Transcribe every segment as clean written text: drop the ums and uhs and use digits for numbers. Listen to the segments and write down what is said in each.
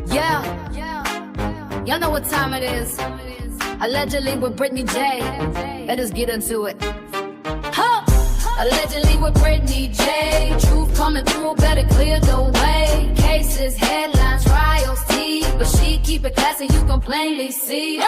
Yeah, y'all know what time it is. Allegedly with Brittany J. Let us get into it. Huh. Allegedly with Brittany J. Truth coming through, better clear the way. Cases, headlines, trials, tea, but she keep it classy, you can plainly see.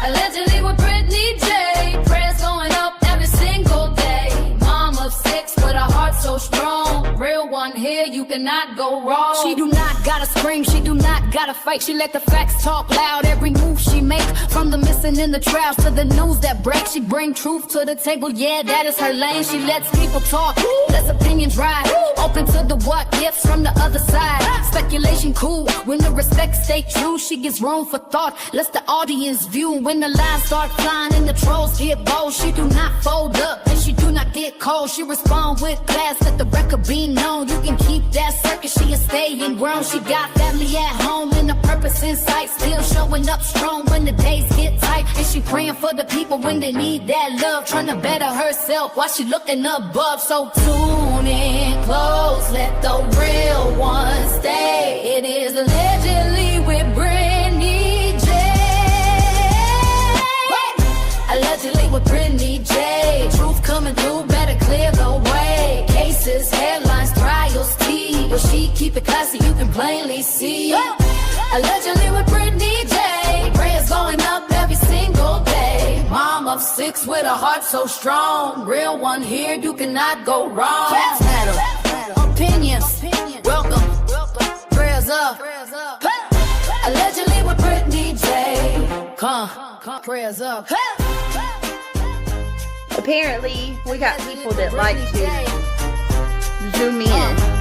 Allegedly with Brittany J. Prayers going up every single day. Mom of 6 with a heart so strong. Real one here, you cannot go wrong. She do not gotta scream, she do not gotta fight. She let the facts talk loud, every move she make. From the missing in the trials to the news that breaks, she bring truth to the table, yeah, that is her lane. She lets people talk, lets opinions ride. Open to the what ifs from the other side. Speculation cool, when the respect stay true. She gives room for thought, lets the audience view. When the lies start flying and the trolls get bold, she do not fold up and she do not get cold. She respond with class, let the record be known. You can keep that circus, she is staying grown. She got family at home and a purpose in sight. Still showing up strong when the days get tight. And she praying for the people when they need that love. Trying to better herself while she looking above. So tune in close, let the real one stay. It is allegedly with Brittany J. Allegedly with Brittany J. Truth coming through, better clear the way. Cases, headlines, trials, tea, but she keep it classy, you can plainly see. Allegedly with Brittany J. Prayers going up every single day. Mom of 6 with a heart so strong. Real one here, you cannot go wrong. Facts matter, opinions, welcome, prayers up. Allegedly with Brittany J. Come, prayers up. Apparently, we got people that like to zoom in.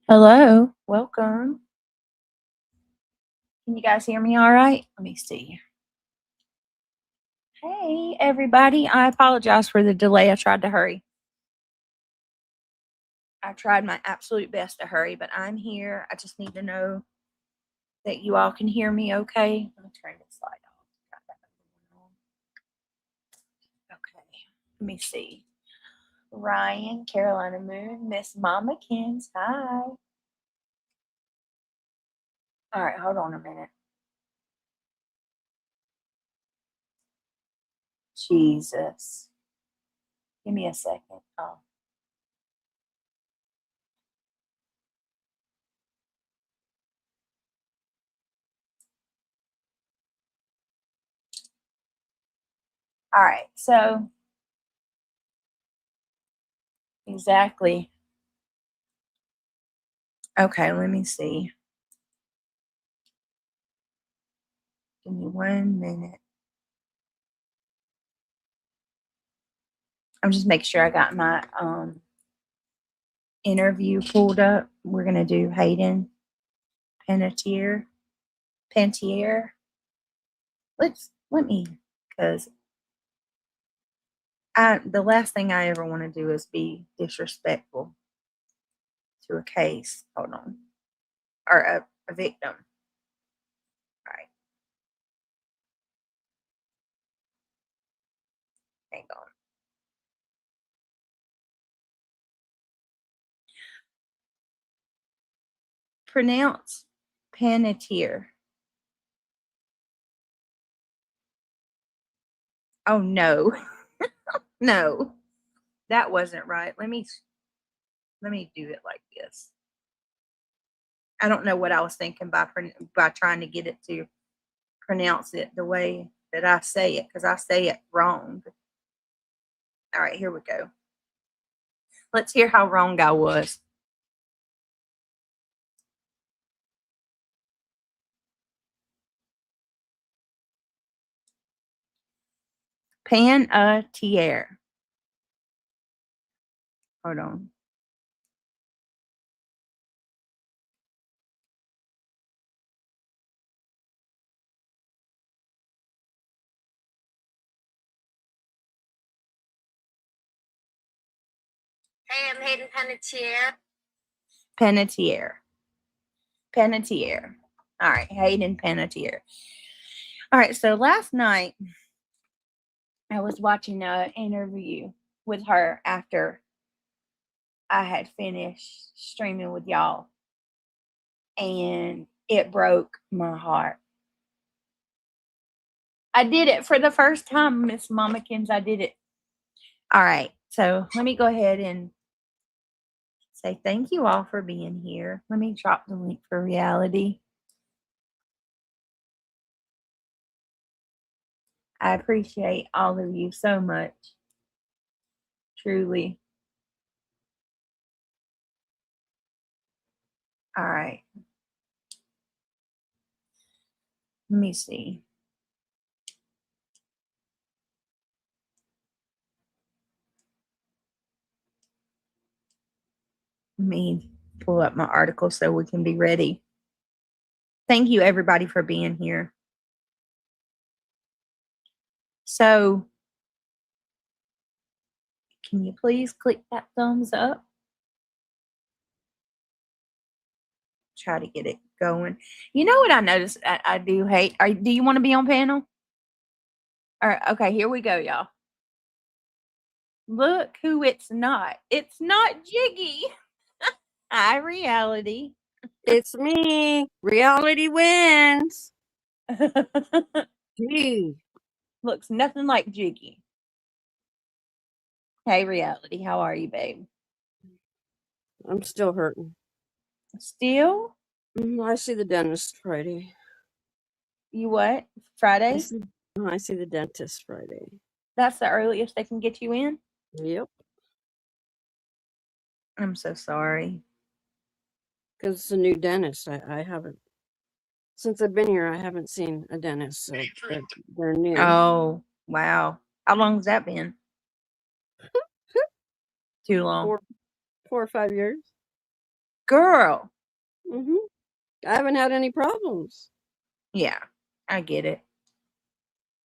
Hello, welcome. Can you guys hear me all right? Let me see. Hey, everybody. I apologize for the delay. I tried to hurry. I tried my absolute best to hurry, but I'm here. I just need to know that you all can hear me okay. Let me turn this light off. Okay, let me see. Ryan, Carolina Moon, Miss Mama Kins. Hi. All right, hold on a minute. Jesus. Give me a second. Oh. All right, so exactly. Okay, let me see. Give me 1 minute. I'm just making sure I got my interview pulled up. We're gonna do Hayden Panettiere. Let me, because the last thing I ever want to do is be disrespectful to a case. Hold on. Or a victim. All right. Hang on. Pronounce Panettiere. Oh no. No. That wasn't right. Let me do it like this. I don't know what I was thinking by trying to get it to pronounce it the way that I say it, because I say it wrong. All right, here we go. Let's hear how wrong I was. Panettiere. Hold on. Hey, I'm Hayden Panettiere. Panettiere. All right, Hayden Panettiere. All right, so last night I was watching an interview with her after I had finished streaming with y'all, and it broke my heart. I did it for the first time, Miss Mamakins. I did it. All right, so let me go ahead and say thank you all for being here. Let me drop the link for reality. I appreciate all of you so much. Truly. All right. Let me see. Let me pull up my article so we can be ready. Thank you, everybody, for being here. So, can you please click that thumbs up? Try to get it going. You know what I noticed I do hate? Do you want to be on panel? All right, okay, here we go, y'all. Look who it's not. It's not Jiggy. Hi, reality. It's me. Reality wins. Gee. Looks nothing like Jiggy. Hey, reality. How are you, babe? I'm still hurting. Still? I see the dentist Friday. You what? Friday? I see the dentist Friday. That's the earliest they can get you in? Yep. I'm so sorry. Because it's a new dentist. I haven't, since I've been here, I haven't seen a dentist. So they're new. Oh, wow. How long has that been? Too long. 4 or 5 years. Girl. Mm-hmm. I haven't had any problems. Yeah, I get it.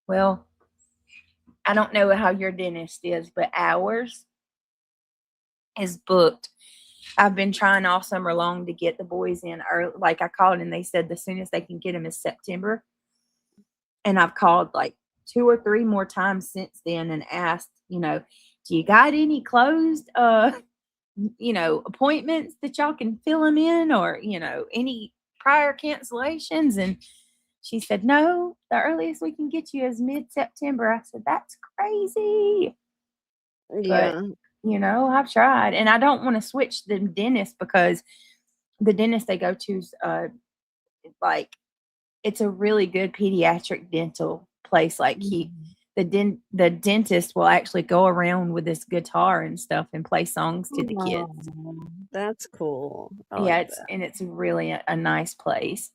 Well, I don't know how your dentist is, but ours is booked. I've been trying all summer long to get the boys in early. Like I called and they said the soonest they can get them is September. And I've called like 2 or 3 more times since then and asked, do you got any closed, appointments that y'all can fill them in, or, any prior cancellations? And she said, no, the earliest we can get you is mid-September. I said, that's crazy. Yeah. But, I've tried. And I don't want to switch the dentist because the dentist they go to's like, it's a really good pediatric dental place. Like the dentist will actually go around with this guitar and stuff and play songs to the kids. Oh, that's cool. I Yeah, like that. it's really a nice place.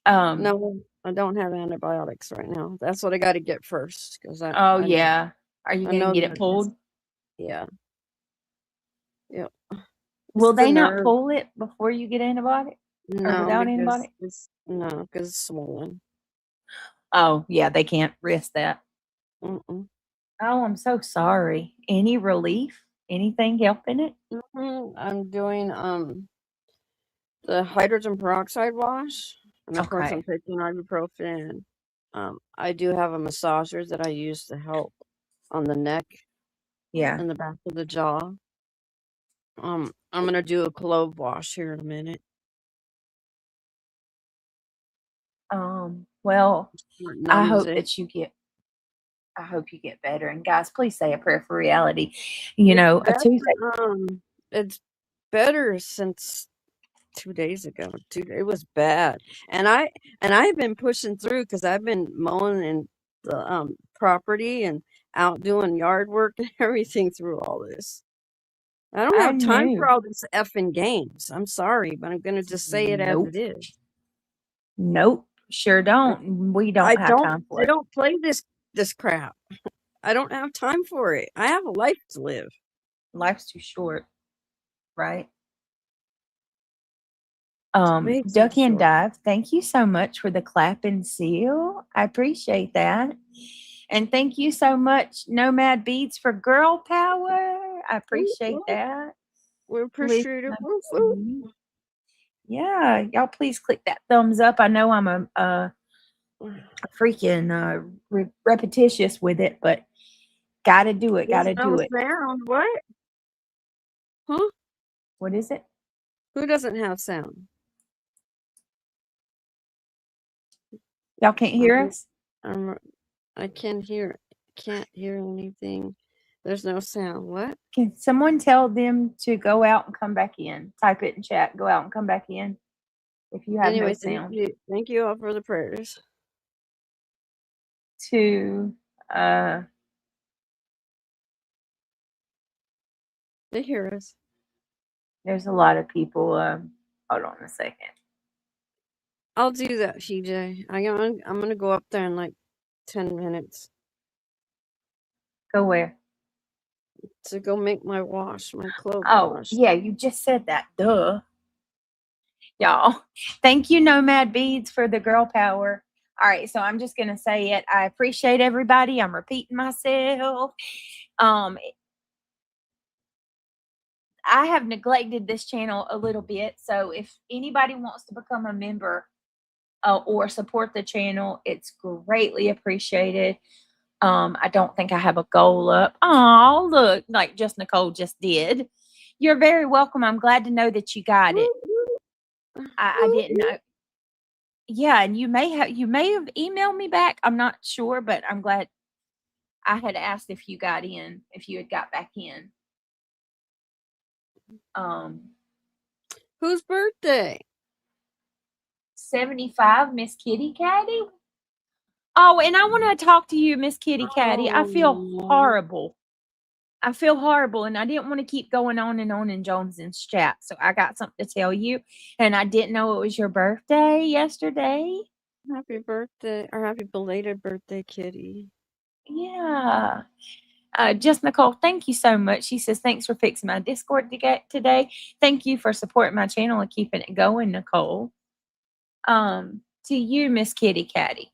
No, I don't have antibiotics right now. That's what I got to get first because Oh yeah. Are you I gonna know get it that pulled? Yeah. Yep. Will It's the they not nerve. pull it before you get antibiotic? Or No, without because antibiotic? it's swollen. Oh yeah, they can't risk that. Mm-mm. Oh, I'm so sorry. Any relief? Anything helping it? I'm doing the hydrogen peroxide wash, and of course I'm Okay. taking ibuprofen. I do have a massager that I use to help on the neck Yeah. and the back of the jaw. I'm gonna do a clove wash here in a minute. Well, It I numbs hope it. that I hope you get better. And guys, please say a prayer for reality. A Tuesday. It's better since 2 days ago. It was bad, and I've been pushing through because I've been mowing in the property and out doing yard work and everything through all this. I don't I have time for knew. all this effing games. I'm sorry, but I'm gonna just say it as Nope. it is. Nope. Sure don't. We don't have time for I it. don't play this crap. I don't have time for it. I have a life to live. Life's too short, right? Way too Ducky and short. Dive, thank you so much for the clap and seal. I appreciate that. And thank you so much, Nomad Beads, for girl power. I appreciate that. We Please, appreciate it. yeah, y'all please click that thumbs up. I know I'm a freaking repetitious with it, but gotta do it. There's Gotta no do it. sound. What? Huh? What is it? Who doesn't have sound? Y'all can't hear us? I can't hear anything. There's no sound. What? Can someone tell them to go out and come back in? Type it in chat. Go out and come back in. If you have no Anyway, sound. thank you all for the prayers. To They hear us. there's a lot of people. Hold on a second. I'll do that, CJ. I'm gonna go up there in like 10 minutes Go where? to go make my clothes Oh, wash. yeah, you just said that. Duh. Y'all. Thank you, Nomad Beads, for the girl power. All right, so I'm just gonna say it. I appreciate everybody. I'm repeating myself. I have neglected this channel a little bit. So if anybody wants to become a member or support the channel, it's greatly appreciated. I don't think I have a goal up. Oh, look, like just Nicole just did. You're very welcome. I'm glad to know that you got it. I didn't know. Yeah, and you may have emailed me back. I'm not sure, but I'm glad. I had asked if you got in, if you had got back in. Whose birthday? 75, Miss Kitty Catty. Oh, and I want to talk to you, Miss Kitty Catty. I feel horrible. I feel horrible, and I didn't want to keep going on in Jones's chat. So I got something to tell you, and I didn't know it was your birthday yesterday. Happy birthday, or happy belated birthday, Kitty. Yeah. Just Nicole, thank you so much. She says, thanks for fixing my Discord today. Thank you for supporting my channel and keeping it going, Nicole. To you, Miss Kitty Catty.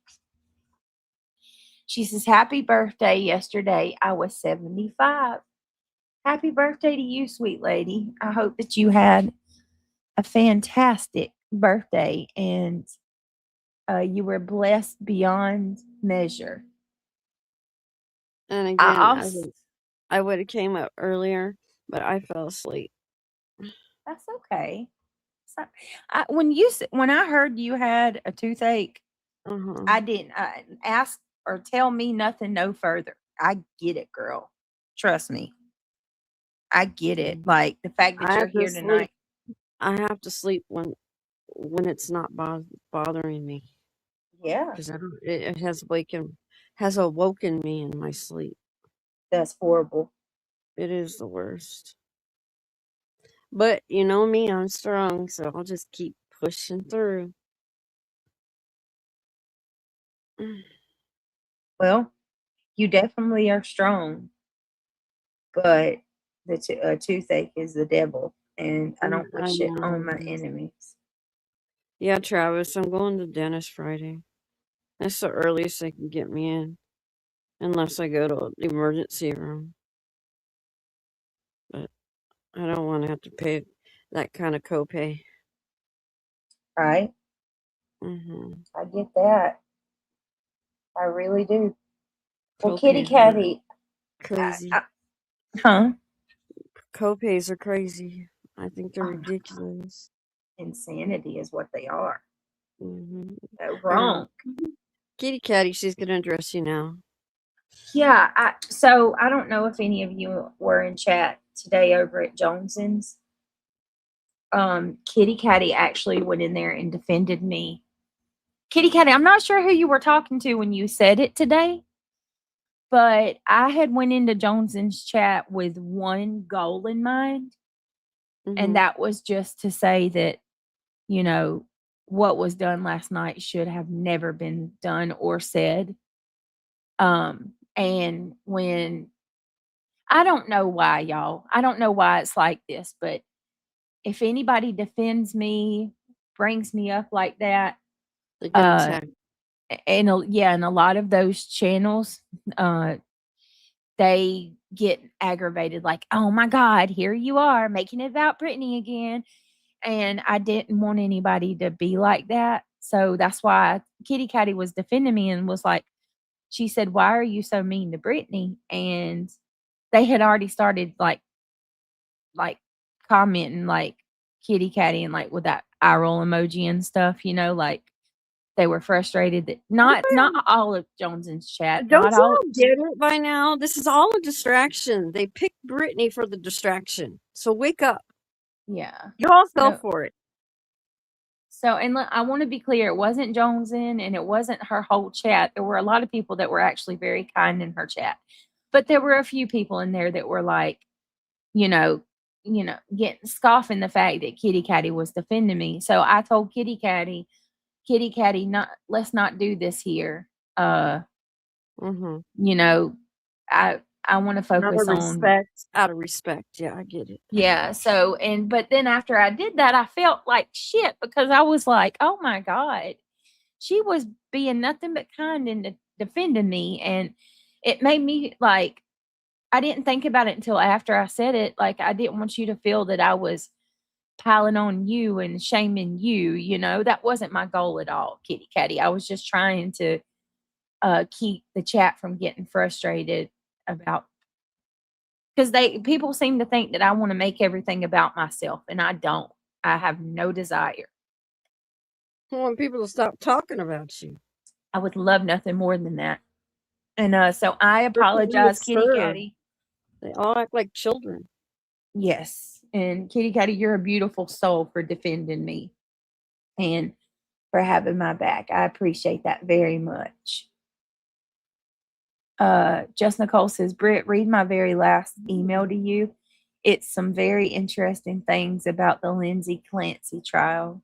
She says, happy birthday yesterday. I was 75. Happy birthday to you, sweet lady. I hope that you had a fantastic birthday and you were blessed beyond measure. And again, I would have came up earlier, but I fell asleep. That's okay. So, when I heard you had a toothache, I didn't ask or tell me nothing no further. I get it, girl. Trust me. I get it. Like the fact that you're here tonight. I have to sleep when it's not bothering me. Yeah, because it has awoken me in my sleep. That's horrible. It is the worst. But you know me, I'm strong, so I'll just keep pushing through. Well, you definitely are strong, but the toothache is the devil, and I don't put shit on my enemies. Yeah, Travis, I'm going to the dentist Friday. That's the earliest they can get me in, unless I go to the emergency room. But I don't want to have to pay that kind of copay. Right? I get that. I really do. Well, Kitty Catty. Crazy. Huh? Copays are crazy. I think they're ridiculous. Insanity is what they are. Wrong. Kitty Catty, she's going to address you now. Yeah, so I don't know if any of you were in chat today over at Jones's. Kitty Catty actually went in there and defended me. Kitty Catty, I'm not sure who you were talking to when you said it today, but I had went into Jones's chat with one goal in mind, and that was just to say that, you know, what was done last night should have never been done or said. And when I don't know why, y'all. I don't know why it's like this, but if anybody defends me, brings me up like that, they get attacked. And a lot of those channels, they get aggravated, like, oh my God, here you are making it about Brittany again. And I didn't want anybody to be like that. So that's why Kitty Catty was defending me and was like, she said, why are you so mean to Brittany? And they had already started like commenting like Kitty Catty and like with that eye roll emoji and stuff, you know, like they were frustrated that not all of Jones's chat. Don't y'all get it by now? This is all a distraction. They picked Brittany for the distraction. So wake up. Yeah. You all fell for it. So, and I want to be clear, it wasn't Jonesin and it wasn't her whole chat. There were a lot of people that were actually very kind in her chat. But there were a few people in there that were like, you know, scoffing the fact that Kitty Catty was defending me. So I told Kitty Catty, let's not do this here. You know, I want to focus on out of respect. Yeah, I get it. Yeah. So, but then after I did that, I felt like shit because I was like, oh my God, she was being nothing but kind and defending me. And it made me like, I didn't think about it until after I said it. Like, I didn't want you to feel that I was piling on you and shaming you. You know, that wasn't my goal at all, Kitty Catty. I was just trying to keep the chat from getting frustrated about, because people seem to think that I want to make everything about myself, and I don't. I have no desire. I want people to stop talking about you. I would love nothing more than that. And so I apologize, Kitty Catty. They all act like children. Yes. And Kitty Catty, you're a beautiful soul for defending me and for having my back. I appreciate that very much. Just Nicole says, Britt, read my very last email to you. It's some very interesting things about the Lindsay Clancy trial.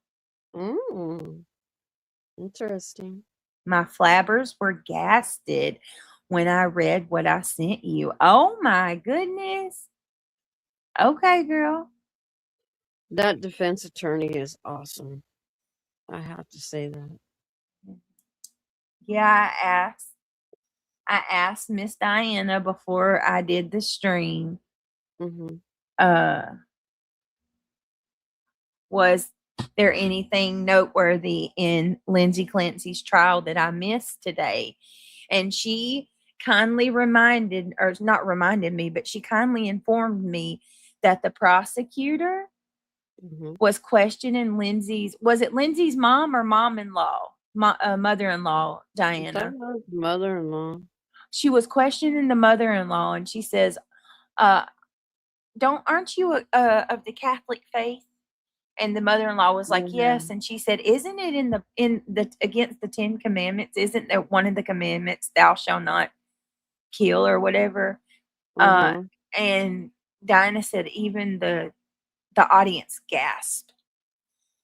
Interesting. My flabbers were gasted. when I read what I sent you. Oh my goodness. Okay, girl. That defense attorney is awesome. I have to say that. Yeah, I asked Miss Diana before I did the stream, Mm-hmm. was there anything noteworthy in Lindsay Clancy's trial that I missed today? And she kindly reminded, or not reminded me, but she kindly informed me that the prosecutor Mm-hmm. was questioning was it Lindsay's mom or mom-in-law? Mother-in-law, Diana. That was mother-in-law. She was questioning the mother-in-law, and she says, aren't you of the Catholic faith? And the mother-in-law was like, yes. And she said, isn't it in the against the 10 commandments? Isn't that one of the commandments, thou shalt not kill or whatever? And Diana said, even the audience gasped.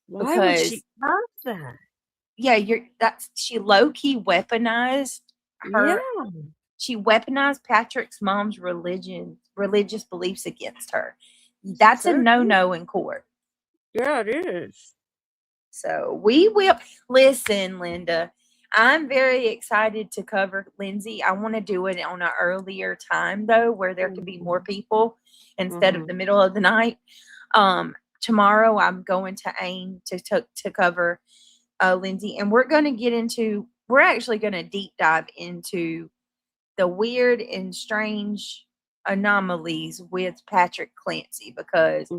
Why would she have that? Yeah, she low-key weaponized her. Yeah. She weaponized Patrick's mom's religious beliefs against her. That's a no-no in court. Yeah, it is. So we will listen, Linda. I'm very excited to cover Lindsay. I want to do it on an earlier time though, where there could be more people instead of the middle of the night. Tomorrow I'm going to aim to cover Lindsay, and we're actually going to deep dive into the weird and strange anomalies with Patrick Clancy, because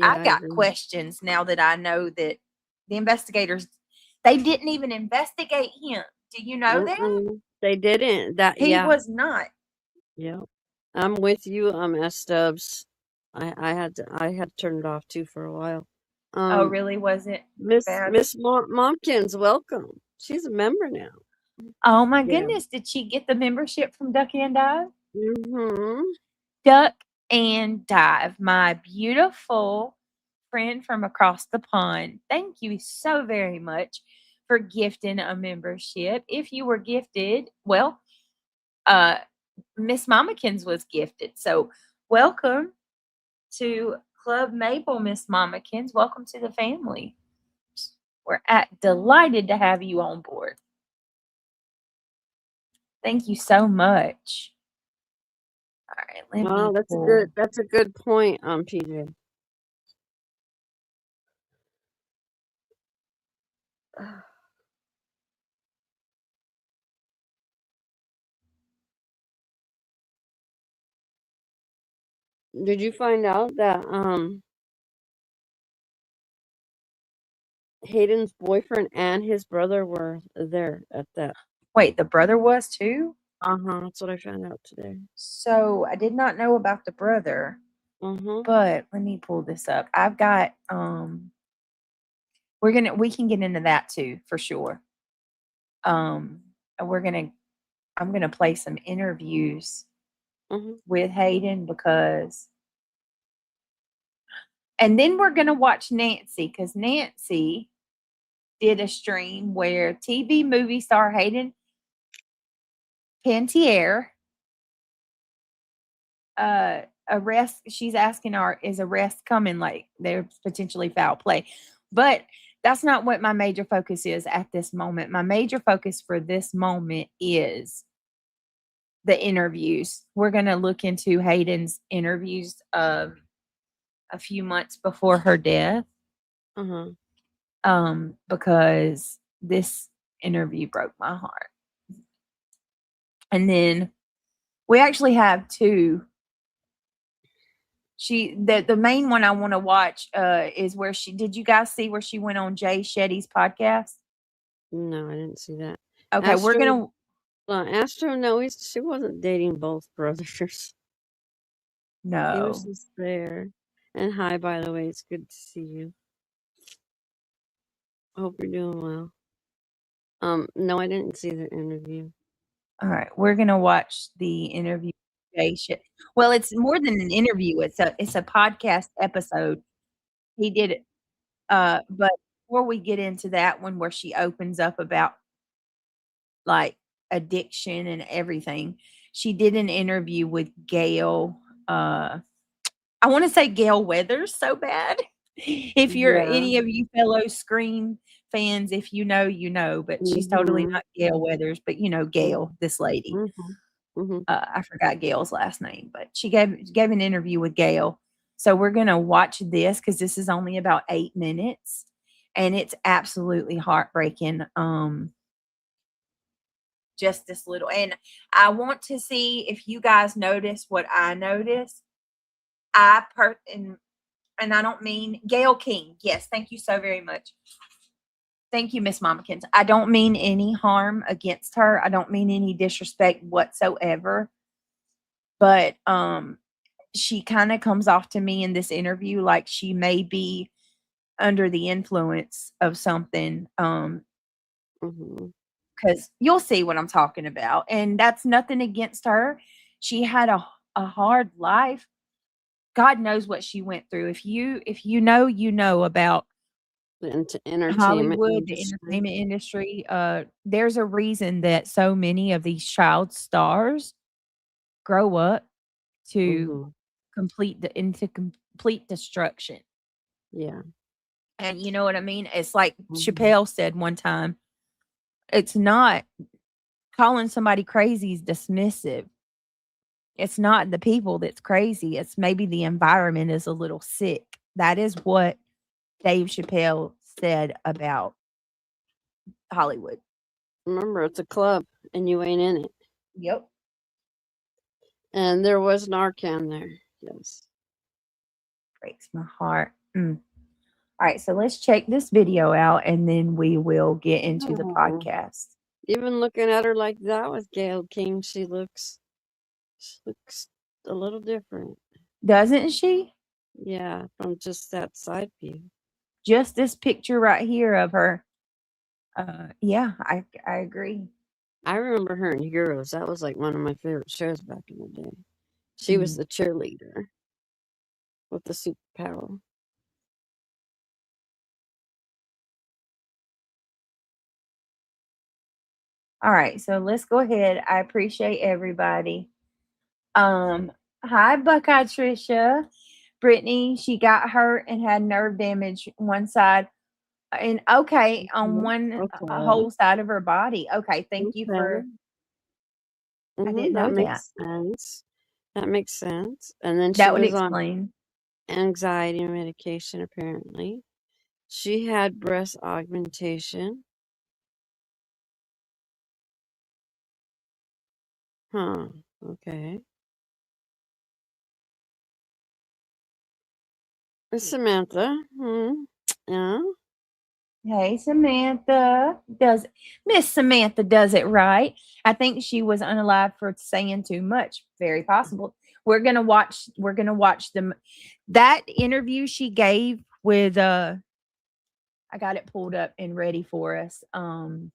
I got questions now that I know that the investigators, they didn't even investigate him. Do you know that? They didn't. He was not. Yeah. I'm with you, S Stubbs. I had turned it off too for a while. Oh, really? Was it Miss Momkins, welcome. She's a member now. Oh my goodness! Did she get the membership from Duck and Dive? Mm-hmm. Duck and Dive, my beautiful friend from across the pond. Thank you so very much for gifting a membership. If you were gifted, well, Miss Mamakins was gifted. So welcome to Club Maple, Miss Mamakins. Welcome to the family. We're delighted to have you on board. Thank you so much. All right, that's a good point, PJ. Did you find out that Hayden's boyfriend and his brother were there at that? Wait, the brother was too? That's what I found out today. So I did not know about the brother. But let me pull this up. I've got we can get into that too for sure. I'm gonna play some interviews with Hayden, and then we're gonna watch Nancy, because Nancy did a stream where TV movie star Hayden Panettiere she's asking is arrest coming, like there's potentially foul play. But that's not what my major focus is at this moment. My major focus for this moment is the interviews. We're going to look into Hayden's interviews of a few months before her death. Because this interview broke my heart. And then we actually have two. The main one I want to watch is where did you guys see where she went on Jay Shetty's podcast? No, I didn't see that. Okay, we're gonna Astro. No, she wasn't dating both brothers. No, he was just there. And hi, by the way, it's good to see you. I hope you're doing well. No, I didn't see the interview. All right, we're gonna watch the interview. Well, it's more than an interview. It's a podcast episode. He did it. But before we get into that one where she opens up about like addiction and everything. She did an interview with Gail. I want to say Gail Weathers so bad. If you're Yeah. any of you fellow Scream fans, if you know, you know, but she's totally not Gail Weathers, but you know Gail, this lady. I forgot Gail's last name, but she gave an interview with Gail. So we're gonna watch this because this is only about 8 minutes, and it's absolutely heartbreaking. Just this little, and I want to see if you guys notice what I notice. And I don't mean Gail King. Yes, thank you so very much. Thank you, Miss Mamikins. I don't mean any harm against her. I don't mean any disrespect whatsoever. But she kind of comes off to me in this interview like she may be under the influence of something. Because you'll see what I'm talking about. And that's nothing against her. She had a hard life. God knows what she went through. If you know, you know about The entertainment Hollywood, the industry. entertainment industry. There's a reason that so many of these child stars grow up to complete destruction. Yeah. And you know what I mean? It's like Chappelle said one time, it's not calling somebody crazy is dismissive. It's not the people that's crazy. It's maybe the environment is a little sick. That is what Dave Chappelle said about Hollywood. Remember, it's a club and you ain't in it. Yep. And there was Narcan there. Yes. Breaks my heart. All right, so let's check this video out and then we will get into the podcast. Even looking at her like that with Gail King, she looks a little different. Doesn't she? Yeah, from just that side view. Just this picture right here of her. Yeah, I agree. I remember her in Heroes. That was like one of my favorite shows back in the day. She was the cheerleader with the superpower. All right, so let's go ahead. I appreciate everybody. Hi, Buckeye Trisha. Brittany, she got hurt and had nerve damage one side. And on one whole side of her body. Okay, thank you for. I didn't know that. Makes sense. That makes sense. And then she That would was explain. on anxiety medication, apparently. She had breast augmentation. Huh. Okay. Samantha. Yeah. Hey, Samantha. Miss Samantha does it right. I think she was unalive for saying too much. Very possible. We're gonna watch that interview she gave with I got it pulled up and ready for us. Hold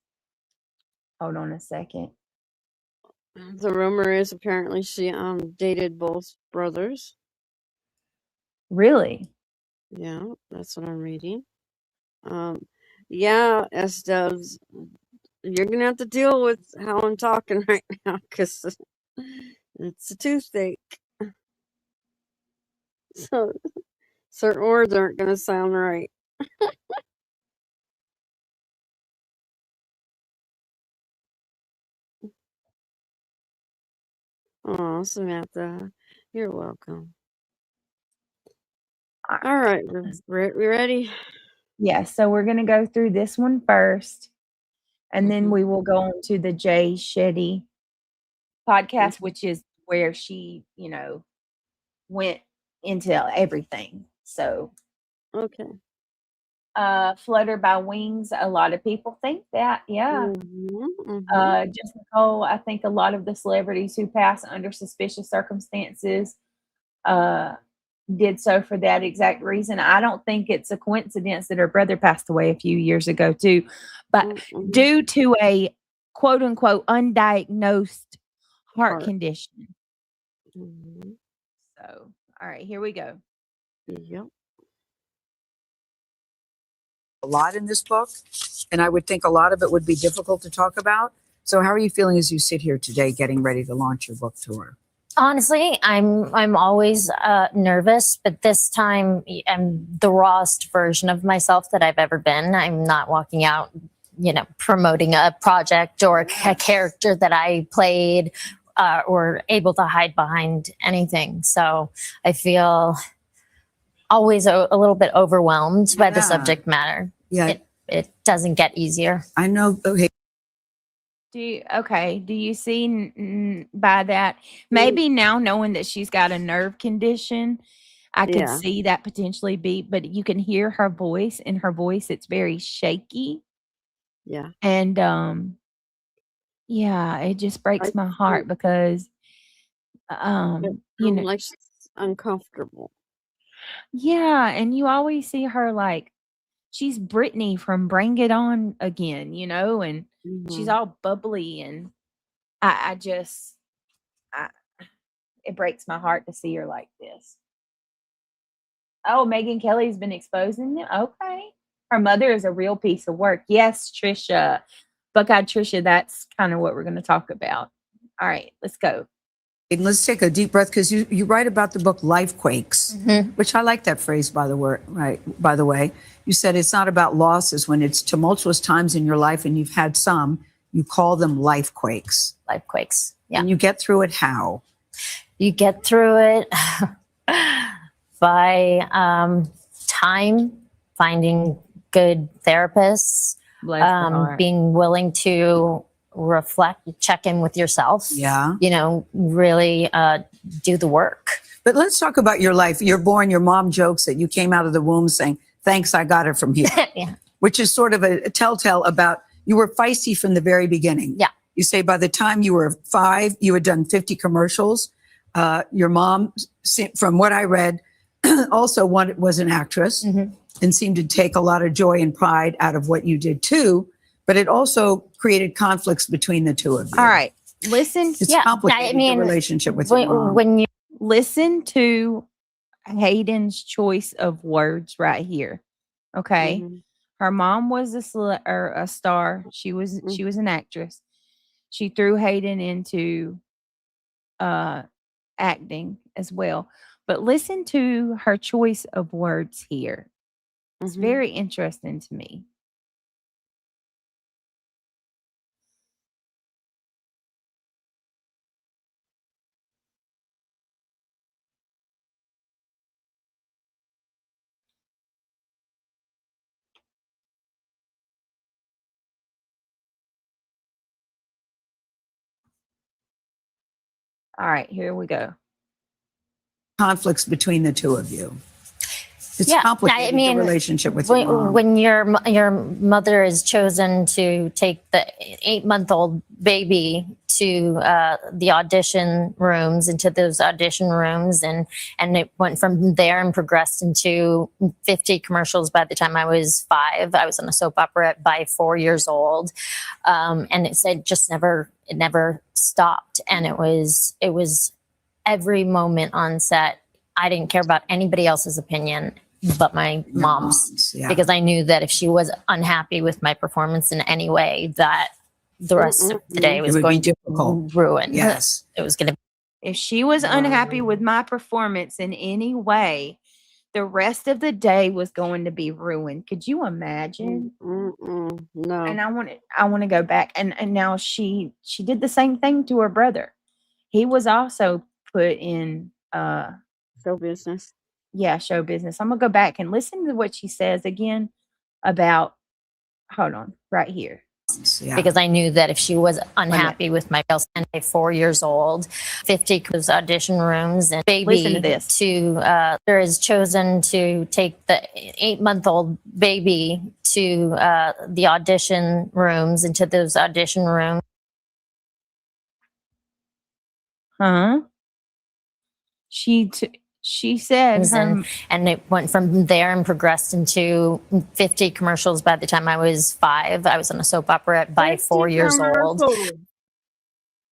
on a second. The rumor is apparently she dated both brothers. Really? Yeah, that's what I'm reading. Yeah, S-dubs, you're gonna have to deal with how I'm talking right now because it's a toothache. So certain words aren't gonna sound right. Oh, Samantha, you're welcome. All right, we ready? Yeah, so we're gonna go through this one first, and then we will go on to the Jay Shetty podcast, which is where she, went into everything. So, okay. Flutter by Wings. A lot of people think that, yeah. Just Nicole. I think a lot of the celebrities who pass under suspicious circumstances did so for that exact reason. I don't think it's a coincidence that her brother passed away a few years ago too, but due to a quote unquote undiagnosed heart condition. So, all right, here we go. Yep. A lot in this book, and I would think a lot of it would be difficult to talk about. So how are you feeling as you sit here today getting ready to launch your book tour? Honestly, I'm always nervous, but this time I'm the rawest version of myself that I've ever been. I'm not walking out, promoting a project or a character that I played or able to hide behind anything. So I feel always a little bit overwhelmed by the subject matter. Yeah. It doesn't get easier. I know. Okay. Do you see by that? Maybe now knowing that she's got a nerve condition, I could Yeah. see that potentially be, but you can hear her voice. In her voice, it's very shaky. Yeah. And yeah, it just breaks my heart because Like she's uncomfortable. yeah, and you always see her like she's Brittany from Bring It On Again, and she's Mhm. all bubbly, and I just it breaks my heart to see her like this. Oh, Megyn Kelly's been exposing them. Okay. Her mother is a real piece of work. Yes, Trisha. Buckeye Trisha, that's kind of what we're going to talk about. All right, let's go. And let's take a deep breath because you write about the book Life Quakes, which I like that phrase, by the way. You said it's not about losses when it's tumultuous times in your life and you've had some, you call them life quakes. Life quakes. Yeah. And you get through it how? You get through it by time, finding good therapists, Bless her heart. being willing to reflect, check in with yourself. Yeah. Really do the work. But let's talk about your life. You're born, your mom jokes that you came out of the womb saying, thanks, I got it from here. Yeah. Which is sort of a telltale about you were feisty from the very beginning. Yeah. You say by the time you were 5, you had done 50 commercials. Your mom, from what I read, also was an actress and seemed to take a lot of joy and pride out of what you did too. But it also created conflicts between the two of you. All right. Listen. It's complicated, the relationship with your mom. When you Listen to Hayden's choice of words right here. Okay. Mhm. Her mom was a star. She was an actress. She threw Hayden into acting as well. But listen to her choice of words here. It's Mhm. very interesting to me. All right, here we go. Conflicts between the two of you. It's Yeah, complicated, I mean, the relationship with your mom. when your mother is chosen to take the 8-month-old baby to the audition rooms, into those audition rooms, and it went from there and progressed into 50 commercials by the time I was 5. I was on a soap opera by 4 years old, and it never stopped, and it was every moment on set. I didn't care about anybody else's opinion but my mom's, yeah. because I knew that if she was unhappy with my performance in any way, that the rest of the day was would be going to difficult. ruin. Yes. It was going to. If she was unhappy with my performance in any way, the rest of the day was going to be ruined. Could you imagine? No. And I want to go back. And now she did the same thing to her brother. He was also put in Show business. show business. I'm gonna go back and listen to what she says again about, hold on, right here. Yeah. Because I knew that if she was unhappy with my girls and 4 years old, 50 audition rooms, and baby Listen to this. there is chosen to take the 8-month-old baby to the audition rooms, into those audition rooms. Huh? She said and it went from there and progressed into 50 commercials by the time I was 5. I was on a soap opera by 4 years old.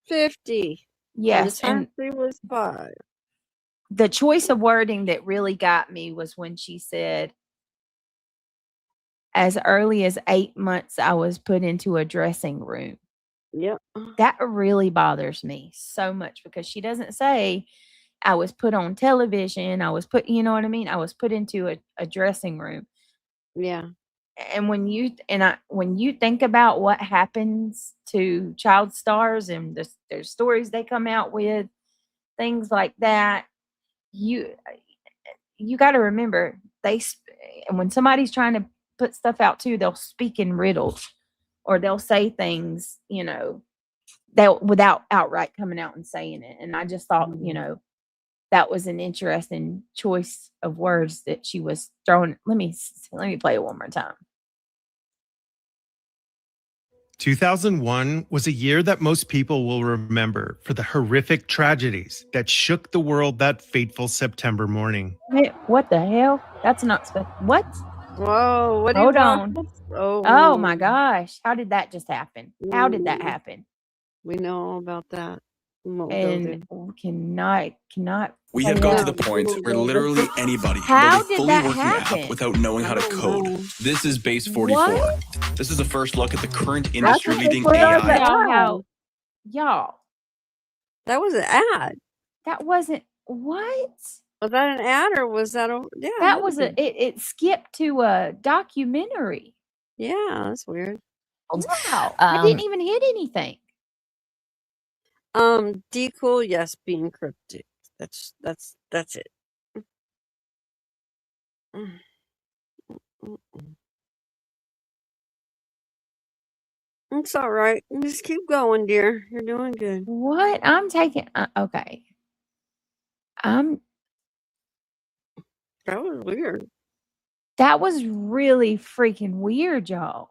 50. yes, By the and time she was 5. the choice of wording that really got me was when she said, as early as 8 months, I was put into a dressing room. Yep. That really bothers me so much because she doesn't say, I was put on television. I was put, you know what I mean? I was put into a dressing room. Yeah. And when you think about what happens to child stars and their stories they come out with, things like that, you you got to remember and when somebody's trying to put stuff out too, they'll speak in riddles or they'll say things, that without outright coming out and saying it. And I just thought, that was an interesting choice of words that she was throwing. Let me play it one more time. 2001 was a year that most people will remember for the horrific tragedies that shook the world that fateful September morning. What the hell? That's not what? Whoa, what do you Hold want? on. Oh, Oh my gosh. How did that just happen? How did that happen? We know all about that. We won't go there. And cannot We play have got to that. the point where literally anybody How can build a did fully that working happen? app without knowing how to code. This is Base 44. What? This is a first look at the current That's what they industry-leading put on the AI. ad. Y'all, That was an ad. that wasn't what? Was that an ad or was that a yeah? That was it skipped to a documentary. Yeah, that's weird. Wow. I didn't even hit anything. Decool, yes, be encrypted. That's it. It's all right. Just keep going, dear. You're doing good. What? I'm taking okay. That was weird. That was really freaking weird, y'all.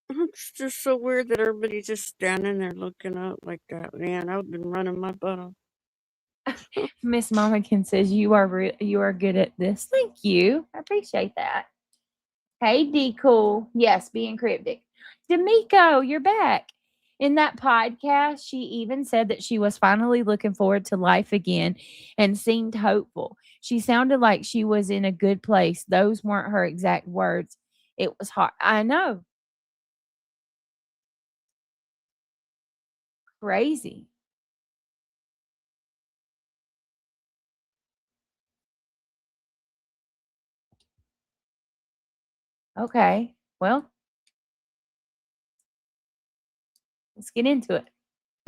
It's just so weird that everybody's just standing there looking up like that. Man, I've been running my butt off. Miss Mamakin says you are good at this. Thank you. I appreciate that. Hey, D cool. Yes, being cryptic. D'Amico, you're back. In that podcast, she even said that she was finally looking forward to life again and seemed hopeful. She sounded like she was in a good place. Those weren't her exact words. It was hard. I know. Crazy. Okay. Well, let's get into it.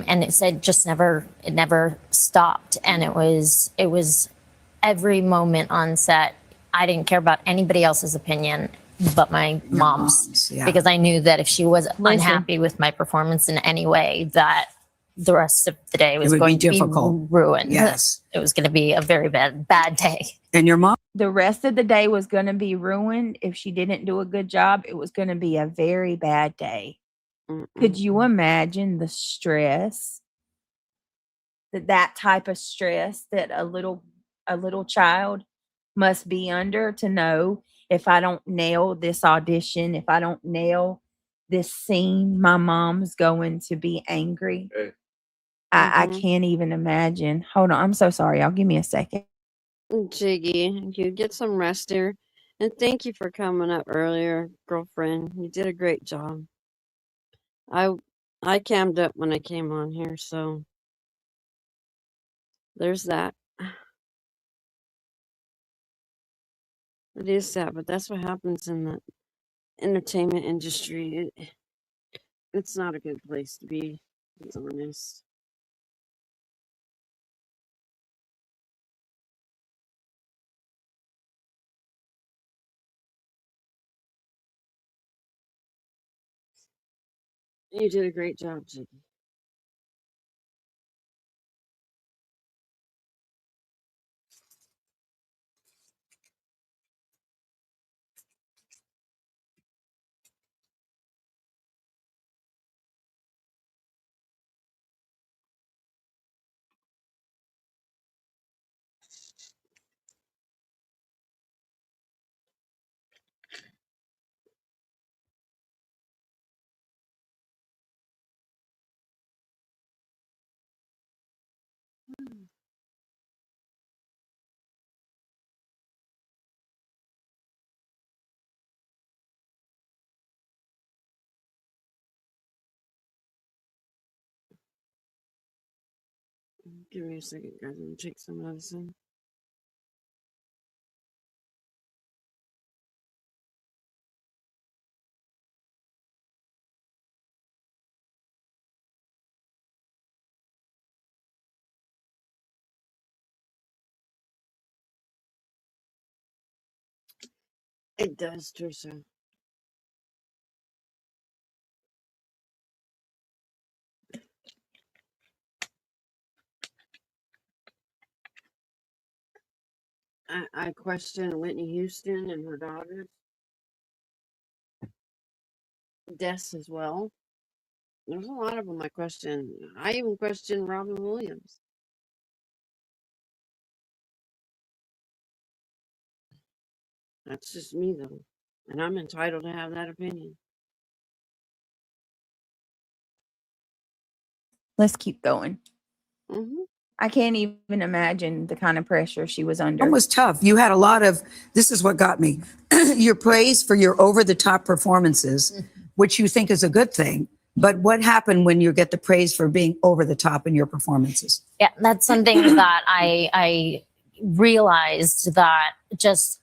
And it said it never stopped. And it was every moment on set. I didn't care about anybody else's opinion but my mom's, yeah. because I knew that if she was unhappy with my performance in any way, that the rest of the day was going to be ruined. Yes. It was going to be a very bad day. And your mom? The rest of the day was going to be ruined. If she didn't do a good job, it was going to be a very bad day. Could you imagine the stress that type of stress that a little child must be under to know, if I don't nail this audition, if I don't nail this scene, my mom's going to be angry. Hey. I can't even imagine. Hold on. I'm so sorry. Y'all give me a second. Jiggy, you get some rest here. And thank you for coming up earlier, girlfriend. You did a great job. I cammed up when I came on here, so there's that. It is sad, but that's what happens in the entertainment industry. It's not a good place to be honest. You did a great job, Jiggy. Give me a second, guys. I'm gonna take some medicine. It does, Trisha. I question Whitney Houston and her daughter's deaths as well. There's a lot of them I question. I even question Robin Williams. That's just me, though. And I'm entitled to have that opinion. Let's keep going. Mm-hmm. I can't even imagine the kind of pressure she was under. It was tough. You had a lot of, this is what got me, your praise for your over the top performances, which you think is a good thing. But what happened when you get the praise for being over the top in your performances? Yeah, that's something that I realized that just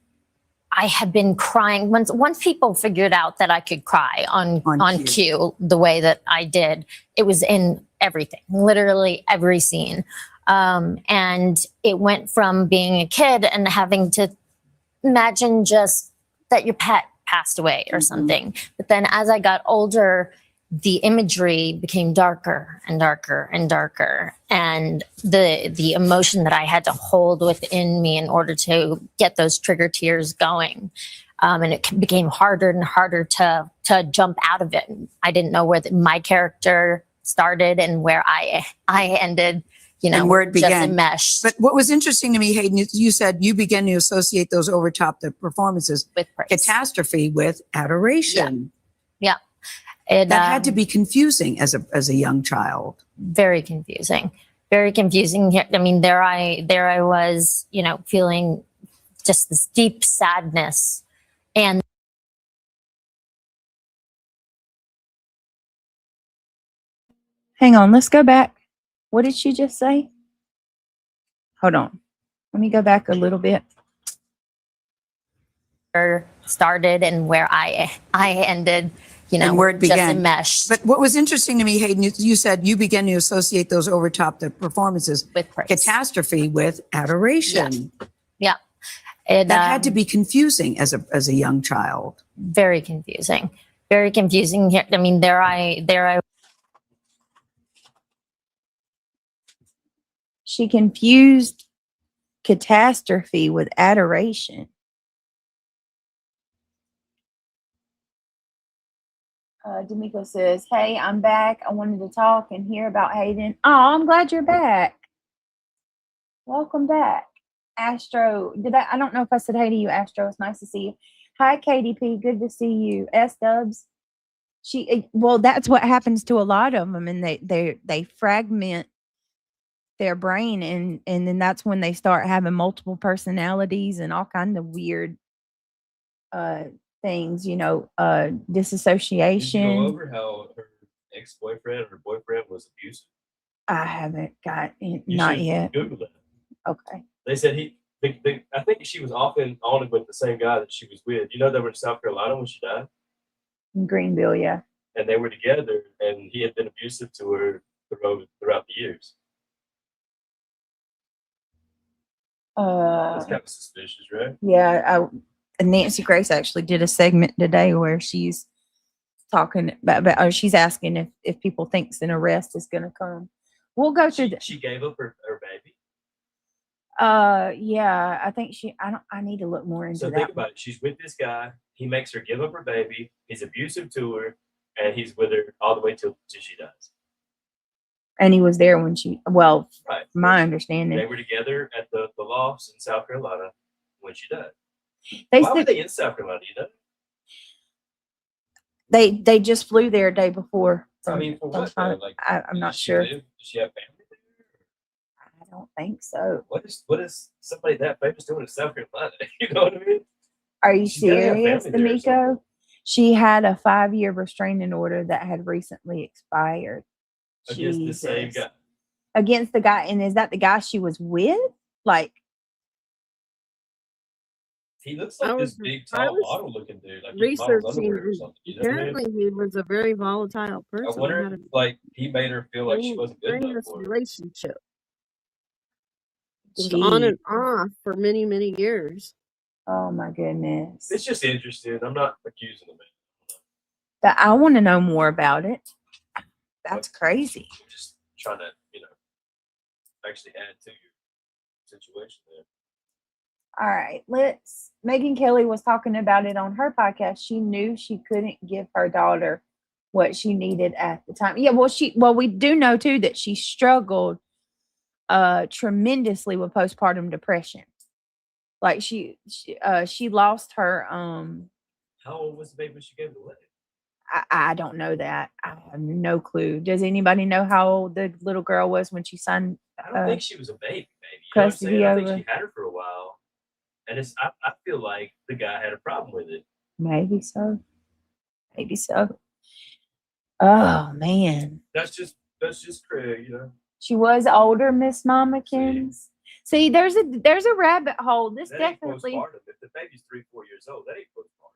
I had been crying once people figured out that I could cry on cue the way that I did. It was in everything, literally every scene. And it went from being a kid and having to imagine just that your pet passed away or something. But then as I got older, the imagery became darker and darker and darker. And the emotion that I had to hold within me in order to get those trigger tears going. And it became harder and harder to jump out of it. I didn't know where my character started and where I ended, you know, And where it just began. enmeshed But what was interesting to me, Hayden, you said you began to associate those over top the performances, with praise. catastrophe with adoration. Yeah. It, That had to be confusing as a young child. very confusing. Very confusing. I mean, there I was, you know, feeling just this deep sadness. And Hang on, let's go back. What did she just say? Hold on. Let me go back a little bit. started and where I ended, you know, And where it just began. enmeshed But what was interesting to me, Hayden, you said you began to associate those over top the performances, with praise. catastrophe with adoration. Yeah. It, That had to be confusing as a young child. very confusing. Very confusing. I mean, there I She confused catastrophe with adoration. D'Amico says, "Hey, I'm back. I wanted to talk and hear about Hayden." Oh, I'm glad you're back. Welcome back, Astro. I don't know if I said hey to you, Astro. It's nice to see you. Hi, KDP. Good to see you. S Dubs. Well, that's what happens to a lot of them, and they fragment their brain, and then that's when they start having multiple personalities and all kind of weird things, you know, disassociation. Did you go over how her ex-boyfriend or boyfriend was abusive? I haven't got You not should yet. Google that. Okay. They said I think she was often on with the same guy that she was with. You know, they were in South Carolina when she died, In Greenville, yeah. and they were together, and he had been abusive to her throughout the years. That's kind of suspicious, right? Yeah, Nancy Grace actually did a segment today where she's talking about or she's asking if people thinks an arrest is going to come. We'll go through. She gave up her baby. Yeah, I think I need to look more into So that. think about it. She's with this guy. He makes her give up her baby. He's abusive to her, and he's with her all the way till she dies. And he was there when well, Right. my understanding. They were together at the lofts in South Carolina when she died. They Why were said they in South Carolina? You know? they just flew there a day before. I mean, for what? sometime. Like, I'm not does she sure. Does she have family there? I don't think so. What is somebody that famous doing in South Carolina? You know what I mean? Are you She's gotta have serious, family there or D'Amico? something. She had a 5-year restraining order that had recently expired. Against the same Jesus. guy. against the guy. And is that the guy she was with? Like, He looks I like was this big, I tall, was model looking dude. Like he models researching, underwear or and something. You know what I mean? apparently he was a very volatile I person. wonder Had if a like he made her feel like she wasn't good enough strenuous for him. relationship. It was on gee, and off for many, many years. oh my goodness. It's just interesting. I'm not accusing the man. But I want to know more about it. That's crazy. I'm just trying to, you know, actually add to your situation there. All right, Megyn Kelly was talking about it on her podcast. She knew she couldn't give her daughter what she needed at the time. Yeah, well, we do know too that she struggled tremendously with postpartum depression. Like she lost her How old was the baby when she gave it away? I don't know that. I have no clue. Does anybody know how old the little girl was when she signed I don't think she was a baby. You know what I'm saying? custody I think over? she had her for a while, and I feel like the guy had a problem with it. Maybe so. Maybe so. Oh man. That's just Craig, you know. She was older, Miss Mamakins. See, there's a rabbit hole. This That ain't definitely postpartum. If the baby's 3-4 years old, that ain't postpartum.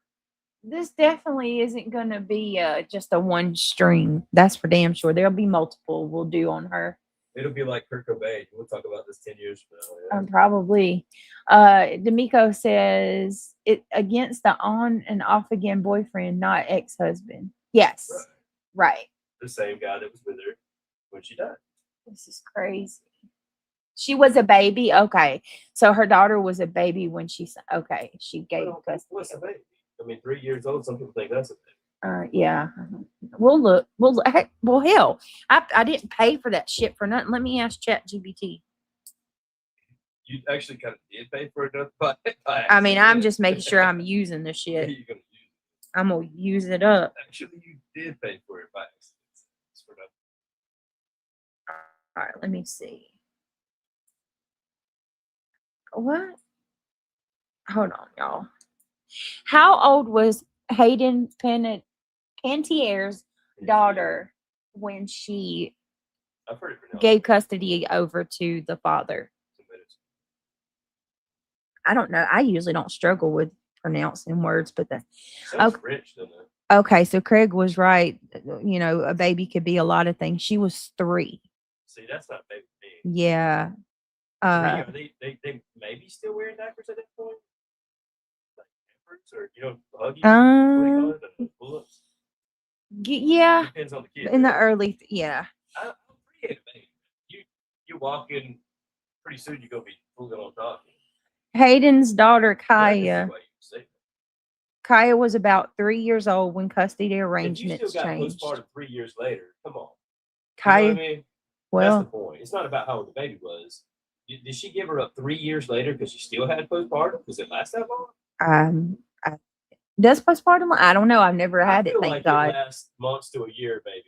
this definitely isn't gonna be just a one string. That's for damn sure. There'll be multiple we'll do on her. It'll be like Kurt Cobain. We'll talk about this 10 years from now. Yeah. Probably. D'Amico says it against the on and off again boyfriend, not ex-husband. Yes. Right. The same guy that was with her when she died. This is crazy. She was a baby. Okay. So her daughter was a baby when she she gave Well, custody. what's a baby? I mean, 3 years old. Some people think that's a baby. Yeah. We'll look. Heck, well, hell, I didn't pay for that shit for nothing. Let me ask ChatGPT. You actually kind of did pay for it. By I mean, I'm accident. just making sure I'm using the shit. You're gonna use it. I'm gonna use it up. Actually, you did pay for it by accident. It's for nothing. All right, let me see. What? Hold on, y'all. How old was Hayden Panettiere's daughter when she I've heard it pronounced. gave custody over to the father? I don't know. I usually don't struggle with pronouncing words, but Sounds okay. French, doesn't it? Okay, so Craig was right. You know, a baby could be a lot of things. She was 3. See, that's not baby to me. Yeah. Are they maybe still wearing diapers at that point? Like diapers or huggies? What do you call it? Pull-ups? Yeah. Depends on the kid. In the really. early, yeah. I'm pretty a baby. You walk in, pretty soon you're gonna be full on talking. Hayden's daughter That is the Kaya. way you say it. Kaya was about 3 years old when custody If you arrangements still got changed. postpartum 3 years later, come on. Kaya, You know what I mean? well, That's the point. It's not about how old the baby was. Did she give her up 3 years later because she still had postpartum? Does it last that long? does postpartum? I don't know. I've never I had it. feel Thank like God. it lasts months to a year, baby,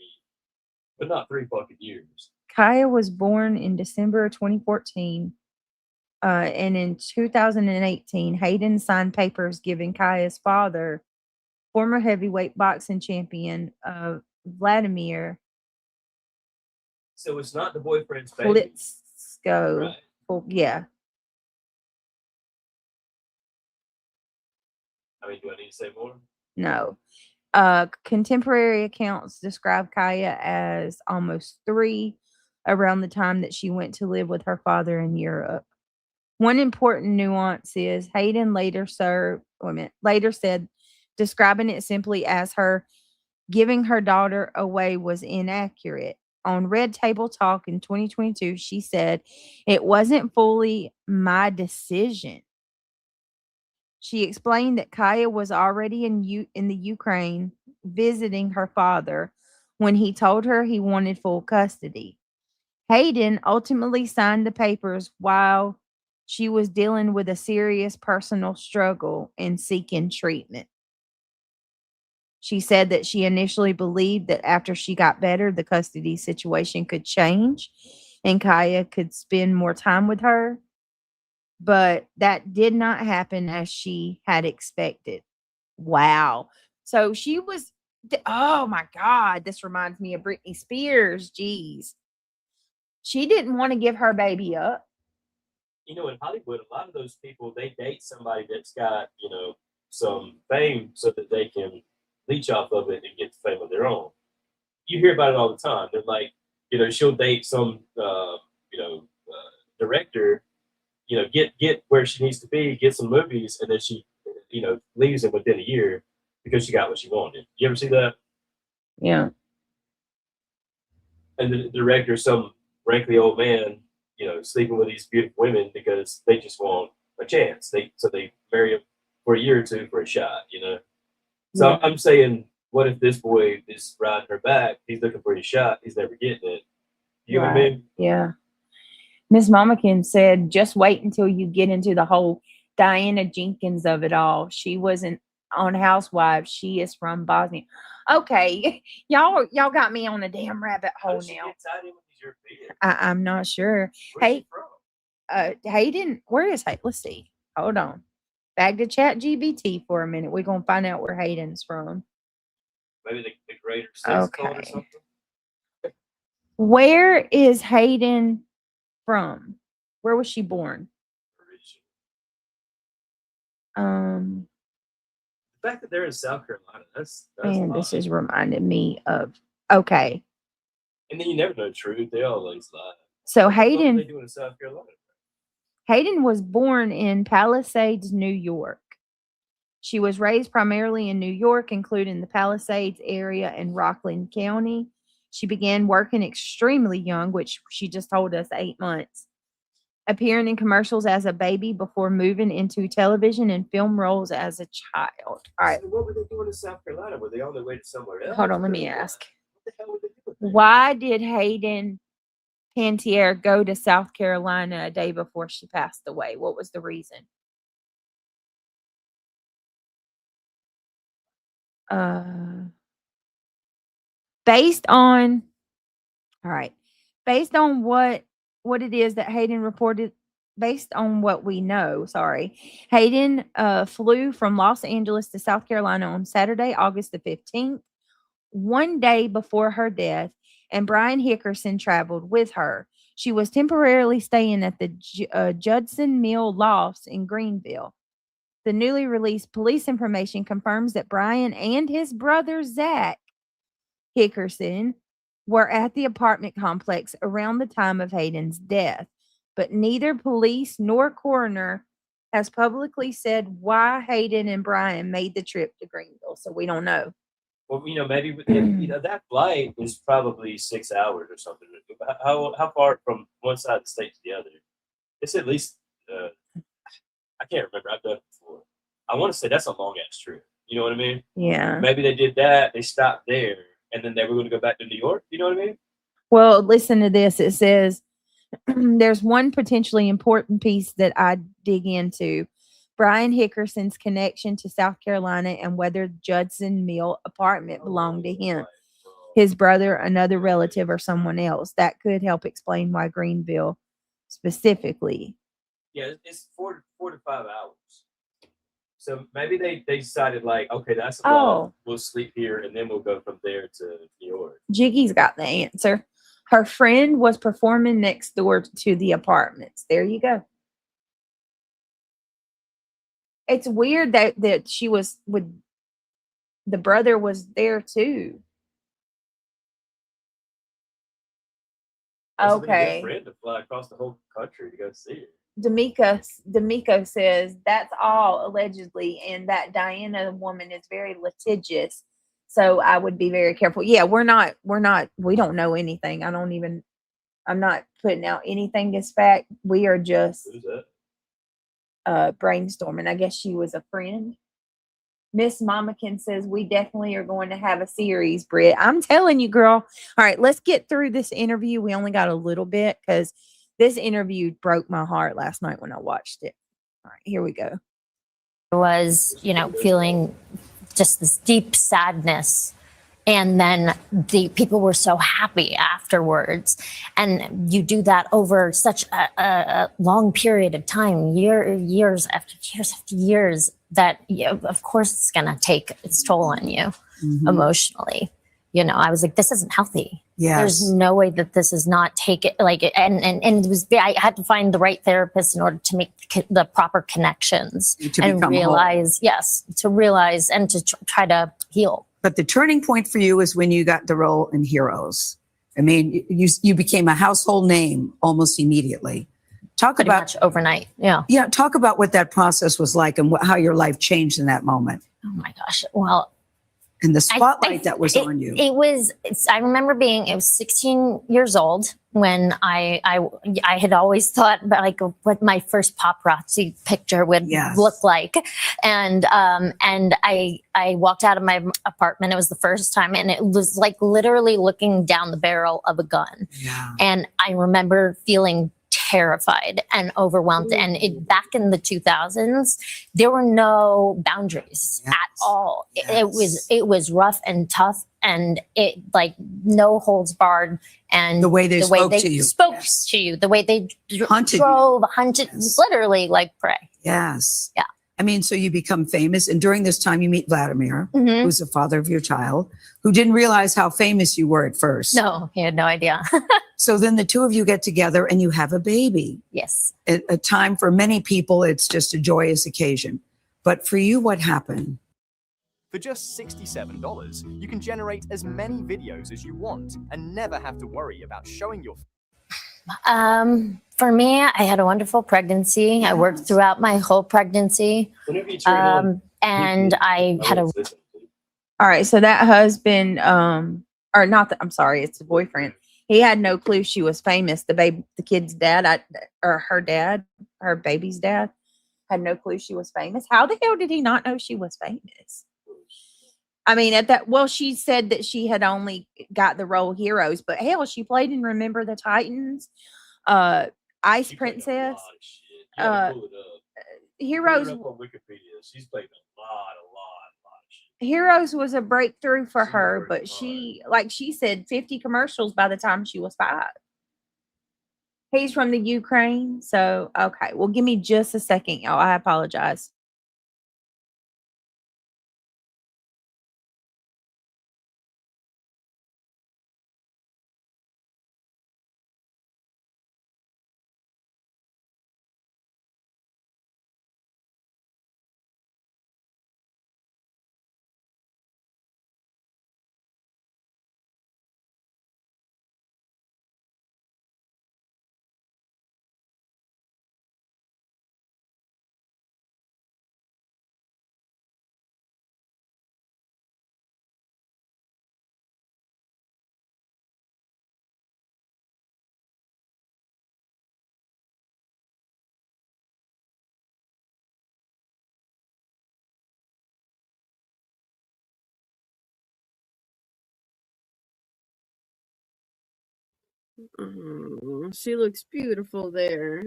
but not 3 fucking years. Kaya was born in December of 2014. And in 2018, Hayden signed papers giving Kaya's father, former heavyweight boxing champion Vladimir So it's not the boyfriend's baby. Klitschko. Right. Well, yeah. I mean, do I need to say more? No. Contemporary accounts describe Kaya as almost 3 around the time that she went to live with her father in Europe. One important nuance is Hayden later said, describing it simply as her giving her daughter away was inaccurate. On Red Table Talk in 2022, she said, "It wasn't fully my decision." She explained that Kaya was already in the Ukraine visiting her father when he told her he wanted full custody. Hayden ultimately signed the papers while she was dealing with a serious personal struggle and seeking treatment. She said that she initially believed that after she got better, the custody situation could change and Kaya could spend more time with her. But that did not happen as she had expected. Wow. So she was, oh my God, this reminds me of Britney Spears. Jeez. She didn't want to give her baby up. You know, in Hollywood, a lot of those people, they date somebody that's got, you know, some fame so that they can leech off of it and get the fame of their own. You hear about it all the time. They're like, you know, she'll date some, director, you know, get where she needs to be, get some movies, and then she, you know, leaves him within a year because she got what she wanted. You ever see that? Yeah. And the director, some wrinkly old man, you know, sleeping with these beautiful women because they just want a chance. They marry him for a year or two for a shot, you know. So I'm saying, what if this boy is riding her back? He's looking for his shot. He's never getting it. You know what I mean? Yeah. Miss Mamakin said, just wait until you get into the whole Diana Jenkins of it all. She wasn't on Housewives. She is from Bosnia. Okay, y'all got me on a damn rabbit How hole did she now. get tied in with these Europeans? I'm not sure. Where's Hey, she from? Hayden, where is Hayden? Let's see. Hold on. Back to Chat GBT for a minute. We're gonna find out where Hayden's from. Maybe the greater sex cult or Okay. something? Where is Hayden from? Where was she born? The fact that they're in South Carolina, that's Man, odd. this is reminding me of. Okay, And then you never know the truth. They always lie. so What are they Hayden doing in South Carolina? was born in Palisades, New York. She was raised primarily in New York, including the Palisades area and Rockland County. She began working extremely young, which she just told us 8 months, appearing in commercials as a baby before moving into television and film roles as a child. All right, So what were they doing in South Carolina? Were they on their way to somewhere else? hold on, let me Or what? ask. What the hell were they doing there? Why did Hayden Panettiere go to South Carolina a day before she passed away? What was the reason? Based on what it is that Hayden reported, based on what we know, Hayden flew from Los Angeles to South Carolina on Saturday, August the 15th, one day before her death, and Brian Hickerson traveled with her. She was temporarily staying at the Judson Mill Lofts in Greenville. The newly released police information confirms that Brian and his brother Zach Hickerson were at the apartment complex around the time of Hayden's death, but neither police nor coroner has publicly said why Hayden and Brian made the trip to Greenville, so we don't know. Well, you know, maybe you know, that flight was probably 6 hours or something. How far from one side of the state to the other? It's at least I can't remember. I've done it before. I want to say that's a long ass trip. You know what I mean? Yeah. Maybe they did that. They stopped there, and then they were going to go back to New York. You know what I mean? Well, listen to this. It says there's one potentially important piece that I dig into. Brian Hickerson's connection to South Carolina and whether Judson Mill apartment belonged to him, his brother, another relative, or someone else. That could help explain why Greenville specifically. Yeah, it's 4 to 5 hours. So maybe they decided like, okay, that's enough. We'll sleep here and then we'll go from there to New York. Jiggy's got the answer. Her friend was performing next door to the apartments. There you go. It's weird that she was with the brother was there too. Okay. Friend to fly across the whole country to go see it. D'Amico says that's all allegedly, and that Diana woman is very litigious. So I would be very careful. Yeah, we don't know anything. I'm not putting out anything as fact. We are just Who's that? brainstorming. I guess she was a friend. Miss Mamakin says we definitely are going to have a series, Britt. I'm telling you, girl. All right, let's get through this interview. We only got a little bit because this interview broke my heart last night when I watched it. All right, here we go. Was, feeling just this deep sadness. And then the people were so happy afterwards. And you do that over such a long period of time, years after years, that of course it's going to take its toll on you emotionally. I was like, this isn't healthy. Yes. There's no way that this is not taken like, and it was, I had to find the right therapist in order to make the proper connections To and become whole. realize, to realize and to try to heal. But the turning point for you is when you got the role in Heroes. I mean, you became a household name almost immediately. Talk Pretty about much overnight. Yeah. Yeah, talk about what that process was like and how your life changed in that moment Oh my gosh. Well, and the spotlight that was on you. I remember it was 16 years old when I had always thought about like what my first paparazzi picture would look like. And I walked out of my apartment. It was the first time, and it was like literally looking down the barrel of a gun. Yeah. And I remember feeling terrified and overwhelmed. And back in the 2000s, there were no boundaries at all. Yes. It was rough and tough, and it like no holds barred. And The way they spoke to you. The way they Hunted literally like prey. Yes. Yeah. I mean, so you become famous, and during this time you meet Vladimir, Mhm. who's the father of your child, who didn't realize how famous you were at first. No, he had no idea. So then the two of you get together and you have a baby. Yes. At a time for many people, it's just a joyous occasion. But for you, what happened? For just $67, you can generate as many videos as you want and never have to worry about showing your For me, I had a wonderful pregnancy. I worked throughout my whole pregnancy. Whenever you turn on, And I had a All right, so that husband, or not that, I'm sorry, it's the boyfriend. He had no clue she was famous. The kid's dad, or her dad, her baby's dad, had no clue she was famous. How the hell did he not know she was famous? I mean, she said that she had only got the role Heroes, but hell, she played in Remember the Titans, Ice she played a Princess, lot of shit. You gotta pull it up. Heroes. Pull it up on Wikipedia. She's played a lot of shit. Heroes was a breakthrough for She her, worked but she said 50 commercials by the time she was 5. He's from the Ukraine. So, okay. Well, give me just a second, y'all. I apologize. Oh, she looks beautiful there.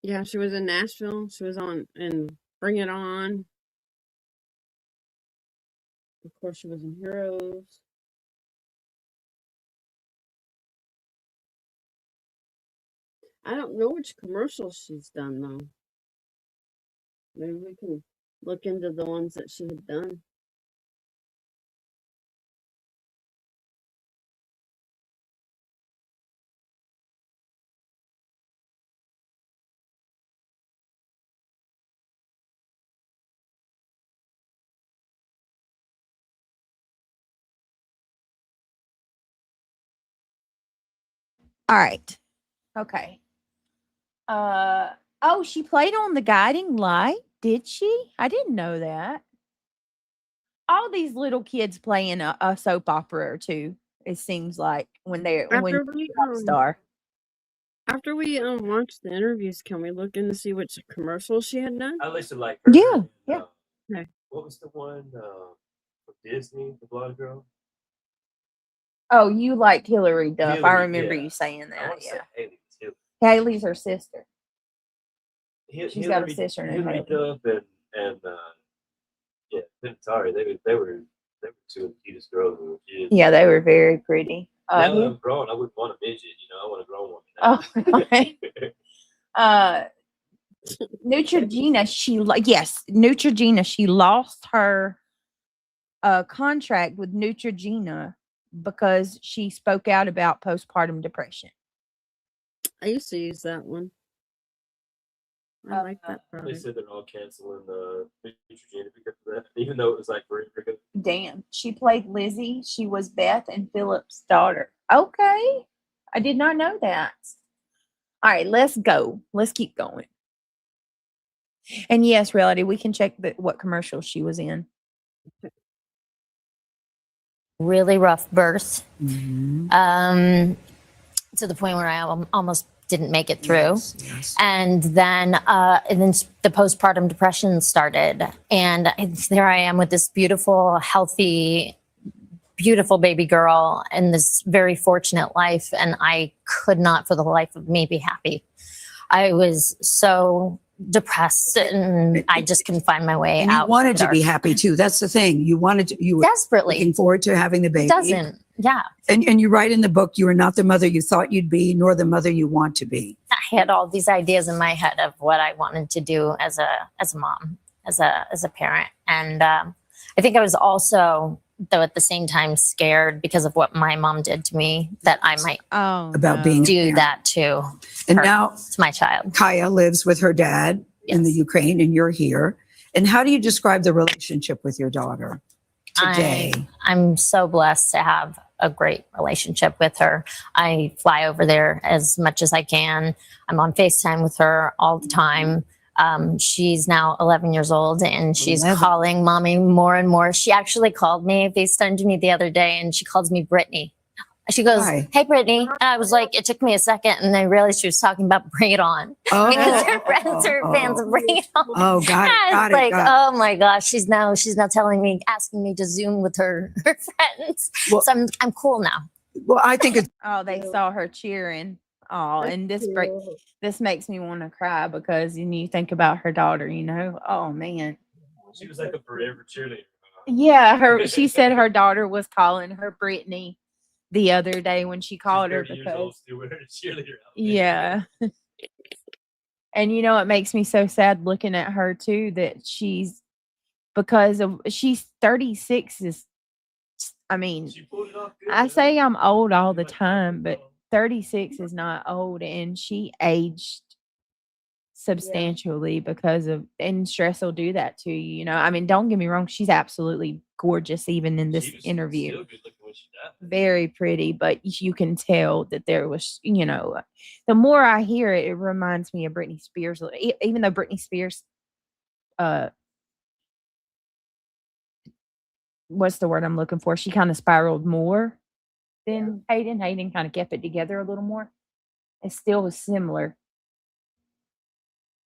Yeah, she was in Nashville. She was on in Bring It On. Of course, she was in Heroes. I don't know which commercials she's done though. Maybe we can look into the ones that she had done. All right. Okay. Oh, she played on The Guiding Light, did she? I didn't know that. All these little kids play in a soap opera or two. It seems like when After we pop star. after we watch the interviews, can we look in to see which commercials she had done? I listed like her. Yeah, and, yeah. Okay. What was the one from Disney, the blonde girl? Oh, you liked Hillary Duff. I Hillary, remember yeah. you saying I that. want to say Yeah. Haley. Hillary. Haley's her sister. She's got a Hillary- sister named Hillary Haley. Duff and yeah, Panettiere. They were two of the cutest girls when we were kids. Yeah, they were very pretty. Now that I'm grown, I wouldn't want a midget. I want a grown woman. Oh, okay. Neutrogena, Neutrogena, she lost her contract with Neutrogena because she spoke out about postpartum depression. I used to use that one. I like that They product. said they're all canceling the Neutrogena because of that, even though it was like forever ago. Damn. She played Lizzie. She was Beth and Philip's daughter. Okay. I did not know that. All right, let's go. Let's keep going. And yes, reality, we can check what commercial she was in. Really rough birth. Mhm. To the point where I almost didn't make it through. Yes. And then the postpartum depression started, and there I am with this beautiful, healthy, beautiful baby girl in this very fortunate life, and I could not for the life of me be happy. I was so depressed, and I just couldn't find my way And out. you wanted to dark. be happy too. That's the thing. You were Desperately. looking forward to having the baby. Doesn't. Yeah. And you write in the book, you were not the mother you thought you'd be, nor the mother you want to be. I had all these ideas in my head of what I wanted to do as a mom, as a parent, and I think I was also, though, at the same time scared because of what my mom did to me, that I might About being a do parent. that to And her, now to my child. Kaya lives with her dad in the Yes. Ukraine, and you're here. And how do you describe the relationship with your daughter today? I'm so blessed to have a great relationship with her. I fly over there as much as I can. I'm on FaceTime with her all the time. She's now 11 years old, and she's 11. calling mommy more and more. She actually called me, FaceTimed me the other day, and she calls me Brittany. She goes, Why? "Hey, Brittany." And I was like, it took me a second, and I realized she was talking about Bring It On. Oh, Because her friends are fans of Bring It On. Oh, got it, I got was it, like, got oh my gosh, she's now telling me, asking me to Zoom with her friends. Well- So I'm cool now. Well, I think it's Oh, they saw her cheering. Oh, and this makes me want to cry because when you think about her daughter, oh man. She was like a forever cheerleader. Yeah, she said her daughter was calling her Brittany the other day when she called her She's 30 years old, because still wearing a cheerleader outfit. yeah. And it makes me so sad looking at her too that she's 36 is She pulled it off good, I man. say I'm old all the Like, time, but 36 is not old, and she aged substantially and stress will do that to you. Don't get me wrong, she's absolutely gorgeous even in this She was interview. still good looking when she died. Very pretty, but you can tell that there was, the more I hear it, it reminds me of Britney Spears, even though Britney Spears, what's the word I'm looking for? She kind of spiraled more than Hayden. Hayden kind of kept it together a little more. It still was similar.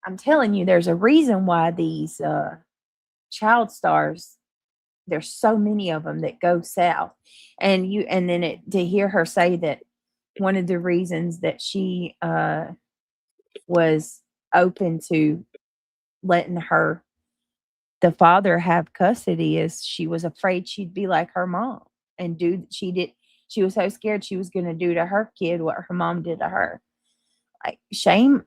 I'm telling you, there's a reason why these child stars, there's so many of them that go south. And to hear her say that one of the reasons that she was open to letting the father have custody is she was afraid she'd be like her mom and she was so scared she was going to do to her kid what her mom did to her. Like shame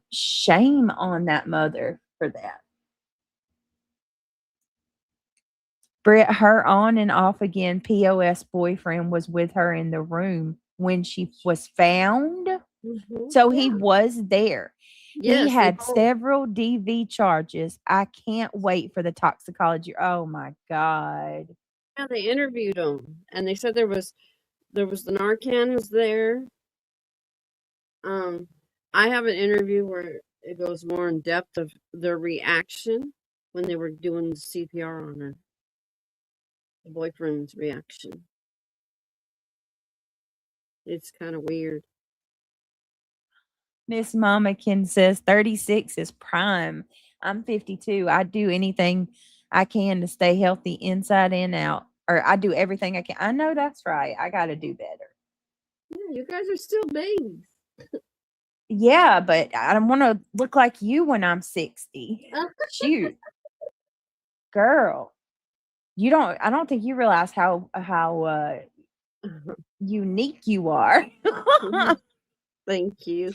on that mother for that. Britt, her on and off again POS boyfriend was with her in the room when she was found. So he was there. Yes, He they had both- several DV charges. I can't wait for the toxicology. Oh my God. Yeah, they interviewed him, and they said there was the Narcan was there. I have an interview where it goes more in depth of their reaction when they were doing the CPR on her. The boyfriend's reaction. It's kind of weird. Miss Mamakin says 36 is prime. I'm 52. I do anything I can to stay healthy inside and out. Or I do everything I can. I know that's right. I got to do better. Yeah, you guys are still babies. Yeah, but I don't want to look like you when I'm 60. Shoot. Girl. I don't think you realize how unique you are. Thank you.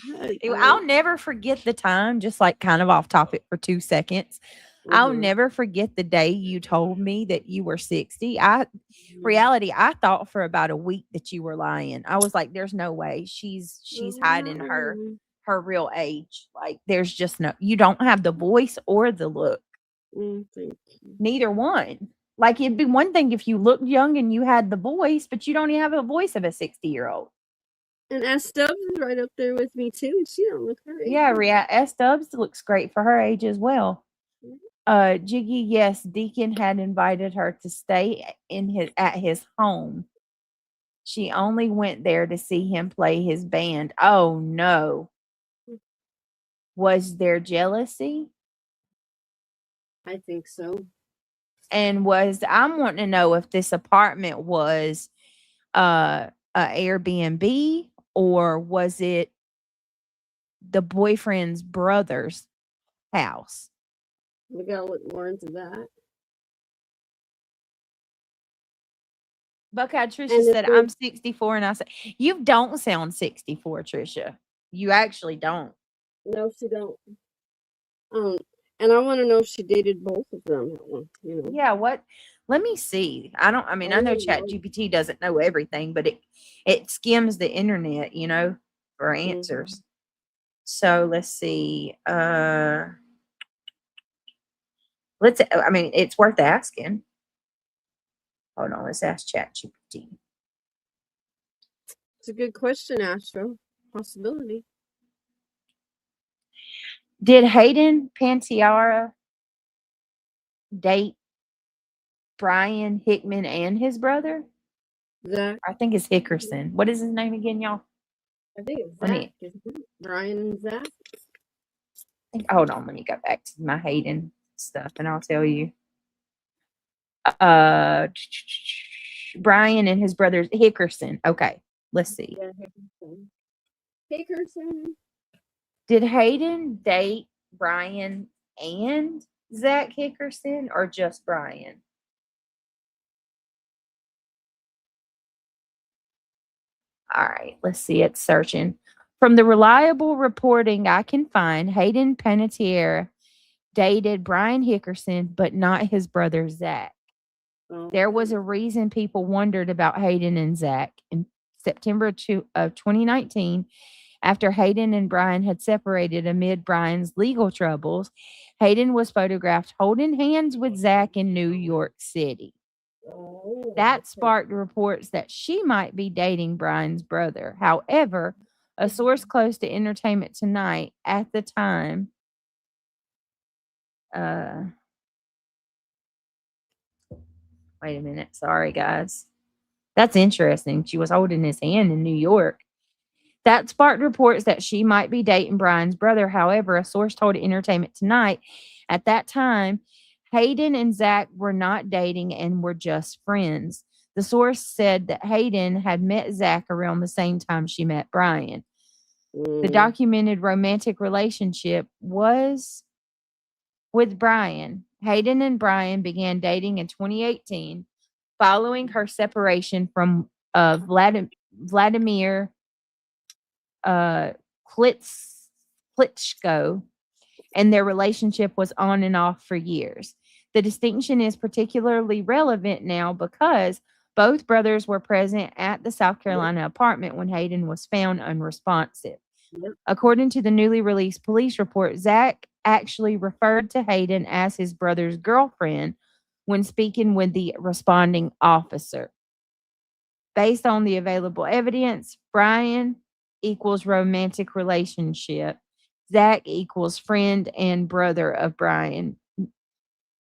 I'll never forget the time, just like kind of off topic for 2 seconds. I'll never forget the day you told me that you were 60. Reality, I thought for about a week that you were lying. I was like, there's no way she's hiding her real age. Like there's just you don't have the voice or the look. Thank you. Neither one. Like it'd be one thing if you looked young and you had the voice, but you don't even have a voice of a 60-year-old. And S Stubbs is right up there with me too. She don't look her age. Yeah, S Stubbs looks great for her age as well. Jiggy, yes, Deacon had invited her to stay at his home. She only went there to see him play his band. Oh no. Was there jealousy? I think so. And I'm wanting to know if this apartment was a Airbnb or was it the boyfriend's brother's house? We gotta look more into that. Buckeye Trisha said, I'm 64, and I said, you don't sound 64, Trisha. You actually don't. No, she don't. And I want to know if she dated both of them. Yeah, what? Let me see. I know ChatGPT doesn't know everything, but it skims the internet, for answers. So let's see. It's worth asking. Hold on, let's ask ChatGPT. It's a good question, Astro. Possibility. Did Hayden Panettiere date Brian Hickman and his brother? Zach. I think it's Hickerson. What is his name again, y'all? I think it's Zach. Brian and Zach. Hold on, let me go back to my Hayden stuff and I'll tell you. Brian and his brother Hickerson. Okay, let's see. Yeah, Hickerson. Did Hayden date Brian and Zach Hickerson or just Brian? All right, let's see. It's searching. From the reliable reporting I can find, Hayden Panettiere dated Brian Hickerson, but not his brother Zach. Oh. There was a reason people wondered about Hayden and Zach. In September of 2019, after Hayden and Brian had separated amid Brian's legal troubles, Hayden was photographed holding hands with Zach in New York City. Oh, that sparked reports that she might be dating Brian's brother. However, a source close to Entertainment Tonight at the time wait a minute. Sorry, guys. That's interesting. She was holding his hand in New York. That sparked reports that she might be dating Brian's brother. However, a source told Entertainment Tonight at that time, Hayden and Zach were not dating and were just friends. The source said that Hayden had met Zach around the same time she met Brian. The documented romantic relationship was with Brian. Hayden and Brian began dating in 2018 following her separation from Vladimir Klitschko, and their relationship was on and off for years. The distinction is particularly relevant now because both brothers were present at the South Carolina apartment when Hayden was found unresponsive. Yep. According to the newly released police report, Zach actually referred to Hayden as his brother's girlfriend when speaking with the responding officer. Based on the available evidence, Brian equals romantic relationship. Zach equals friend and brother of Brian,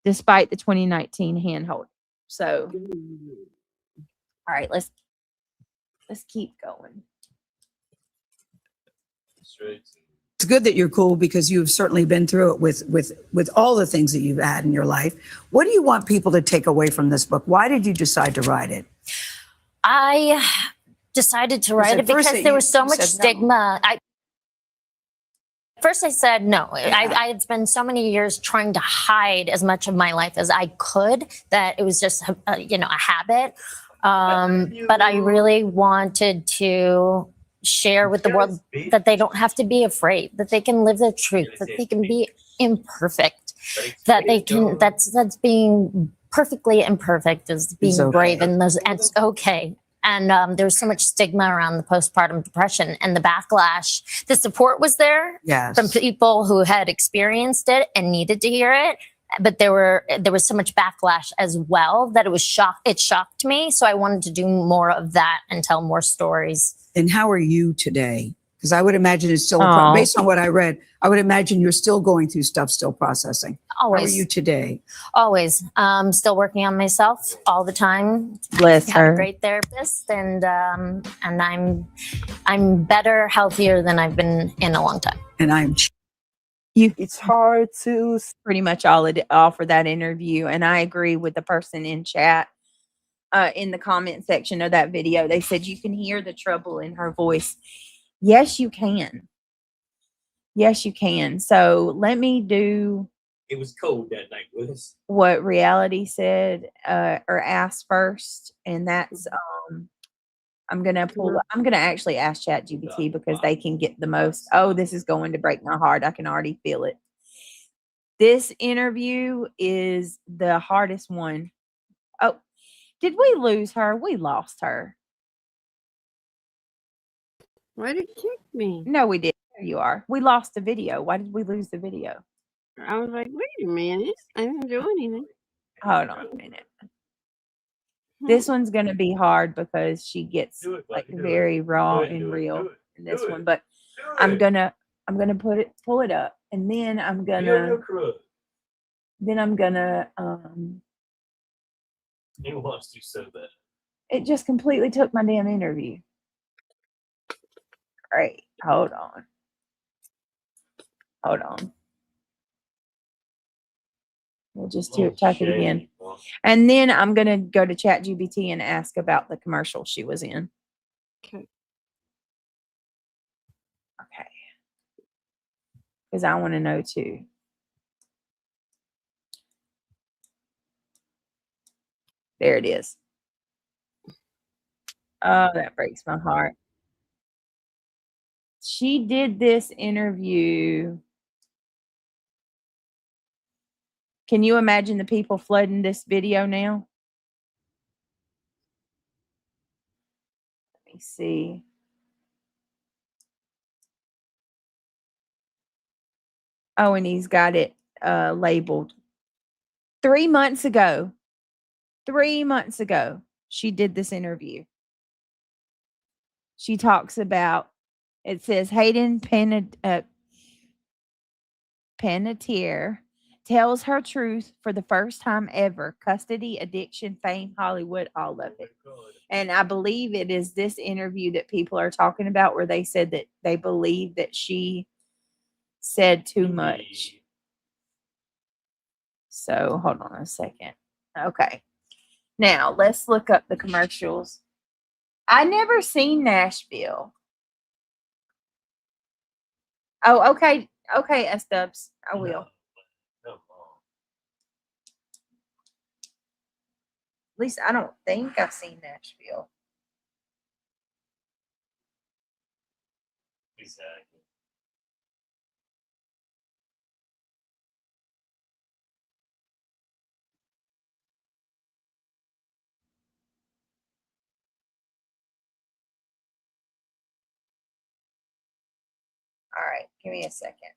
despite the 2019 handhold. So, all right, let's keep going. It's good that you're cool because you've certainly been through it with all the things that you've had in your life. What do you want people to take away from this book? Why did you decide to write it? I decided to write it because there was so much stigma. First I said no. I had spent so many years trying to hide as much of my life as I could that it was just a habit. But I really wanted to share with the world that they don't have to be afraid, that they can live their truth, that they can be imperfect, that they can, that's being perfectly imperfect is being brave, and it's okay. And there's so much stigma around the postpartum depression and the backlash. The support was there from people who had experienced it and needed to hear it. But there was so much backlash as well that it shocked me. So I wanted to do more of that and tell more stories. And how are you today? Because I would imagine it's still, based on what I read, I would imagine you're still going through stuff, still processing. Always. How are you today? Always. Still working on myself all the time. Bless her. Have a great therapist, and I'm better, healthier than I've been in a long time. And it's hard to pretty much all for that interview. And I agree with the person in chat, in the comment section of that video. They said you can hear the trouble in her voice. Yes, you can. Yes, you can. So let me do. It was cold that night, Willis. What reality said or asked first, and that's I'm gonna actually ask ChatGPT because they can get the most. Oh, this is going to break my heart. I can already feel it. This interview is the hardest one. Oh, did we lose her? We lost her. Why did it kick me? No, we did. There you are. We lost the video. Why did we lose the video? I was like, wait a minute. I didn't do anything. Hold on a minute. This one's gonna be hard because she gets very raw and real in this one. But I'm gonna pull it up, and then I'm gonna He wants to so bad. It just completely took my damn interview. All right, hold on. We'll just type it again. And then I'm going to go to ChatGPT and ask about the commercial she was in. Okay. Because I want to know too. There it is. Oh, that breaks my heart. She did this interview. Can you imagine the people flooding this video now? Let me see. Oh, and he's got it labeled. 3 months ago, she did this interview. She talks about, it says Hayden Panettiere tells her truth for the first time ever. Custody, addiction, fame, Hollywood, all of it. And I believe it is this interview that people are talking about where they said that they believe that she said too much. So hold on a second. Okay. Now let's look up the commercials. I never seen Nashville. Oh, okay. Okay, S-Dubs. I will. Come on. At least I don't think I've seen Nashville. Exactly. All right, give me a second.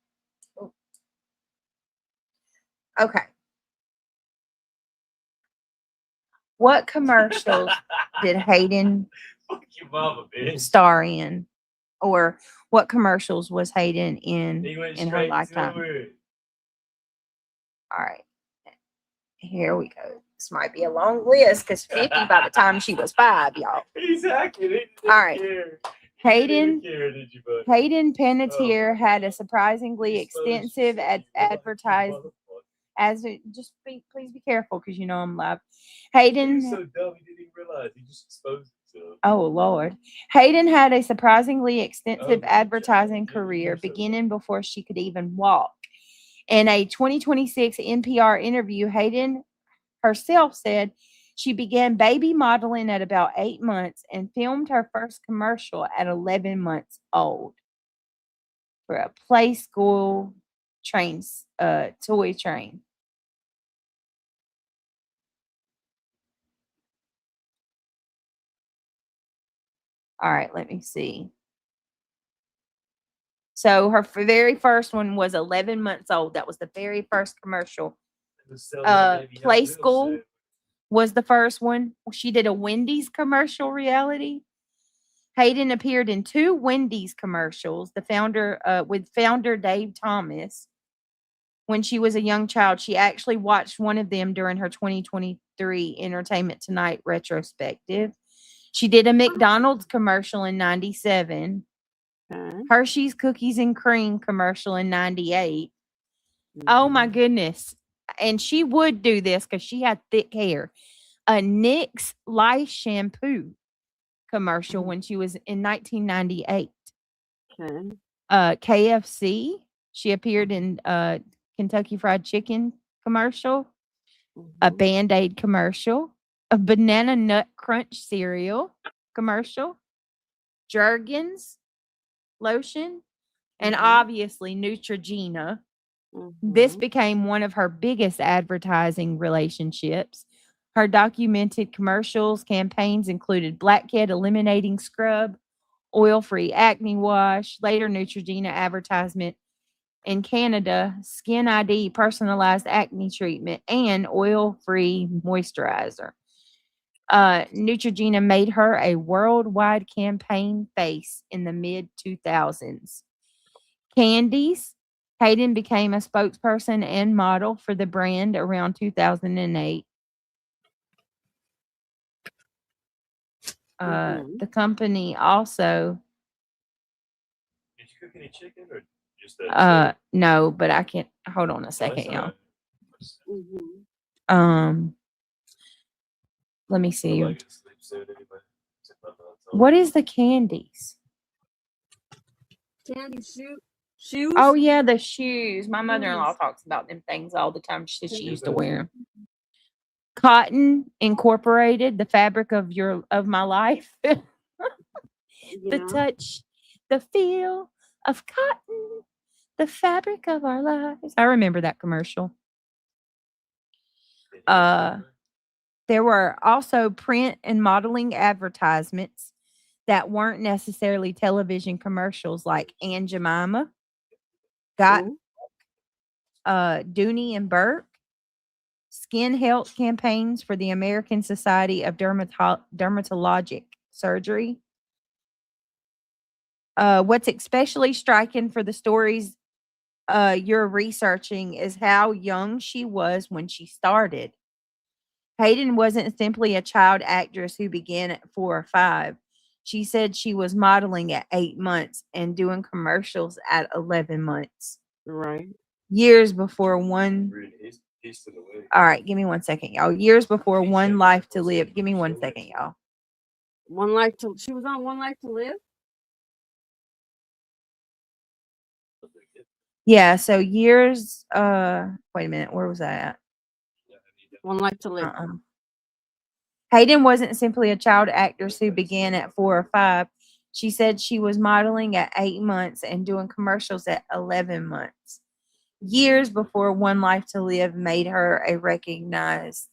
Ooh. Okay. What commercials did Hayden Fuck your mama, bitch. star in? Or what commercials was Hayden He went in her straight lifetime? to it. All right. Here we go. This might be a long list because 50 by the time she was 5, y'all. Exactly. They didn't All right. care. Hayden Didn't care, did you, bud? Hayden Panettiere had a surprisingly Exposed extensive yourself, you advertised motherfucker. as it, just please be careful because you know I'm live. He Hayden was so dumb he didn't even realize he just exposed himself. Oh Lord. Hayden had a surprisingly extensive Oh, advertising Jack, career you're so beginning before she could even walk. In a 2026 NPR interview, Hayden herself said she began baby modeling at about 8 months and filmed her first commercial at 11 months old for a play school toy train. All right, let me see. So her very first one was 11 months old. That was the very first commercial. It was selling that baby Hot Play Wheels School set. was the first one. She did a Wendy's commercial reality. Hayden appeared in 2 Wendy's commercials. The founder with founder Dave Thomas. When she was a young child, she actually watched one of them during her 2023 Entertainment Tonight retrospective. She did a McDonald's commercial in 97. Okay. Hershey's Cookies and Cream commercial in 98. Oh my goodness. And she would do this because she had thick hair. A NYX Lice shampoo commercial when she was in 1998. Okay. KFC. She appeared in Kentucky Fried Chicken commercial, a Band-Aid commercial, a Banana Nut Crunch cereal commercial, Jergens lotion, and obviously Neutrogena. This became one of her biggest advertising relationships. Her documented commercials campaigns included Black Cat eliminating scrub, oil-free acne wash, later Neutrogena advertisement in Canada, Skin ID personalized acne treatment, and oil-free moisturizer. Neutrogena made her a worldwide campaign face in the mid-2000s. Candies. Hayden became a spokesperson and model for the brand around 2008. The company also Did you cook any chicken or just that? no, but I can't hold on a second, y'all. Let me see. What is the candies? Candy shoes. Oh yeah, the shoes. My mother-in-law talks about them things all the time. She said she used to wear them. Cotton Incorporated, the fabric of my life. The touch, the feel of cotton, the fabric of our lives. I remember that commercial. There were also print and modeling advertisements that weren't necessarily television commercials, like Aunt Jemima, Dooney and Burke, skin health campaigns for the American Society of Dermatologic Surgery. What's especially striking for the stories you're researching is how young she was when she started. Hayden wasn't simply a child actress who began at 4 or 5. She said she was modeling at 8 months and doing commercials at 11 months. Right. Years before one. All right, give me 1 second, y'all. Years before One Life to Live. Give me 1 second, y'all. She was on One Life to Live? Yeah, so years wait a minute, where was I at? One Life to Live. Uh-uh. Hayden wasn't simply a child actress who began at 4 or 5. She said she was modeling at 8 months and doing commercials at 11 months. Years before One Life to Live made her a recognized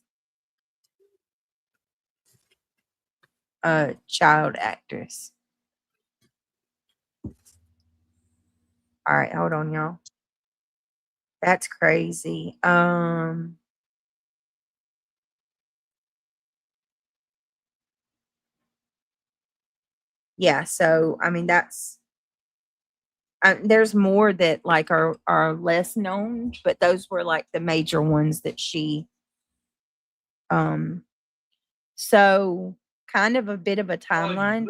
child actress. All right, hold on, y'all. That's crazy. Yeah, so I mean there's more that like are less known, but those were like the major ones that she so kind of a bit of a timeline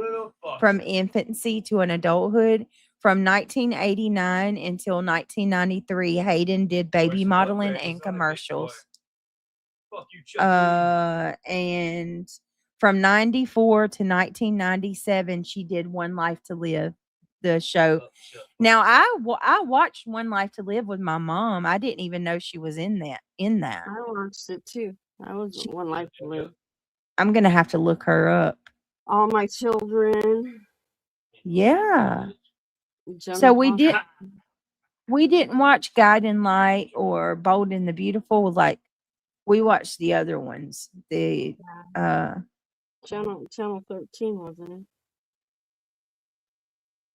from infancy to an adulthood. From 1989 until 1993, Hayden did baby modeling and commercials. And from 94 to 1997, she did One Life to Live, the show. Now, I watched One Life to Live with my mom. I didn't even know she was in that. I watched it too. I was One Life to Live. I'm gonna have to look her up. All My Children. Yeah. General So Hospital. we didn't watch Guiding Light or Bold and the Beautiful. Like we watched the other ones. The Channel 13, wasn't it?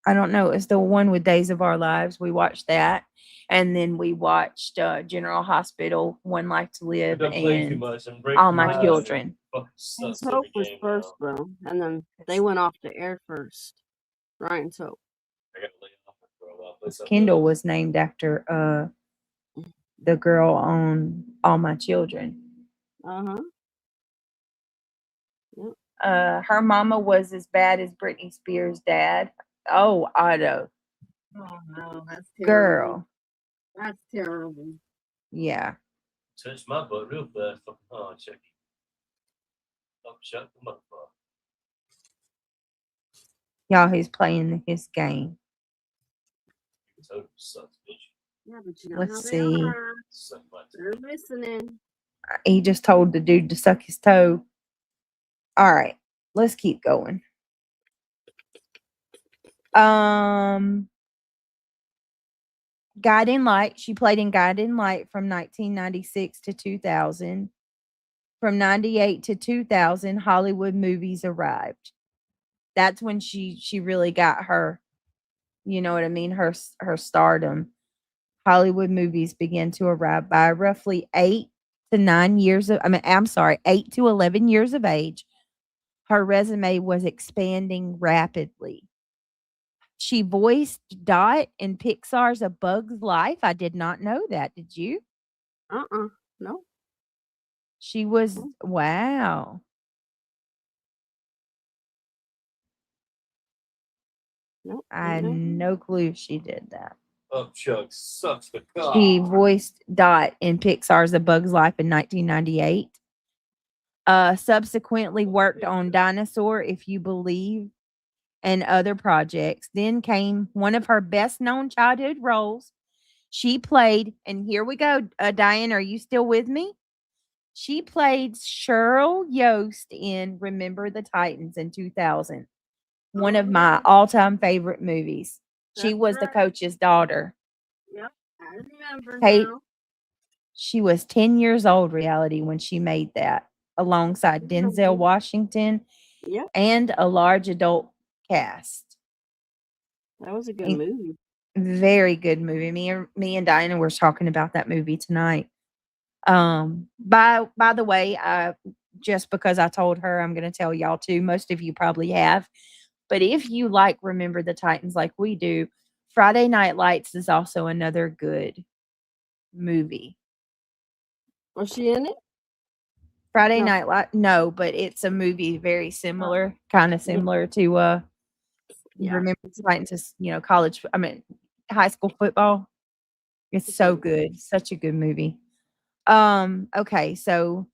I don't know. It's the one with Days of Our Lives. We watched that, and then we watched General Hospital, One Life to Live, and All My Children. His Hope was first, though, and then they went off the air first. Ryan's Hope. Kendall was named after the girl on All My Children. Uh-huh. Yep. Her mama was as bad as Britney Spears' dad. Oh, Otto. Oh no, that's terrible. Girl. That's terrible. Yeah. Touch my butt real fast. Oh, check it. Oh, shut the motherfucker. Y'all, he's playing his game. So sucks, bitch. Yeah, but you know Let's how they see. are. Suck my They're listening. He just told the dude to suck his toe. All right, let's keep going. Guiding Light. She played in Guiding Light from 1996 to 2000. From 98 to 2000, Hollywood movies arrived. That's when she really got her, you know what I mean, her stardom. Hollywood movies began to arrive by roughly 8 to 11 years of age. Her resume was expanding rapidly. She voiced Dot in Pixar's A Bug's Life. I did not know that. Did you? No. She was, wow. Nope. I had no clue she did that. Upchuck sucks the cock. She voiced Dot in Pixar's A Bug's Life in 1998. Subsequently worked on Dinosaur, If You Believe, and other projects. Then came one of her best known childhood roles. She played, and here we go, Diane, are you still with me? She played Cheryl Yost in Remember the Titans in 2000. One of my all-time favorite movies. She was the coach's daughter. Yep, I remember Hey, now. she was 10 years old, reality, when she made that, alongside Denzel Washington Yep, and a large adult cast. that was a good movie. Very good movie. Me and Diana were talking about that movie tonight. By the way, just because I told her, I'm going to tell y'all too. Most of you probably have. But if you like Remember the Titans like we do, Friday Night Lights is also another good movie. Was she in it? Friday No. Night Light, no, but it's a movie very similar, kind of similar to Remember the Titans is, high school football. It's so good. Such a good movie. Okay, so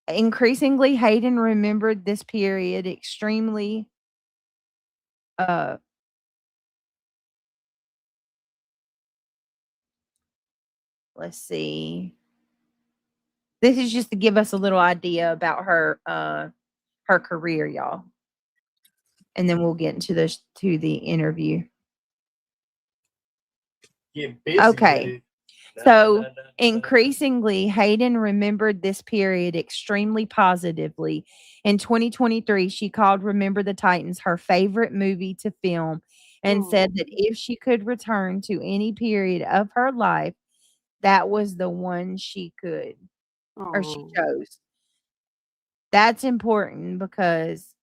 increasingly Hayden remembered this period extremely let's see. This is just to give us a little idea about her career, y'all. And then we'll get into the interview. Get busy Okay. with it. So increasingly, Hayden remembered this period extremely positively. In 2023, she called Remember the Titans her favorite movie to film and said that if she could return to any period of her life, that was the one she could or she chose. That's important because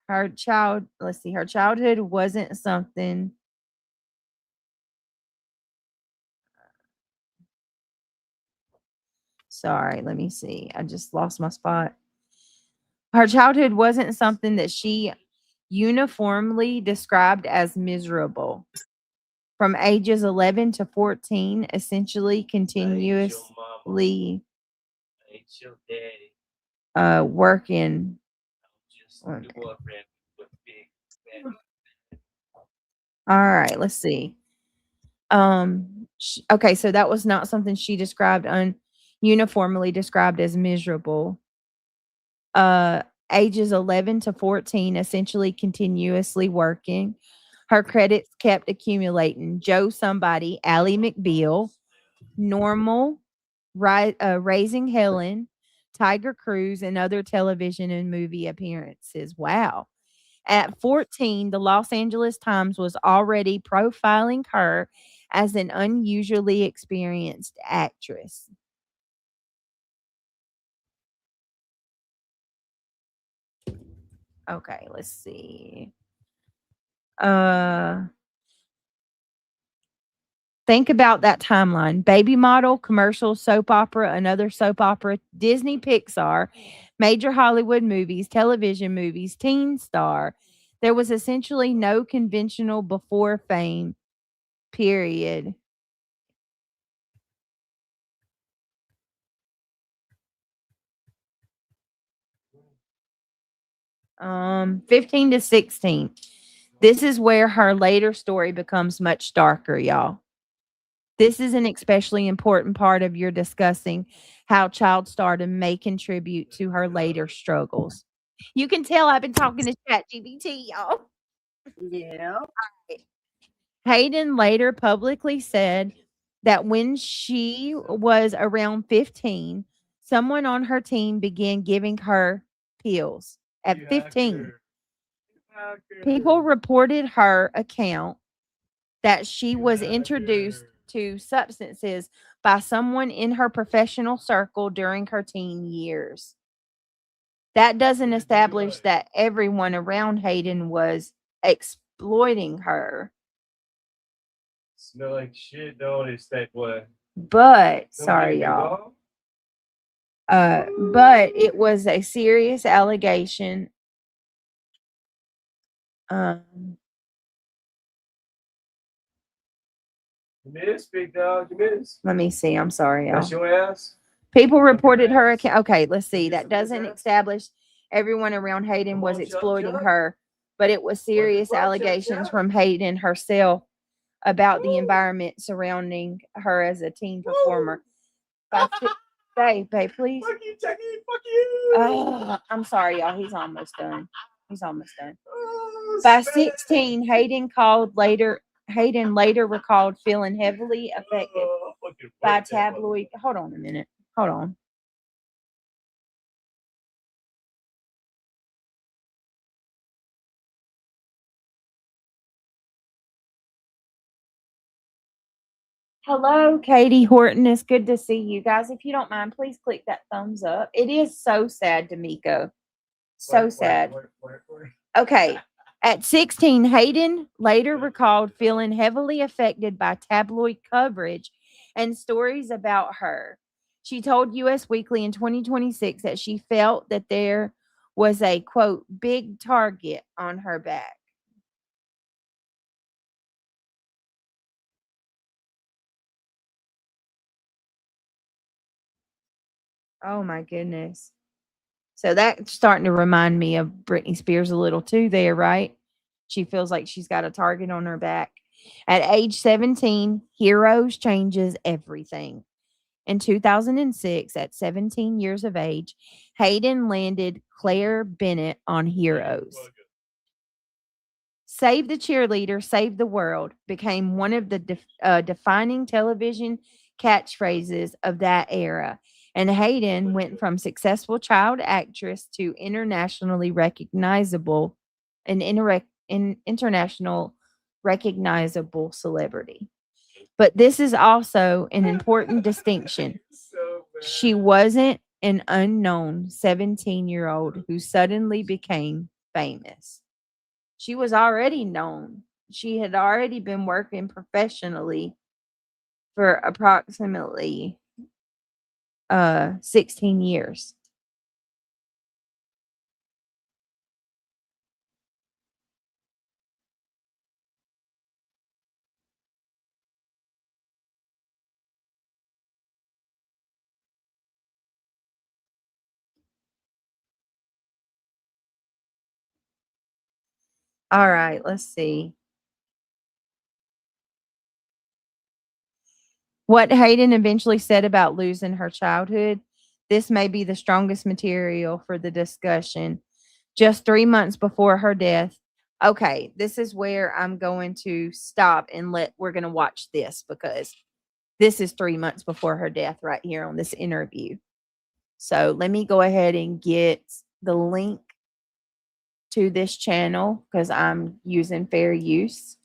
her childhood wasn't something. Sorry, let me see. I just lost my spot. Her childhood wasn't something that she uniformly described as miserable. From ages 11 to 14, essentially continuously working. All right, let's see. Okay, so that was not something she described uniformly described as miserable. Ages 11 to 14, essentially continuously working. Her credits kept accumulating. Joe Somebody, Ally McBeal, Normal, Raising Helen, Tiger Cruise, and other television and movie appearances. Wow. At 14, the Los Angeles Times was already profiling her as an unusually experienced actress. Okay, let's see. Think about that timeline. Baby model, commercial, soap opera, another soap opera, Disney, Pixar, major Hollywood movies, television movies, teen star. There was essentially no conventional before fame, period. Um, 15 to 16. This is where her later story becomes much darker, y'all. This is an especially important part of your discussing how child stardom may contribute to her later struggles. You can tell I've been talking to ChatGPT, y'all. Yeah. Hayden later publicly said that when she was around 15, someone on her team began giving her pills at 15. People reported her account that she was introduced to substances by someone in her professional circle during her teen years. That doesn't establish that everyone around Hayden was exploiting her. Smell like shit, don't it? That way. But sorry, y'all. But it was a serious allegation. You miss, big dog. You miss. Let me see. I'm sorry, y'all. That's your ass. People reported her account. Okay, let's see. That doesn't establish everyone around Hayden was exploiting her, but it was serious allegations from Hayden herself about the environment surrounding her as a teen performer. Babe, please. Fuck you, Jackie. Fuck you. I'm sorry, y'all. He's almost done. By 16, Hayden later recalled feeling heavily affected by tabloid. Hold on a minute. Hold on. Hello, Katie Horton. It's good to see you guys. If you don't mind, please click that thumbs up. It is so sad, D'Amico. So sad. Okay. At 16, Hayden later recalled feeling heavily affected by tabloid coverage and stories about her. She told US Weekly in 2026 that she felt that there was a, quote, big target on her back. Oh my goodness. So that's starting to remind me of Britney Spears a little too there, right? She feels like she's got a target on her back. At age 17, Heroes changes everything. In 2006, at 17 years of age, Hayden landed Claire Bennett on Heroes. Save the Cheerleader, Save the World became one of the defining television catchphrases of that era. And Hayden went from successful child actress to internationally recognizable, international recognizable celebrity. But this is also an important distinction. She wasn't an unknown 17-year-old who suddenly became famous. She was already known. She had already been working professionally for approximately 16 years. All right, let's see. What Hayden eventually said about losing her childhood. This may be the strongest material for the discussion. Just 3 months before her death. Okay, this is where I'm going to stop and we're going to watch this because this is 3 months before her death right here on this interview. So let me go ahead and get the link to this channel because I'm using fair use.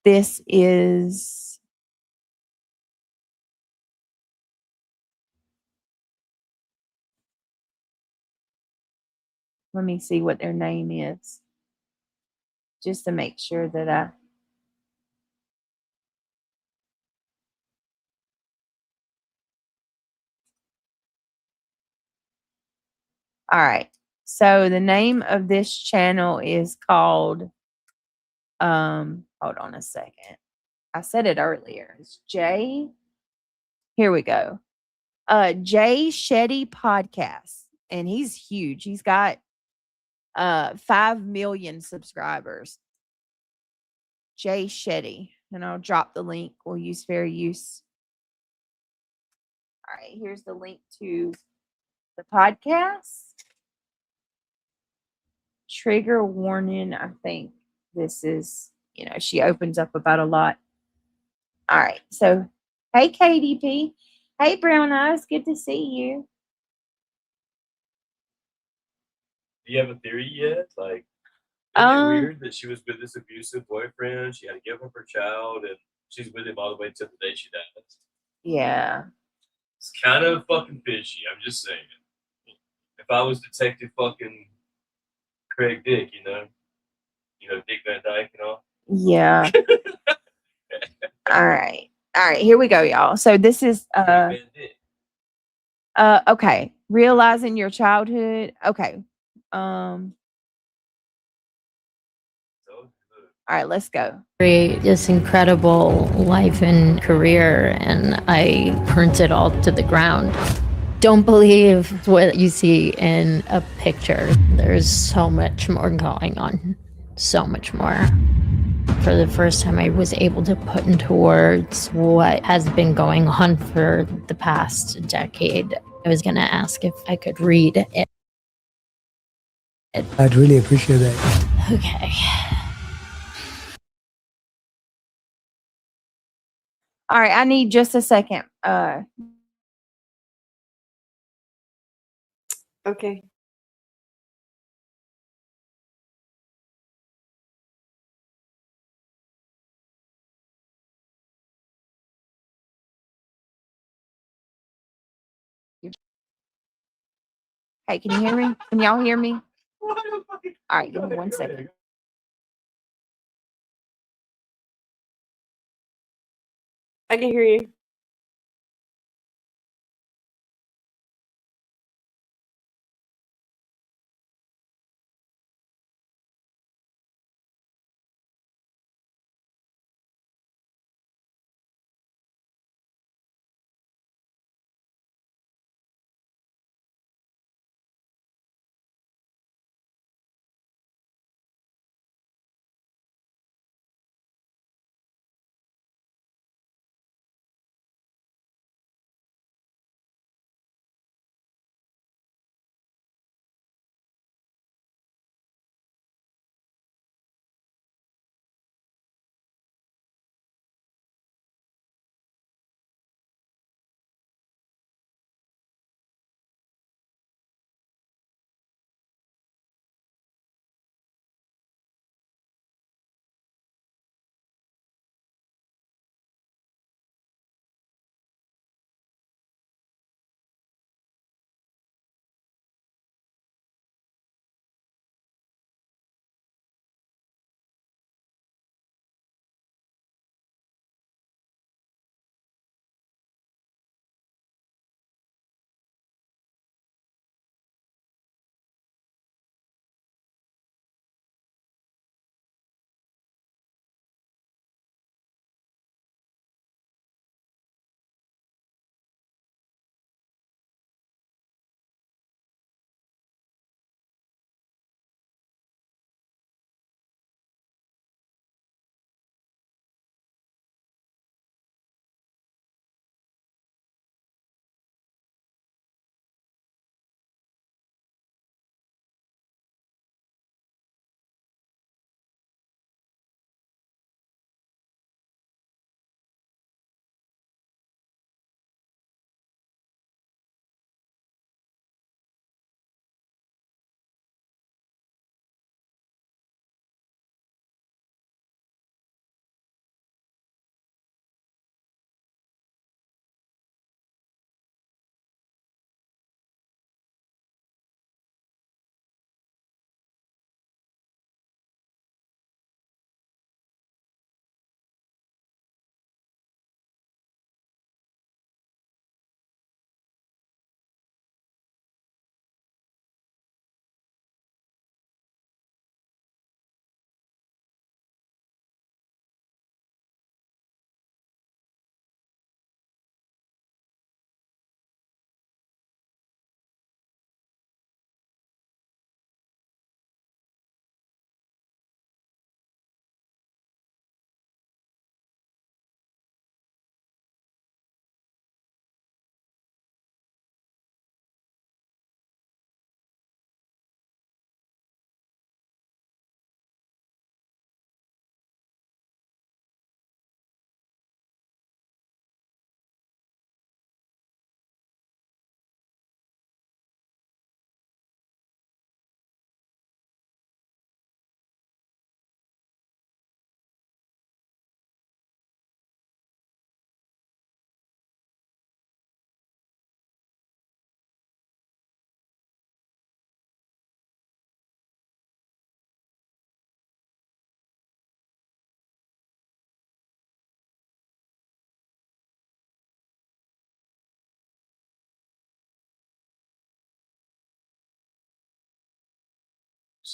This is let me see what their name is just to make sure that all right. So the name of this channel is called hold on a second. I said it earlier. It's here we go. Jay Shetty Podcast. And he's huge. He's got 5 million subscribers. Jay Shetty. And I'll drop the link. We'll use fair use. All right, here's the link to the podcast. Trigger warning. I think this is, she opens up about a lot. All right. So, hey, KDP. Hey, Brown Eyes. Good to see you. Do you have a theory yet? Like, isn't it weird that she was with this abusive boyfriend? She had to give up her child, and she's with him all the way to the day she dies. Yeah. It's kind of fucking fishy. I'm just saying. If I was Detective fucking Craig Dick, Dick Van Dyke and all. Yeah. All right. Here we go, y'all. So this is okay. Realizing your childhood. Okay. All right, let's go. Create this incredible life and career, and I burnt it all to the ground. Don't believe what you see in a picture. There's so much more going on. So much more. For the first time, I was able to put into words what has been going on for the past decade. I was going to ask if I could read it. I'd really appreciate that. Okay. All right, I need just a second. Okay. Hey, can you hear me? Can y'all hear me? All right, give me 1 second. I can hear you.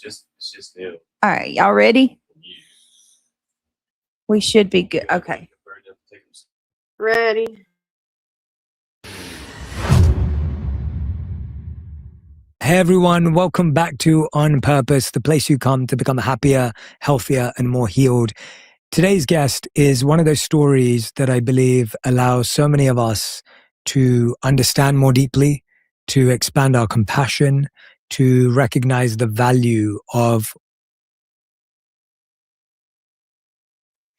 It's just new. All right, y'all ready? You- We should be good. Okay. Ready. Hey everyone, welcome back to On Purpose, the place you come to become happier, healthier, and more healed. Today's guest is one of those stories that I believe allows so many of us to understand more deeply, to expand our compassion, to recognize the value of.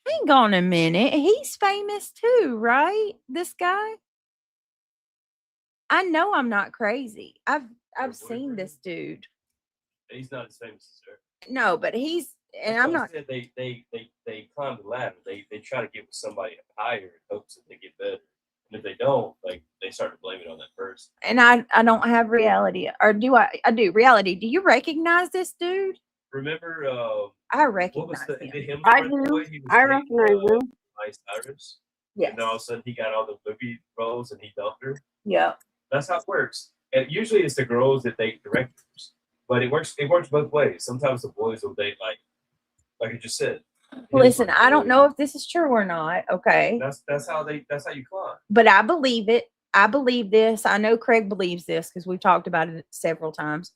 Hang on a minute. He's famous too, right? This guy? I know I'm not crazy. I've seen this dude. He's not as famous as her. No, but he's and I'm not. They climb the ladder. They try to get with somebody higher in hopes that they get better. And if they don't, like they start to blame it on that person. And I don't have reality, or do I? I do reality. Do you recognize this dude? Remember, I what was recognize the him. I do. I recognize him. Ice Cyrus. Yes. And then all of a sudden he got all the movie roles and he dumped her. Yeah. That's how it works. And usually it's the girls that date directors, but it works both ways. Sometimes the boys will date like I just said. Listen, I don't know if this is true or not. Okay. That's how you climb. But I believe it. I believe this. I know Craig believes this because we've talked about it several times.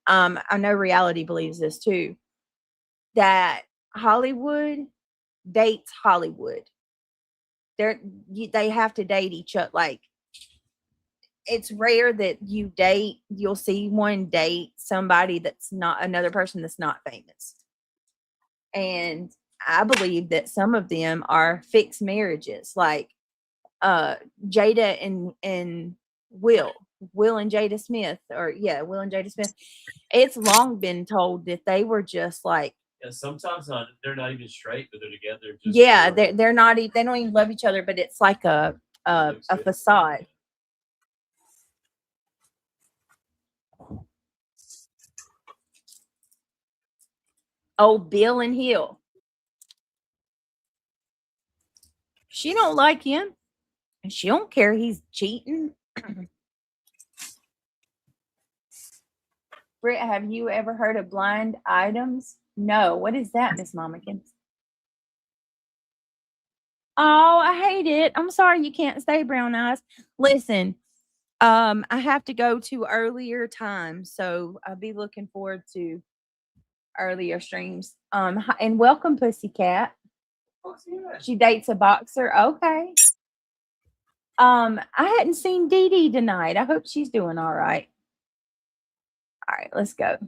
I know reality believes this too. That Hollywood dates Hollywood. They have to date each other. Like, it's rare that you'll see one date somebody that's not another person that's not famous. And I believe that some of them are fixed marriages, like Jada and Will and Jada Smith, Will and Jada Smith. It's long been told that they were just like, Yeah, sometimes they're not even straight, but they're together. they're not. They don't even love each other, but it's like a facade. Oh, Bill and Hill. She don't like him, and she don't care he's cheating. Britt, have you ever heard of blind items? No. What is that, Miss Momikins? Oh, I hate it. I'm sorry you can't stay, Brown Eyes. Listen, I have to go to earlier times, so I'll be looking forward to earlier streams. And welcome, Pussycat. She dates a boxer. Okay. I hadn't seen Dee Dee tonight. I hope she's doing all right. All right, let's go.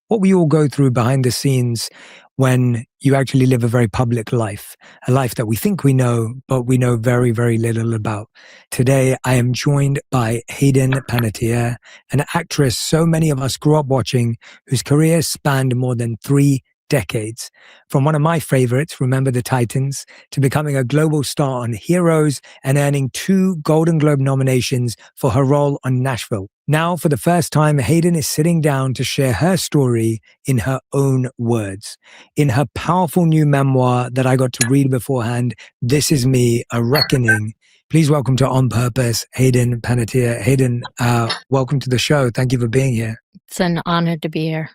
What we all go through behind the scenes when you actually live a very public life, a life that we think we know, but we know very, very little about. Today, I am joined by Hayden Panettiere, an actress so many of us grew up watching, whose career spanned more than 3 decades. From one of my favorites, Remember the Titans, to becoming a global star on Heroes and earning 2 Golden Globe nominations for her role on Nashville. Now, for the first time, Hayden is sitting down to share her story in her own words. In her powerful new memoir that I got to read beforehand, This Is Me, A Reckoning. Please welcome to On Purpose, Hayden Panettiere. Hayden, welcome to the show. Thank you for being here. It's an honor to be here.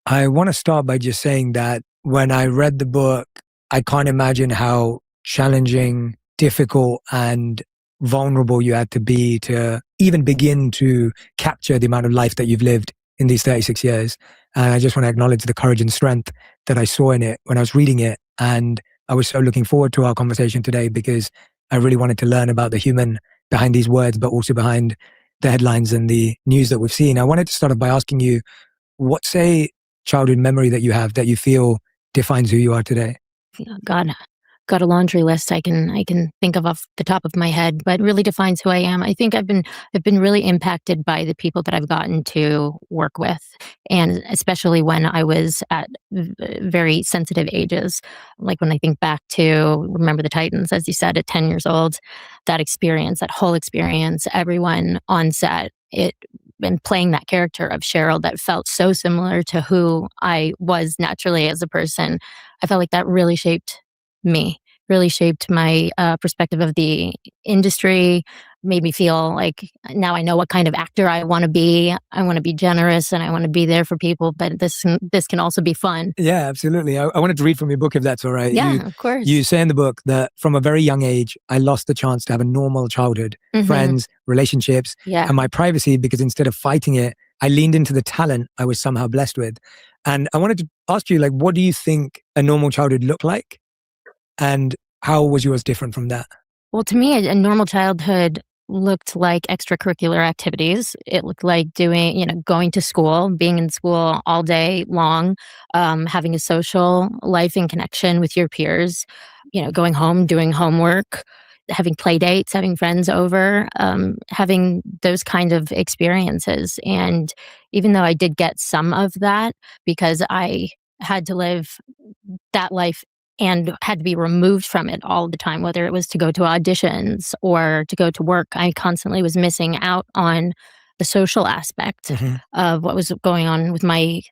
I want to start by just saying that when I read the book, I can't imagine how challenging, difficult, and vulnerable you had to be to even begin to capture the amount of life that you've lived in these 36 years. And I just want to acknowledge the courage and strength that I saw in it when I was reading it. And I was so looking forward to our conversation today because I really wanted to learn about the human behind these words, but also behind the headlines and the news that we've seen. I wanted to start off by asking you, what's a childhood memory that you have that you feel defines who you are today? God, got a laundry list I can think of off the top of my head, but really defines who I am. I think I've been really impacted by the people that I've gotten to work with, and especially when I was at very sensitive ages. Like when I think back to Remember the Titans, as you said, at 10 years old, that experience, that whole experience, everyone on set, and playing that character of Cheryl that felt so similar to who I was naturally as a person, I felt like that really shaped me, really shaped my perspective of the industry, made me feel like now I know what kind of actor I want to be. I want to be generous and I want to be there for people, but this can also be fun. Yeah, absolutely. I wanted to read from your book, if that's all right. Yeah, of course. You say in the book that from a very young age, I lost the chance to have a normal childhood, Mhm. friends, relationships, Yeah. and my privacy, because instead of fighting it, I leaned into the talent I was somehow blessed with. And I wanted to ask you, like, what do you think a normal childhood looked like? And how was yours different from that? Well, to me, a normal childhood looked like extracurricular activities. It looked like going to school, being in school all day long, having a social life and connection with your peers, going home, doing homework, having play dates, having friends over, having those kind of experiences. And even though I did get some of that because I had to live that life and had to be removed from it all the time, whether it was to go to auditions or to go to work. I constantly was missing out on the social aspect of what was going on with I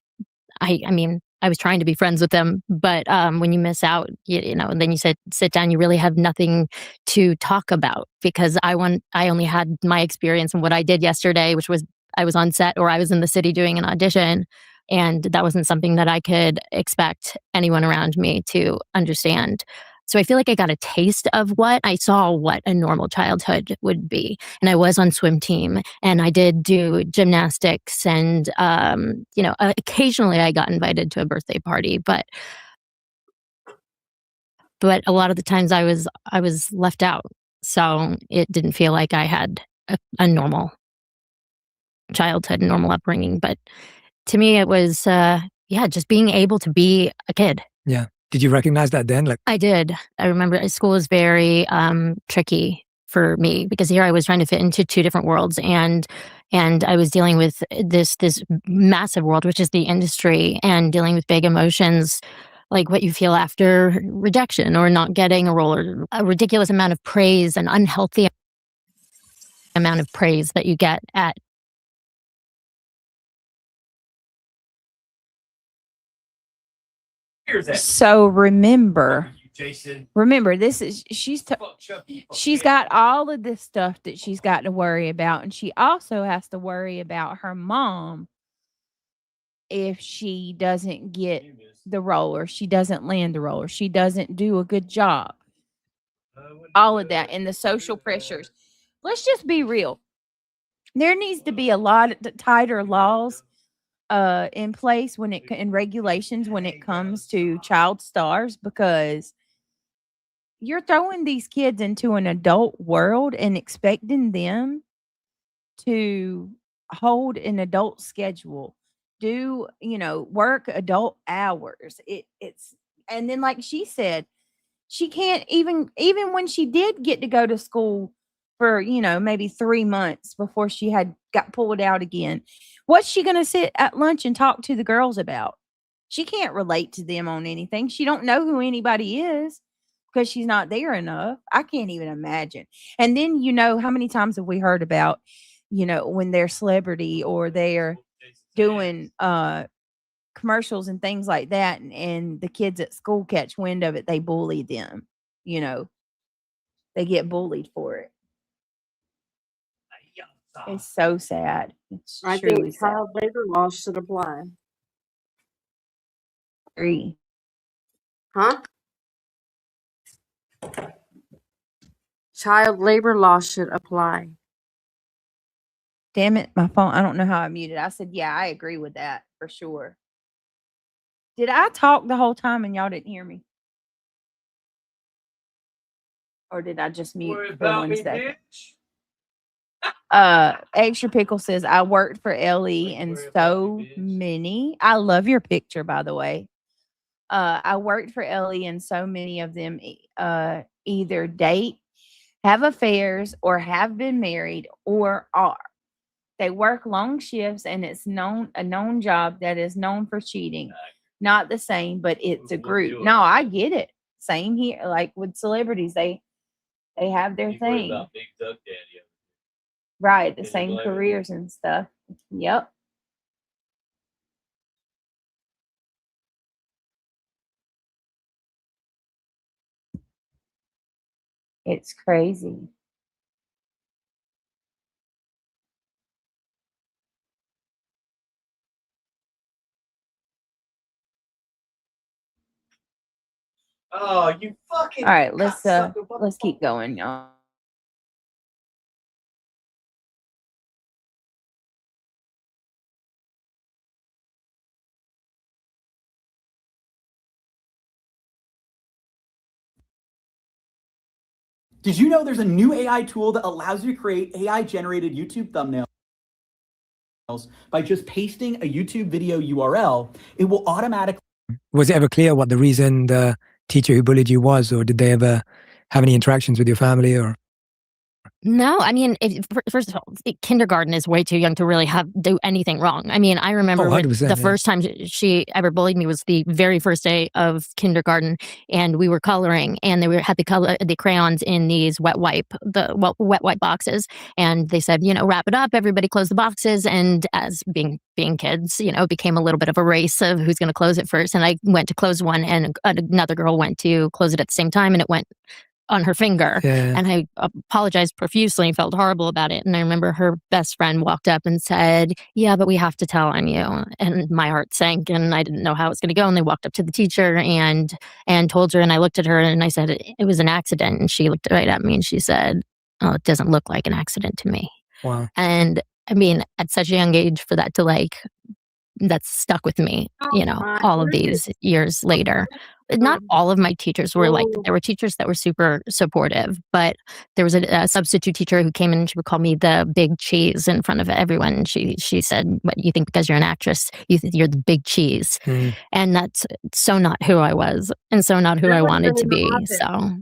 mean, I was trying to be friends with them, but when you miss out, and then you sit down, you really have nothing to talk about because I only had my experience and what I did yesterday, which was I was on set or I was in the city doing an audition. And that wasn't something that I could expect anyone around me to understand. So I feel like I got a taste of what a normal childhood would be. And I was on swim team and I did do gymnastics and, occasionally I got invited to a birthday party, but a lot of the times I was left out. So it didn't feel like I had a normal childhood, normal upbringing. But to me, it was, just being able to be a kid. Yeah. Did you recognize that then? Like, I did. I remember school was very tricky for me because here I was trying to fit into two different worlds and I was dealing with this massive world, which is the industry, and dealing with big emotions like what you feel after rejection or not getting a role or a ridiculous amount of praise, an unhealthy amount of praise that you get at So remember, she's got all of this stuff that she's got to worry about, and she also has to worry about her mom if she doesn't get the role or she doesn't land the role or she doesn't do a good job. All of that and the social pressures. Let's just be real. There needs to be a lot of tighter laws in place and regulations when it comes to child stars, because you're throwing these kids into an adult world and expecting them to hold an adult schedule, do, work adult hours. It's and then like she said, she can't even when she did get to go to school for, maybe 3 months before she got pulled out again. What's she going to sit at lunch and talk to the girls about? She can't relate to them on anything. She don't know who anybody is because she's not there enough. I can't even imagine. And then, how many times have we heard about, when they're celebrity or they're doing commercials and things like that, and the kids at school catch wind of it, they bully them. They get bullied for it. It's so sad. It's I truly think sad. child labor laws should apply. Agree. Huh? Child labor laws should apply. Damn it, my phone. I don't know how I muted. I said, yeah, I agree with that for sure. Did I talk the whole time and y'all didn't hear me? Or did I just mute for 1 second? Extra Pickle says, I worked for Ellie and so many. I love your picture, by the way. I worked for Ellie and so many of them either date, have affairs, or have been married or are. They work long shifts and it's a known job that is known for cheating. Not the same, but it's a group. No, I get it. Same here. Like with celebrities, they have their thing. Right, the same careers and stuff. Yep. It's crazy. Oh, you fucking. All right, let's cocksucker, keep going, y'all. Did you know there's a new AI tool that allows you to create AI-generated YouTube thumbnails by just pasting a YouTube video URL? It will automatically. Was it ever clear what the reason the teacher who bullied you was, or did they ever have any interactions with your family? Or No, I mean, first of all, kindergarten is way too young to really do anything wrong. I mean, I remember when 100%, the yeah. first time she ever bullied me was the very first day of kindergarten, and we were coloring, and they had the crayons in these wet wipe boxes, and they said, wrap it up, everybody close the boxes, and as being kids, it became a little bit of a race of who's going to close it first, and I went to close one, and another girl went to close it at the same time, and it went on her finger. Yeah. And I apologized profusely and felt horrible about it. And I remember her best friend walked up and said, yeah, but we have to tell on you. And my heart sank and I didn't know how it was going to go. And they walked up to the teacher and told her, and I looked at her and I said, it was an accident. And she looked right at me and she said, oh, it doesn't look like an accident to me. Wow. And I mean, at such a young age for that to that's stuck with me, all of these years later. Not all of my teachers were like that. There were teachers that were super supportive, but there was a substitute teacher who came in and she would call me the big cheese in front of everyone. And she said, what you think because you're an actress, you're the big cheese. And that's so not who I was and so not who I wanted to be. So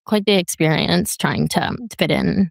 quite the experience trying to fit in,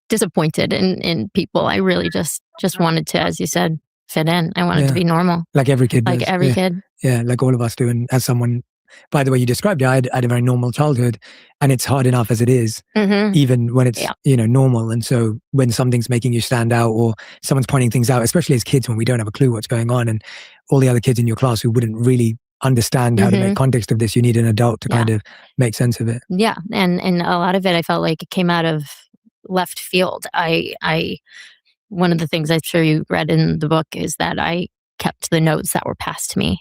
disappointed in people. I really just wanted to, as you said, fit in. I wanted to be normal. Like every kid does. Like every kid. Yeah, like all of us do. And as someone, by the way you described it, I had a very normal childhood, and it's hard enough as it is, even when it's, normal. And so when something's making you stand out or someone's pointing things out, especially as kids when we don't have a clue what's going on, and all the other kids in your class who wouldn't really understand how to make context of this, you need an adult to kind of make sense of it. Yeah. And a lot of it, I felt like it came out of left field. One of the things I'm sure you read in the book is that I kept the notes that were passed to me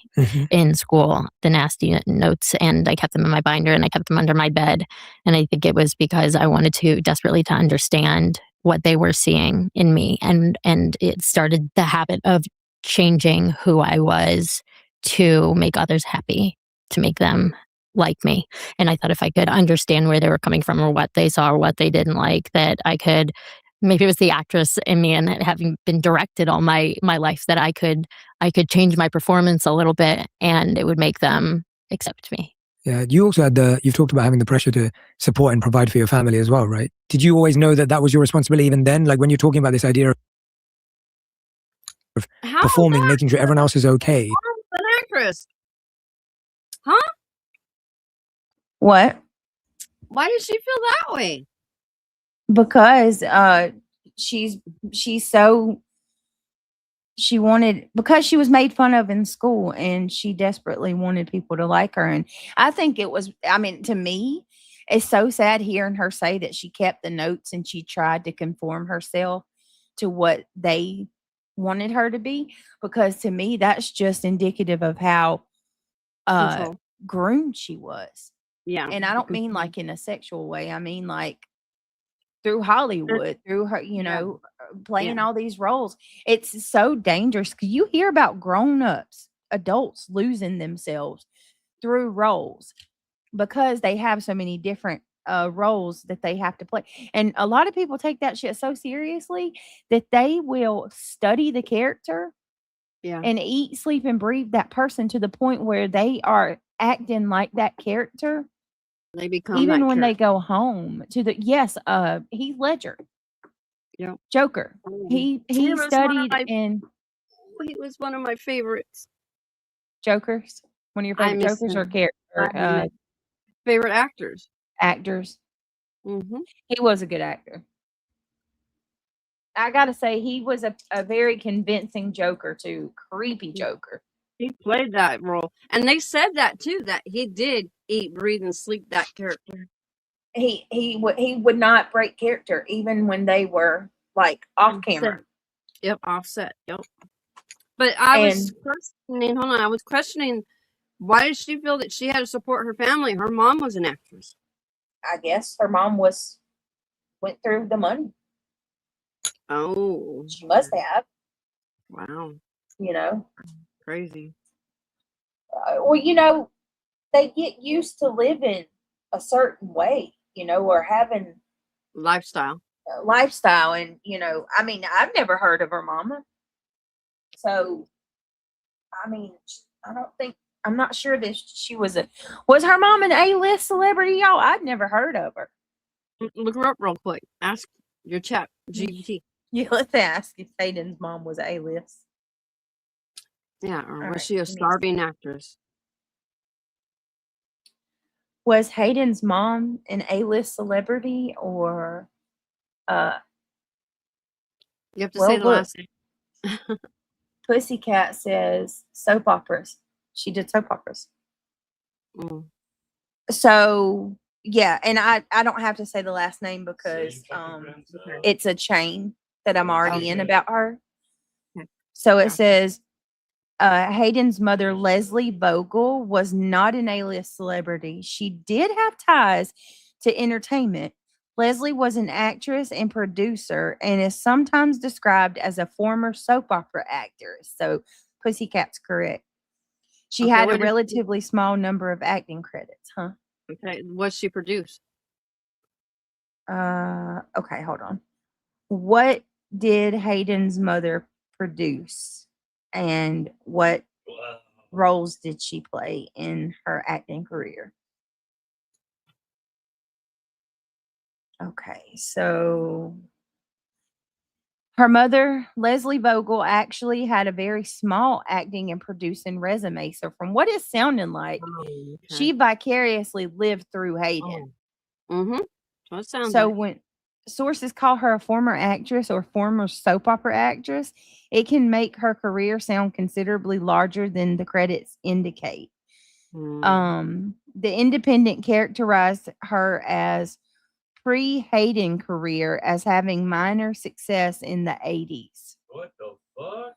in school, the nasty notes, and I kept them in my binder and I kept them under my bed. And I think it was because I wanted to desperately to understand what they were seeing in me. And it started the habit of changing who I was to make others happy, to make them like me. And I thought if I could understand where they were coming from or what they saw or what they didn't like, that I could, maybe it was the actress in me and having been directed all my life, that I could change my performance a little bit and it would make them accept me. Yeah. You also had you've talked about having the pressure to support and provide for your family as well, right? Did you always know that was your responsibility even then? Like when you're talking about this idea of performing, making sure everyone else is okay. An actress. Huh? What? Why did she feel that way? Because she wanted, because she was made fun of in school and she desperately wanted people to like her. And I think it was, to me, it's so sad hearing her say that she kept the notes and she tried to conform herself to what they wanted her to be, because to me that's just indicative of how groomed she was. Yeah. And I don't mean like in a sexual way. I mean like through Hollywood, through her, playing all these roles. It's so dangerous because you hear about grown-ups, adults losing themselves through roles because they have so many different roles that they have to play. And a lot of people take that shit so seriously that they will study the character and eat, sleep, and breathe that person to the point where they are acting like that character. They become even when they go home to the Heath Ledger, Joker. He studied in. He was one of my favorites. Jokers, one of your favorite Jokers or character favorite actors. Actors. He was a good actor. I gotta say, he was a very convincing Joker too. Creepy Joker. He played that role, and they said that too. That he did eat, breathe, and sleep that character. He would not break character even when they were like off camera. Yep, offset. Yep. But I was questioning. Hold on, I was questioning Why did she feel that she had to support her family? Her mom was an actress. I guess her mom went through the money. Oh, She must have, wow. you know. Crazy. Well, you know, they get used to living a certain way, you know, or having Lifestyle. a lifestyle. And, you know, I mean, I've never heard of her mama. So, I mean, I'm not sure that she was her mom an A-list celebrity, y'all? I'd never heard of her. Look her up real quick. Ask your chat GPT. Yeah, let's ask if Hayden's mom was A-list. Yeah, or All was right, she a let me see. starving actress? Was Hayden's mom an A-list celebrity or You have to well, say the look, last name. Pussycat says soap operas. She did soap operas. Mm. So yeah, and I don't have to say the last name because it's a chain that I'm already in about her. Okay. So it Gotcha. says Hayden's mother, Leslie Vogel, was not an A-list celebrity. She did have ties to entertainment. Leslie was an actress and producer and is sometimes described as a former soap opera actress. So Pussycat's correct. She Okay, had a what did she, relatively small number of acting credits, huh? okay, what she produced? Okay, hold on. What did Hayden's mother produce? And what roles did she play in her acting career? Okay, so her mother, Leslie Vogel, actually had a very small acting and producing resume. So, from what it's sounding like, Oh, she okay. vicariously lived through Hayden. Oh. Mm-hmm. What it sounds So, like. when sources call her a former actress or former soap opera actress, it can make her career sound considerably larger than the credits indicate. The Independent characterized her as pre-Hayden career as having minor success in the 80s. What the fuck?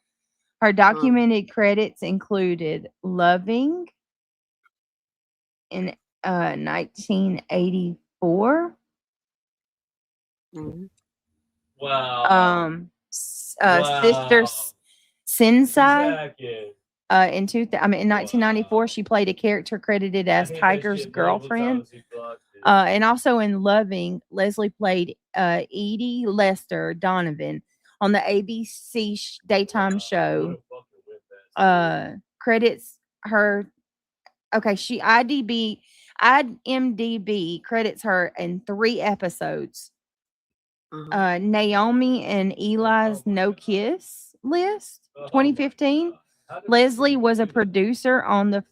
Her documented credits included Loving in 1984. Mm-hmm. Wow. Sister Sensei. Second. In 1994, she played a character credited as Tiger's girlfriend. And also in Loving, Leslie played Edie Lester Donovan on the ABC daytime show. Credits her. Okay, IMDb credits her in 3 episodes. Naomi and Eli's No Kiss list, 2015. Leslie was a producer on the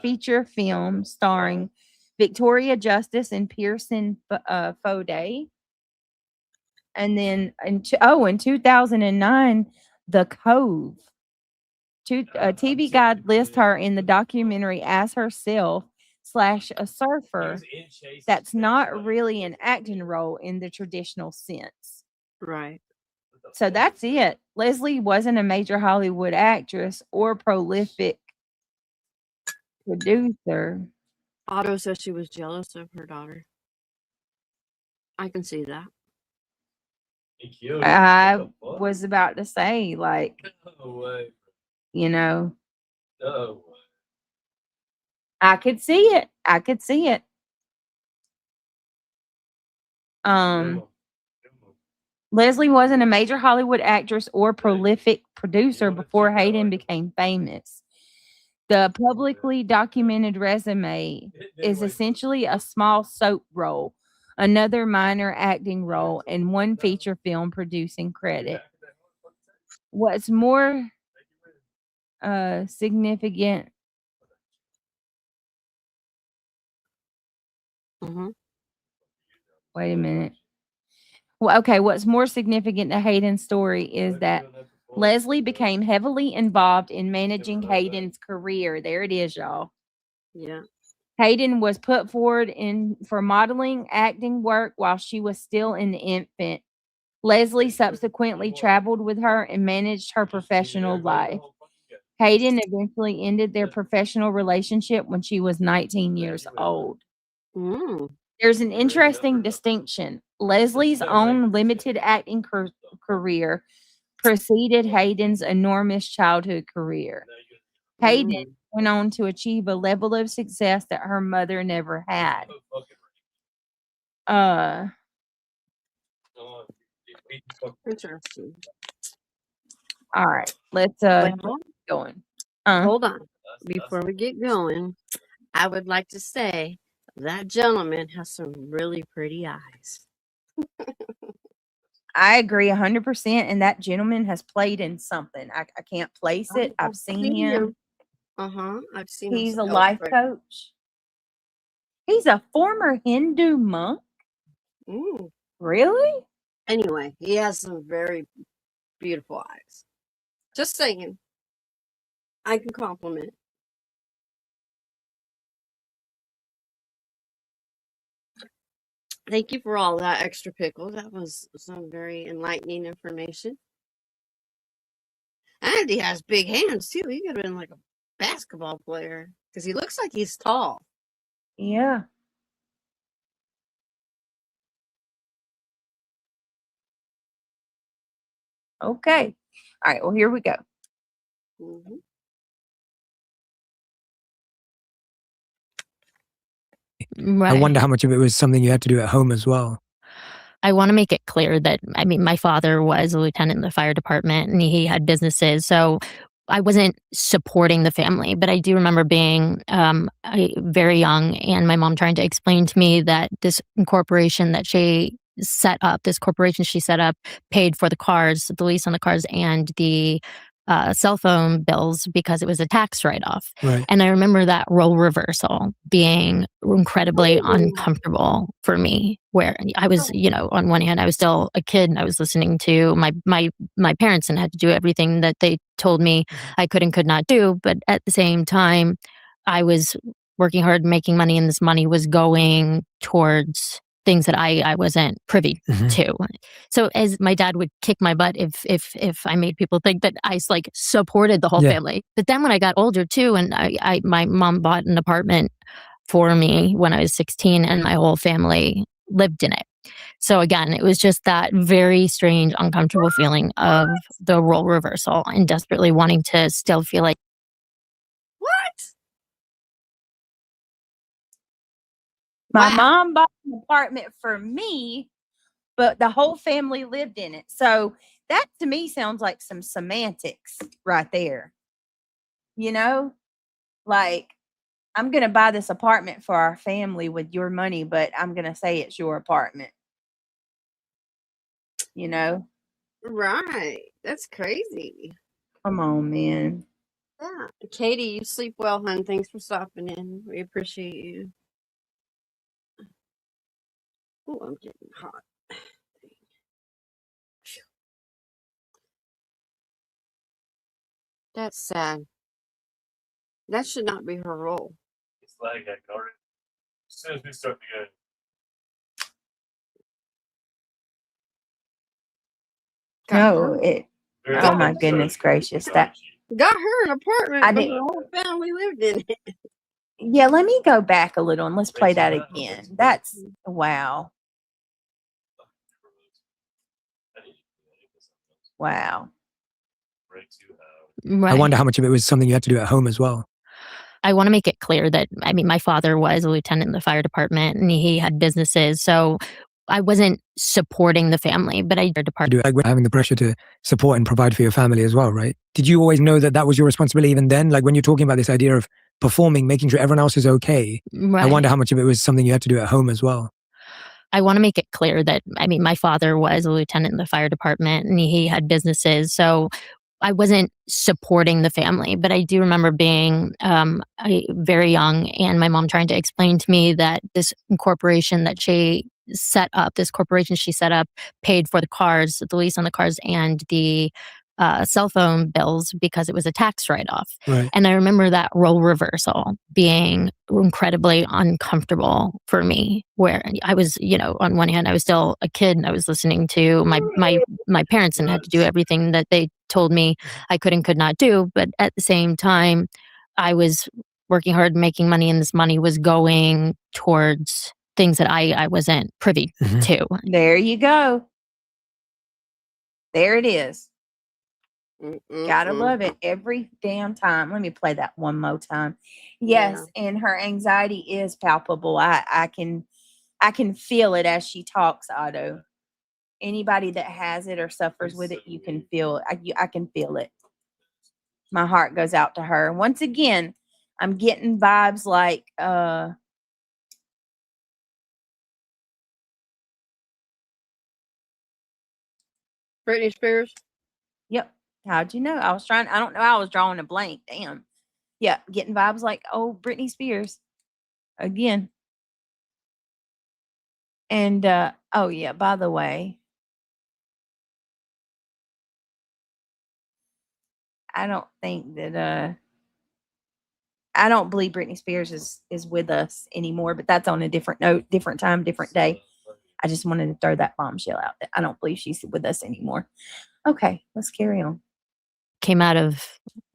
feature film starring Victoria Justice and Pearson Fode. And then in 2009, The Cove. TV Guide lists her in the documentary as herself / a surfer. That's not really an acting role in the traditional sense. Right. So that's it. Leslie wasn't a major Hollywood actress or prolific producer. Otto says she was jealous of her daughter. I can see that. I was about to say, like, No way. you know, No way. I could see it. I could see it. Leslie wasn't a major Hollywood actress or prolific producer before Hayden became famous. The publicly documented resume is essentially a small soap role, another minor acting role, and 1 feature film producing credit. What's more significant? Mm-hmm. Wait a minute. Well, okay, what's more significant to Hayden's story is that Leslie became heavily involved in managing Hayden's career. There it is, y'all. Yeah. Hayden was put forward for modeling acting work while she was still an infant. Leslie subsequently traveled with her and managed her professional life. Hayden eventually ended their professional relationship when she was 19 years old. Mm. There's an interesting distinction. Leslie's own limited acting career preceded Hayden's enormous childhood career. Hayden went on to achieve a level of success that her mother never had. Interesting. All right, let's Well, keep going. hold on. Before we get going, I would like to say that gentleman has some really pretty eyes. I agree 100%. And that gentleman has played in something. I can't place it. I've seen him. I've seen He's him a life coach. He's a former Hindu monk. Really? Anyway, he has some very beautiful eyes. Just saying. I can compliment. Thank you for all that extra pickle. That was some very enlightening information. And he has big hands too. He could have been like a basketball player because he looks like he's tall. Yeah. Okay. All right. Well, here we go. I wonder how much of it was something you had to do at home as well. I want to make it clear that, I mean, my father was a lieutenant in the fire department and he had businesses. So I wasn't supporting the family, but I do remember being very young and my mom trying to explain to me that this corporation that she set up, paid for the cars, the lease on the cars and the cell phone bills because it was a tax write-off. Right. And I remember that role reversal being incredibly uncomfortable for me, where I was, on one hand, I was still a kid and I was listening to my parents and had to do everything that they told me I could and could not do. But at the same time, I was working hard, making money, and this money was going towards things that I wasn't privy to. So as my dad would kick my butt if I made people think that I supported the whole family. But then when I got older too, and my mom bought an apartment for me when I was 16 and my whole family lived in it. So again, it was just that very strange, uncomfortable feeling of the role reversal and desperately wanting to still feel like, my mom bought an apartment for me, but the whole family lived in it. So that to me sounds like some semantics right there. Like, I'm going to buy this apartment for our family with your money, but I'm going to say it's your apartment. Right. That's crazy. Come on, man. Yeah. Katie, you sleep well, hon. Thanks for stopping in. We appreciate you. Oh, I'm getting hot. That's sad. That should not be her role. It's like that, Corey. As soon as we start to go. No, oh my goodness gracious. That got her an apartment. I didn't. The whole family lived in it. Yeah, let me go back a little and let's play that again. That's wow. Wow. I wonder how much of it was something you had to do at home as well. I want to make it clear that, I mean, my father was a lieutenant in the fire department and he had businesses. So I wasn't supporting the family, but I did having the pressure to support and provide for your family as well, right? Did you always know that that was your responsibility even then? Like when you're talking about this idea of performing, making sure everyone else is okay. Right. I wonder how much of it was something you had to do at home as well. I want to make it clear that, I mean, my father was a lieutenant in the fire department and he had businesses. So I wasn't supporting the family, but I do remember being very young and my mom trying to explain to me that this corporation she set up, paid for the cars, the lease on the cars and the cell phone bills because it was a tax write-off. Right. And I remember that role reversal being incredibly uncomfortable for me, where I was, on one hand, I was still a kid and I was listening to my parents and had to do everything that they told me I could and could not do. But at the same time, I was working hard, making money, and this money was going towards things that I wasn't privy to. There you go. There it is. Gotta love it every damn time. Let me play that one more time. Yes, and her anxiety is palpable. I can feel it as she talks, Otto. Anybody that has it or suffers with it, you can feel it. I can feel it. My heart goes out to her. Once again, I'm getting vibes like Britney Spears. Yep. How'd you know? I don't know. I was drawing a blank. Damn. Yeah. Getting vibes like, oh, Britney Spears. Again. And, oh, yeah. By the way, I don't think that, I don't believe Britney Spears is with us anymore, but that's on a different note, different time, different day. I just wanted to throw that bombshell out there. I don't believe she's with us anymore. Okay. Let's carry on. Came out of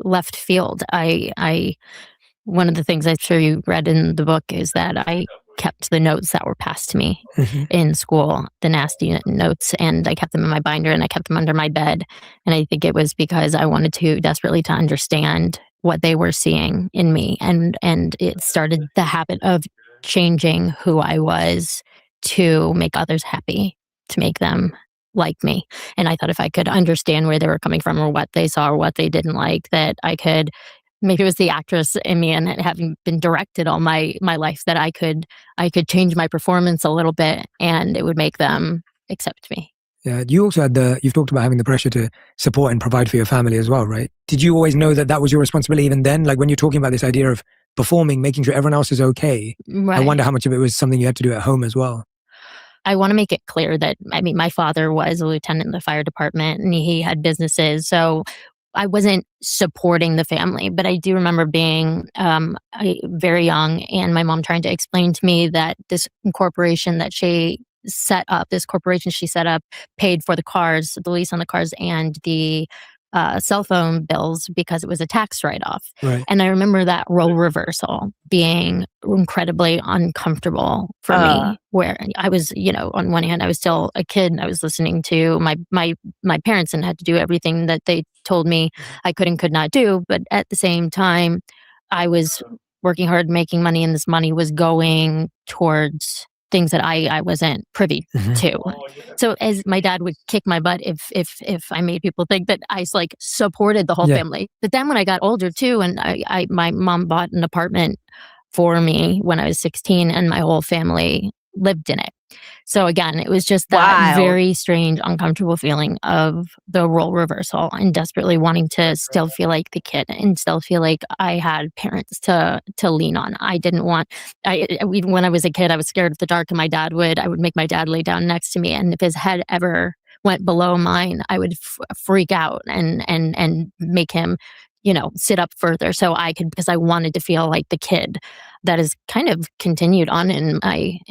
left field. One of the things I'm sure you read in the book is that I kept the notes that were passed to me in school, the nasty notes, and I kept them in my binder and I kept them under my bed. And I think it was because I wanted to desperately to understand what they were seeing in me. And it started the habit of changing who I was to make others happy, to make them like me. And I thought if I could understand where they were coming from or what they saw or what they didn't like, that I could, maybe it was the actress in me and having been directed all my life, that I could change my performance a little bit and it would make them accept me. Yeah, you also had you've talked about having the pressure to support and provide for your family as well, right? Did you always know that that was your responsibility even then? Like when you're talking about this idea of performing, making sure everyone else is okay, Right. I wonder how much of it was something you had to do at home as well. I want to make it clear that, I mean, my father was a lieutenant in the fire department and he had businesses. So I wasn't supporting the family, but I do remember being very young and my mom trying to explain to me that this corporation she set up, paid for the cars, the lease on the cars and the cell phone bills because it was a tax write-off. Right. And I remember that role reversal being incredibly uncomfortable for me, where I was, on one hand, I was still a kid and I was listening to my parents and had to do everything that they told me I could and could not do. But at the same time, I was working hard, making money, and this money was going towards things that I wasn't privy to. So as my dad would kick my butt if I made people think that I supported the whole family. But then when I got older too, and my mom bought an apartment for me when I was 16 and my whole family lived in it. So again, it was just that very strange, uncomfortable feeling of the role reversal and desperately wanting to still feel like the kid and still feel like I had parents to lean on. I didn't want, when I was a kid, I was scared of the dark and I would make my dad lay down next to me. And if his head ever went below mine, I would freak out and make him, sit up further because I wanted to feel like the kid. That has kind of continued on in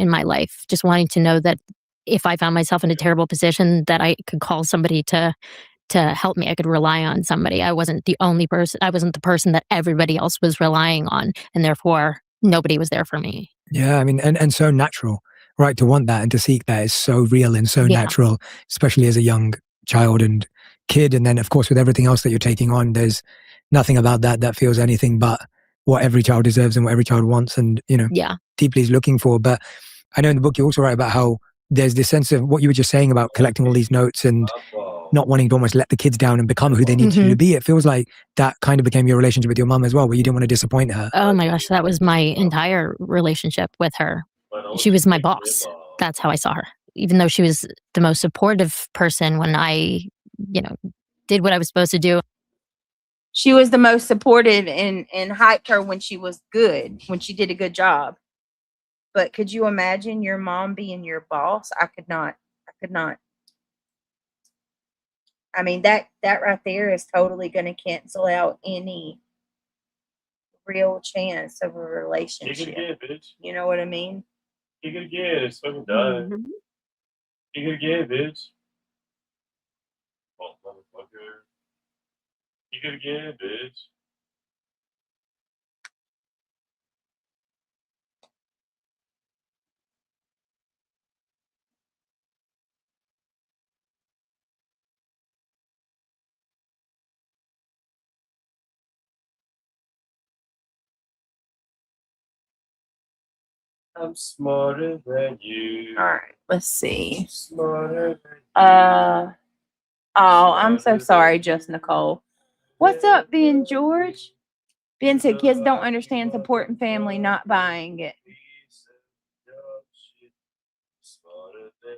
my life, just wanting to know that if I found myself in a terrible position, that I could call somebody to help me. I could rely on somebody. I wasn't the only person. I wasn't the person that everybody else was relying on, and therefore nobody was there for me. Yeah, I mean, and so natural, right? To want that and to seek that is so real and so natural, especially as a young child and kid. And then, of course, with everything else that you're taking on, there's nothing about that feels anything but what every child deserves and what every child wants and, deeply is looking for. But I know in the book you also write about how there's this sense of what you were just saying about collecting all these notes and not wanting to almost let the kids down and become who they need you to be. It feels like that kind of became your relationship with your mom as well, where you didn't want to disappoint her. Oh my gosh, that was my entire relationship with her. She was my boss. That's how I saw her. Even though she was the most supportive person when I, did what I was supposed to do. She was the most supportive and hyped her when she was good, when she did a good job. But could you imagine your mom being your boss? I could not. I mean, that right there is totally going to cancel out any real chance of a relationship. Kick it again, bitch. You know what I mean? Kick it again. It's fucking done. Kick it again, bitch. Oh, motherfucker. You could again, bitch. I'm smarter than you. All right, let's see. Smarter than Oh, I'm so sorry, Just Nicole. What's up, Ben George? Ben said kids don't understand supporting family, not buying it. Smarter than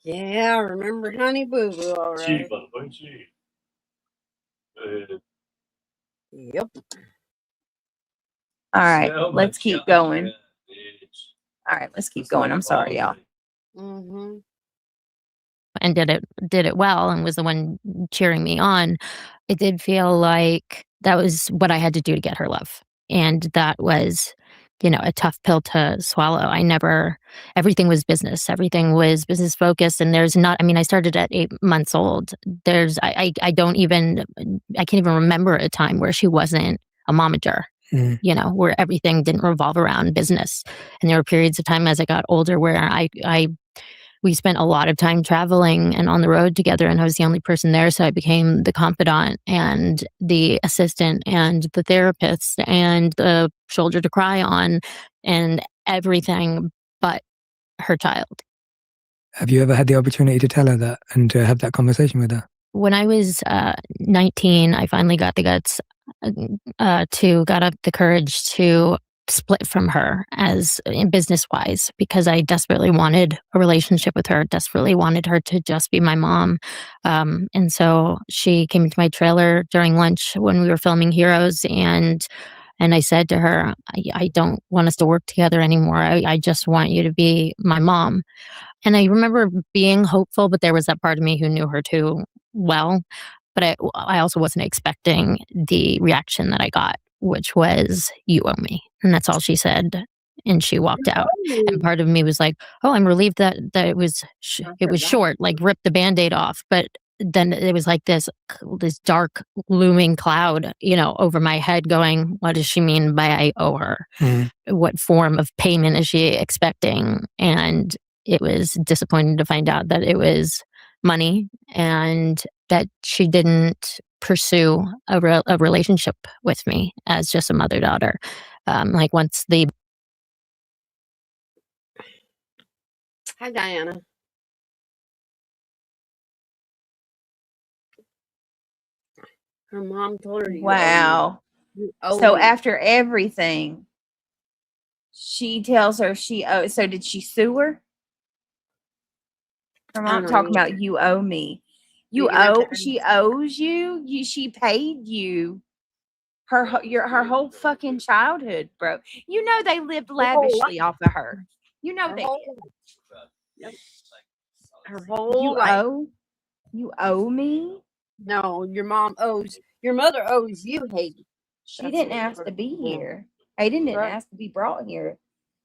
you. Yeah, I remember Honey Boo Boo, all She, right. motherfucking she. Yep. All right, Oh my let's keep God, going. yeah, bitch. All right, let's keep It's going. like I'm sorry, y'all. Mm-hmm. And did it well and was the one cheering me on. It did feel like that was what I had to do to get her love. And that was, a tough pill to swallow. Everything was business. Everything was business focused. And I started at 8 months old. I can't even remember a time where she wasn't a momager, where everything didn't revolve around business. And there were periods of time as I got older where we spent a lot of time traveling and on the road together, and I was the only person there. So I became the confidant and the assistant and the therapist and the shoulder to cry on and everything but her child. Have you ever had the opportunity to tell her that and to have that conversation with her? When I was 19, I finally got the guts got up the courage to split from her as business wise, because I desperately wanted a relationship with her, desperately wanted her to just be my mom. And so she came into my trailer during lunch when we were filming Heroes, and I said to her, I don't want us to work together anymore. I just want you to be my mom. And I remember being hopeful, but there was that part of me who knew her too well. But I also wasn't expecting the reaction that I got, which was, "You owe me." And that's all she said. And she walked out. And part of me was like, "Oh, I'm relieved that it was short, like rip the Band-Aid off." But then it was like this dark looming cloud, over my head going, what does she mean by I owe her? What form of payment is she expecting? And it was disappointing to find out that it was money and that she didn't pursue a relationship with me as just a mother-daughter. Like once the Hi, Diana. Her mom told her, Wow. So after everything, she tells her she owes. So did she sue her? Her mom talking about you owe me. She owes you. She paid you her whole fucking childhood, bro. They lived lavishly off of her. They did. Her whole life. You owe me? No, your mother owes you, Hayden. She didn't ask to be here. Hayden didn't ask to be brought here.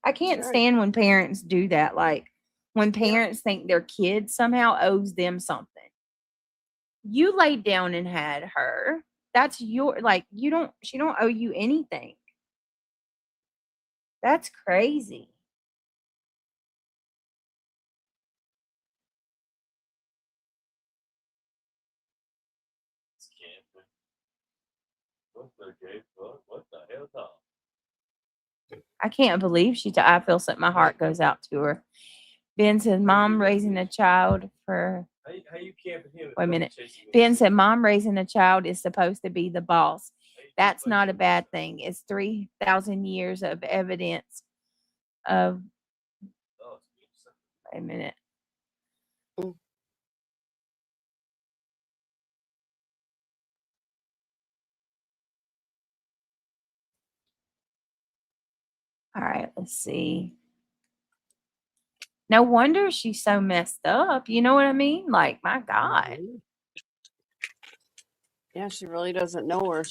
I can't stand when parents do that. Like when parents think their kid somehow owes them something. You laid down and had her. That's she don't owe you anything. That's crazy. What the hell, Tom? I can't believe I feel something. My heart goes out to her. Ben says, "Mom raising a child for." How you camping him? Wait a minute. Ben said, "Mom raising a child is supposed to be the boss. That's not a bad thing. It's 3,000 years of evidence of." Wait a minute. All right, let's see. No wonder she's so messed up. You know what I mean? Like, my God. Yeah, she really doesn't know where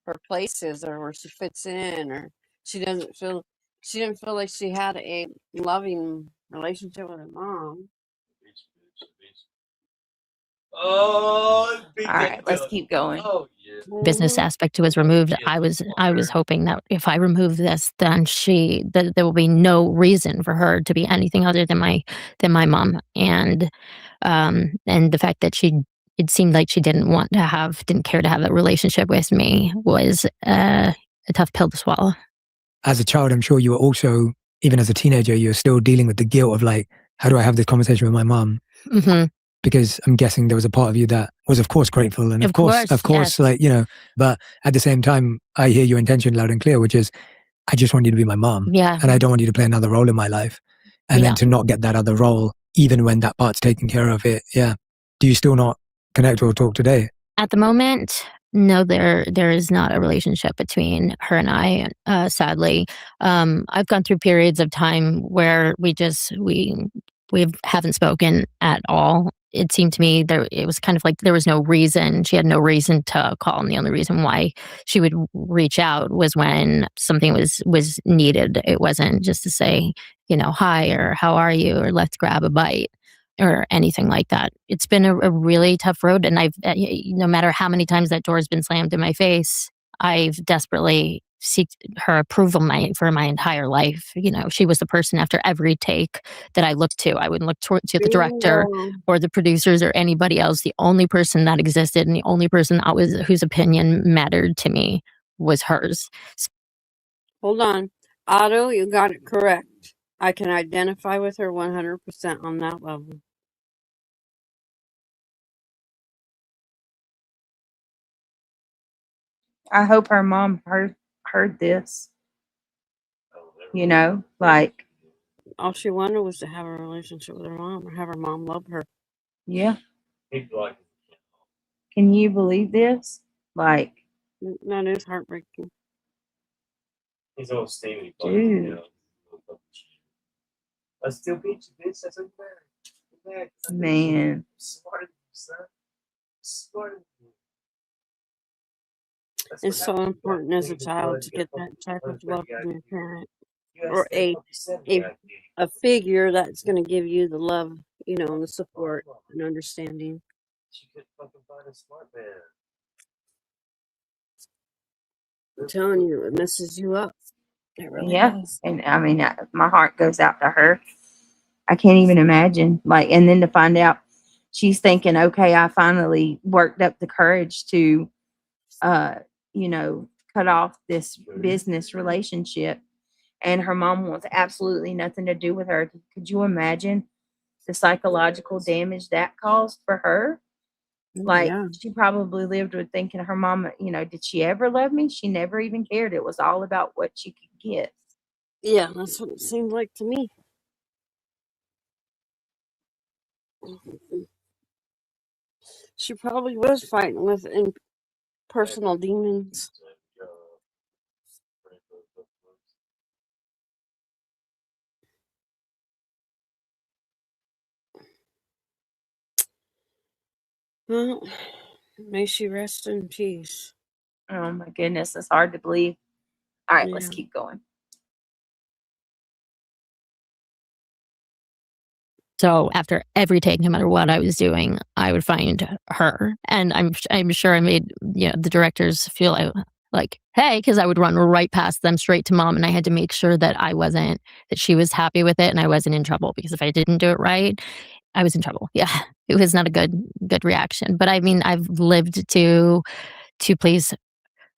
her place is or where she fits in, or she doesn't feel She didn't feel like she had a loving relationship with her mom. Oh, All right, let's keep going. Oh, yeah. business aspect was removed, I was hoping that if I remove this, then that there will be no reason for her to be anything other than my mom. And the fact that it seemed like she didn't care to have a relationship with me was a tough pill to swallow. As a child, I'm sure you were also, even as a teenager, you're still dealing with the guilt of like, how do I have this conversation with my mom? Mm-hmm. Because I'm guessing there was a part of you that was, of course, grateful. And of course, yes. like, but at the same time, I hear your intention loud and clear, which is, I just want you to be my mom. Yeah. And I don't want you to play another role in my life. And then to not get that other role, even when that part's taken care of it. Yeah. Do you still not connect or talk today? At the moment, no, there is not a relationship between her and I, sadly. I've gone through periods of time where we haven't spoken at all. It seemed to me it was kind of like there was no reason. She had no reason to call, and the only reason why she would reach out was when something was needed. It wasn't just to say, hi, or how are you, or let's grab a bite, or anything like that. It's been a really tough road, and no matter how many times that door has been slammed in my face, I've desperately seeked her approval for my entire life. She was the person after every take that I looked to. I wouldn't look to the director or the producers or anybody else. The only person that existed and the only person whose opinion mattered to me was hers. Hold on. Otto, you got it correct. I can identify with her 100% on that level. I hope her mom heard this. Like, all she wanted was to have a relationship with her mom or have her mom love her. Yeah. Can you believe this? Like, that is heartbreaking. He's all steamy. Dude. I still beat you, bitch. That's okay. Man. Smarter than you, son. Smarter than you. It's so important as a child to get that type of love from your parent, or a figure that's going to give you the love, and the support and understanding. I'm telling you, it messes you up. It really does. And I mean, my heart goes out to her. I can't even imagine. Like, and then to find out she's thinking, okay, I finally worked up the courage to, cut off this business relationship, and her mom wants absolutely nothing to do with her. Could you imagine the psychological damage that caused for her? Like, she probably lived with thinking her mom, did she ever love me? She never even cared. It was all about what she could get. Yeah, that's what it seemed like to me. She probably was fighting with personal demons. Well, may she rest in peace. Oh my goodness, it's hard to believe. All right, let's keep going. So after every take, no matter what I was doing, I would find her, and I'm sure I made the directors feel like, hey, because I would run right past them straight to mom, and I had to make sure that that she was happy with it, and I wasn't in trouble, because if I didn't do it right, I was in trouble. Yeah, it was not a good reaction. But I mean, I've lived to please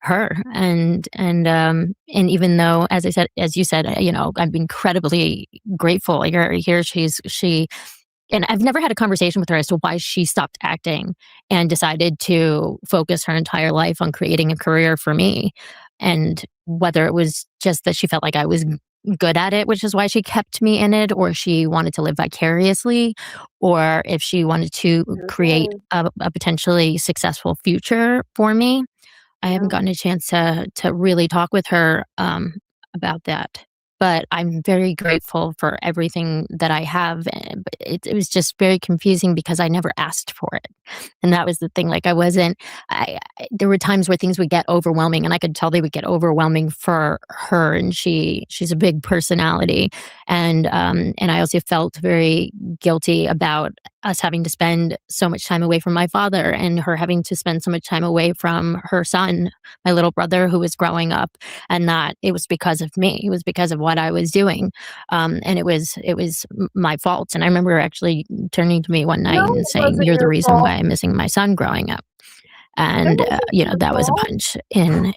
her, and even though, as you said, I'm incredibly grateful. Here she. And I've never had a conversation with her as to why she stopped acting and decided to focus her entire life on creating a career for me. And whether it was just that she felt like I was good at it, which is why she kept me in it, or she wanted to live vicariously, or if she wanted to create a potentially successful future for me. I haven't gotten a chance to really talk with her about that. But I'm very grateful for everything that I have. It was just very confusing because I never asked for it. And that was the thing. Like there were times where things would get overwhelming, and I could tell they would get overwhelming for her. And she's a big personality. And I also felt very guilty about us having to spend so much time away from my father, and her having to spend so much time away from her son, my little brother, who was growing up, and that it was because of me. It was because of what I was doing. And it was my fault. And I remember actually turning to me one night No, and it saying, wasn't "You're the your reason fault. why I'm missing my son growing up." It And wasn't your that was a fault. punch in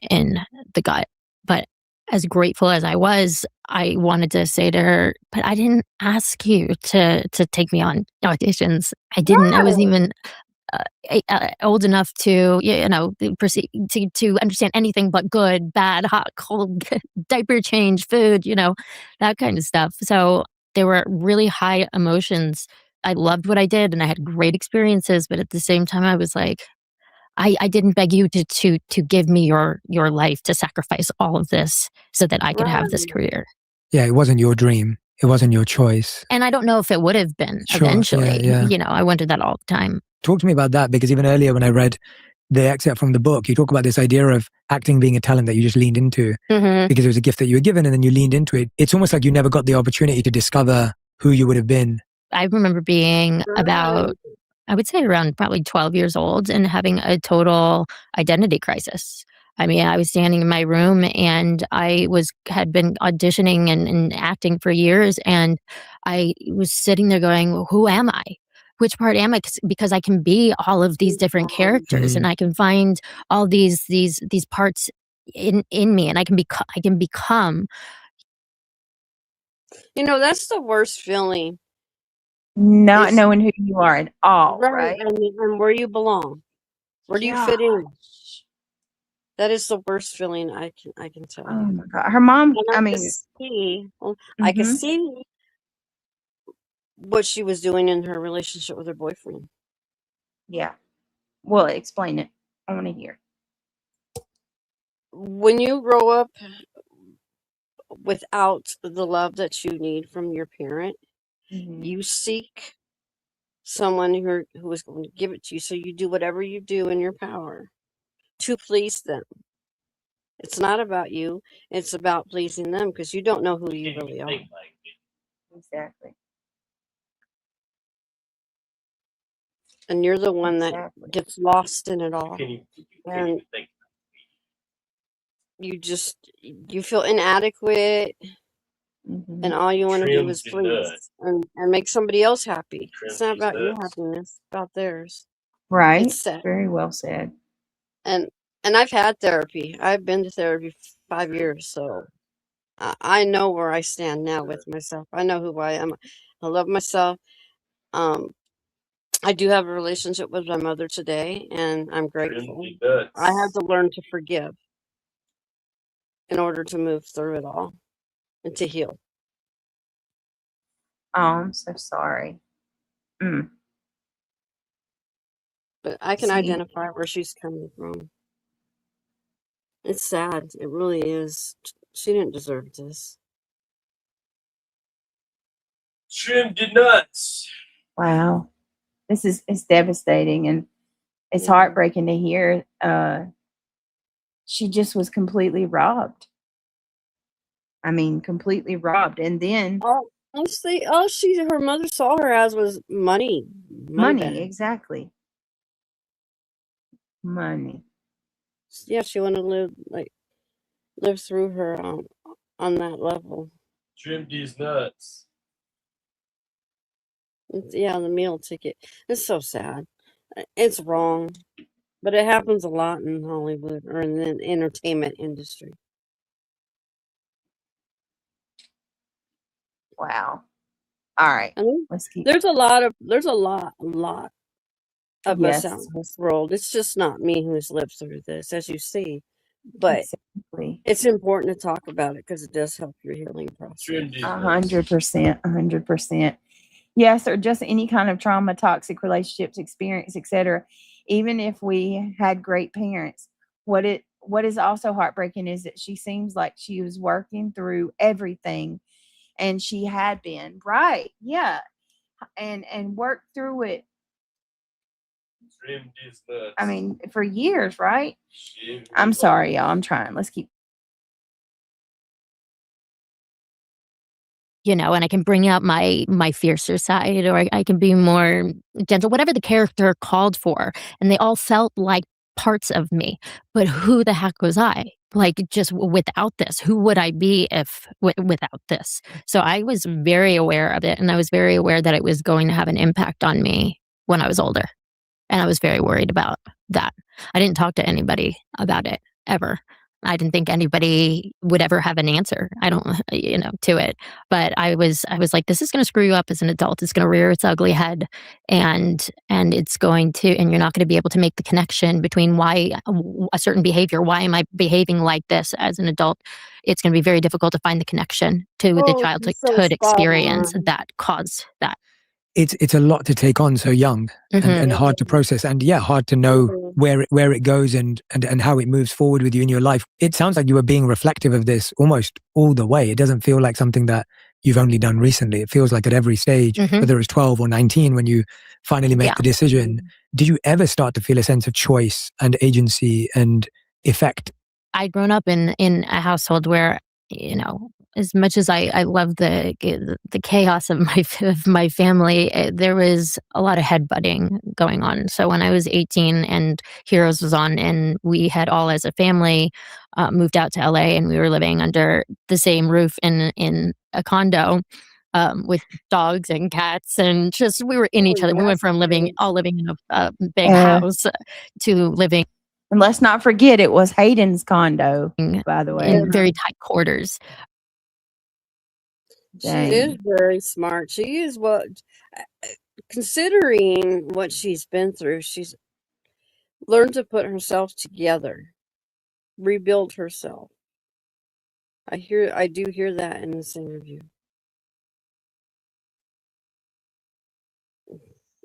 the gut. But as grateful as I was, I wanted to say to her, "But I didn't ask you to take me on auditions. I didn't. I wasn't Right. even old enough to proceed to understand anything but good, bad, hot, cold, diaper change, food, that kind of stuff." So there were really high emotions. I loved what I did, and I had great experiences, but at the same time, I was like, I didn't beg you to give me your life, to sacrifice all of this so that I could have this Right. career. Yeah, it wasn't your dream. It wasn't your choice. And I don't know if it would have been Sure. eventually. Yeah, yeah. I wondered that all the time. Talk to me about that, because even earlier when I read the excerpt from the book, you talk about this idea of acting being a talent that you just leaned into Mhm. because it was a gift that you were given, and then you leaned into it. It's almost like you never got the opportunity to discover who you would have been. I remember being about, Right. I would say around probably 12 years old, and having a total identity crisis. I mean, I was standing in my room, and had been auditioning and acting for years, and I was sitting there going, "Well, who am I? Which part am I?" Because I can be all of these different characters, and I can find all these parts in me, and I can become. That's the worst feeling. Not Is knowing who you are at all, right, right? and where you belong. Where do you fit in? That is the worst feeling I can tell Oh you. my God. Her mom, And I I could mean, see, I could mhm. see what she was doing in her relationship with her boyfriend. Yeah. Well, explain it. I want to hear. When you grow up without the love that you need from your parent, Mhm. you seek someone who is going to give it to you. So you do whatever you do in your power to please them. It's not about you. It's about pleasing them, because you don't know who you really are. Exactly. And you're the one that Exactly. gets lost in it all. You can't And even think. you feel inadequate, Mhm. and all you want to do is Trimmed your nut. please and make somebody else happy. It's not Trimmed about his your nuts. happiness, it's about theirs. Right. It's sad. Very well said. And I've had therapy. I've been to therapy 5 years, so I know where I stand now with myself. I know who I am. I love myself. Um, I do have a relationship with my mother today, and I'm Trimmed grateful. your I had nuts. to learn to forgive in order to move through it all and to heal. Oh, I'm so sorry. Mm. But I can See, identify where she's coming from. It's sad. It really is. She didn't deserve this. Trimmed your nuts. wow. It's devastating, and it's Mhm. heartbreaking to hear. She just was completely robbed. I mean, completely robbed. And then All her mother saw her as was money money, bag. exactly. Money. Yeah, she wanted to live through her on that level. Trimmed his nuts. Yeah, the meal ticket. It's so sad. It's wrong, but it happens a lot in Hollywood or in the entertainment industry. Wow. All right. And Let's keep. there's a lot of us out Yes. in this world. It's just not me who's lived through this, as you see. But Exactly. it's important to talk about it because it does help your healing process. Trimmed his nuts. 100%. 100%. Yes, or just any kind of trauma, toxic relationships, experience, etc. Even if we had great parents, what is also heartbreaking is that she seems like she was working through everything, and she had been right, yeah, and worked through it Trimmed his nuts. I mean, for years, right? I'm sorry, y'all. I'm trying. Let's keep. You know, and I can bring out my fiercer side, or I can be more gentle, whatever the character called for. And they all felt like parts of me. But who the heck was I? Like, just without this, who would I be if without this? So I was very aware of it, and I was very aware that it was going to have an impact on me when I was older. And I was very worried about that. I didn't talk to anybody about it ever. I didn't think anybody would ever have an answer. I don't, to it. But I was like, this is going to screw you up as an adult. It's going to rear its ugly head, and it's going to, and you're not going to be able to make the connection between why a certain behavior. Why am I behaving like this as an adult? It's going to be very difficult to find the connection to the childhood experience that caused that. It's a lot to take on so young, and hard to process, and hard to know where it goes and how it moves forward with you in your life. It sounds like you were being reflective of this almost all the way. It doesn't feel like something that you've only done recently. It feels like at every stage, whether it was 12 or 19 when you finally make the decision. Did you ever start to feel a sense of choice and agency and effect? I'd grown up in a household where, as much as I love the chaos of my family, there was a lot of headbutting going on. So when I was 18 and Heroes was on, and we had all as a family moved out to LA, and we were living under the same roof in a condo with dogs and cats, and just we were in each other. We went from living in a big house to living. And let's not forget, it was Hayden's condo, by the way. In very tight quarters. She is very smart. She is considering what she's been through, she's learned to put herself together, rebuild herself. I do hear that in this interview.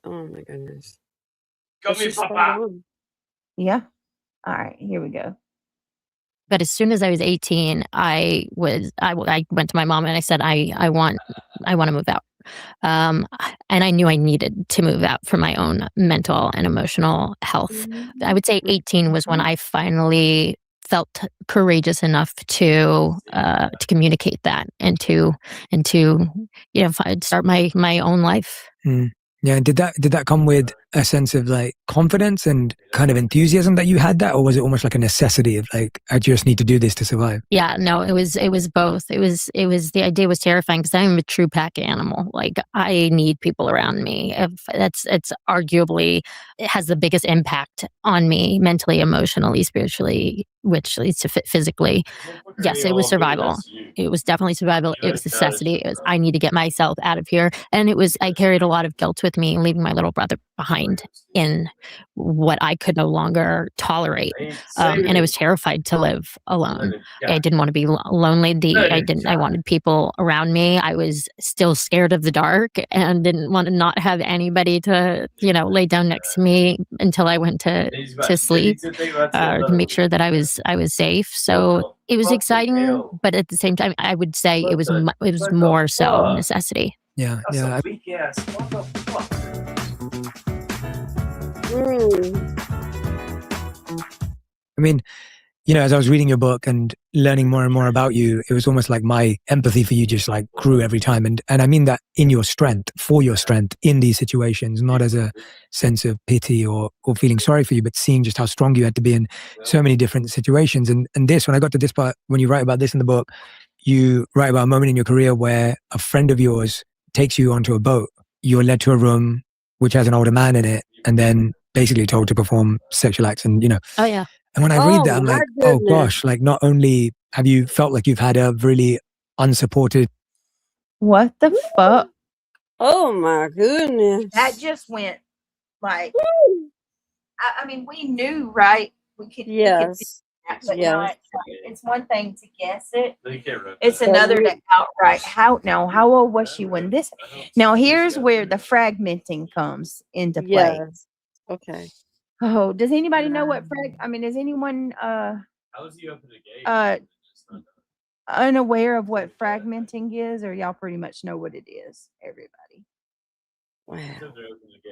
Oh my goodness. Come here, Papa. Yeah. All right, here we go. But as soon as I was 18, I went to my mom and I said, I want to move out. And I knew I needed to move out for my own mental and emotional health. I would say 18 was when I finally felt courageous enough to communicate that and to start my own life. Yeah, and did that come with a sense of like confidence and kind of enthusiasm that you had that, or was it almost like a necessity of like, I just need to do this to survive? Yeah, no, it was both. It was the idea was terrifying because I'm a true pack animal. Like, I need people around me. It's arguably, it has the biggest impact on me mentally, emotionally, spiritually, which leads to physically. Yes, it was survival. It was definitely survival. It was necessity. It was, I need to get myself out of here. And I carried a lot of guilt with me, leaving my little brother behind in what I could no longer tolerate. And I was terrified to live alone. I didn't want to be lonely. I wanted people around me. I was still scared of the dark and didn't want to not have anybody to, lay down next to me until I went to sleep, to make sure that I was safe. So it was exciting, but at the same time, I would say it was more so necessity. Yeah. I mean, as I was reading your book and learning more and more about you, it was almost like my empathy for you just like grew every time. And I mean that in your strength, for your strength in these situations, not as a sense of pity or feeling sorry for you, but seeing just how strong you had to be in so many different situations. And when I got to this part, when you write about this in the book, you write about a moment in your career where a friend of yours takes you onto a boat. You're led to a room which has an older man in it, and then basically told to perform sexual acts. And, Oh, yeah. And when I read that, I'm like, oh gosh, like not only have you felt like you've had a really unsupported. What the fuck? Oh my goodness. That just went like, I mean, we knew, right? We could. Yes. But it's one thing to guess it. It's another to outright. How old was she when this? Now here's where the fragmenting comes into play. Yes. Okay. Oh, does anybody know what is anyone unaware of what fragmenting is, or y'all pretty much know what it is? Everybody. Wow.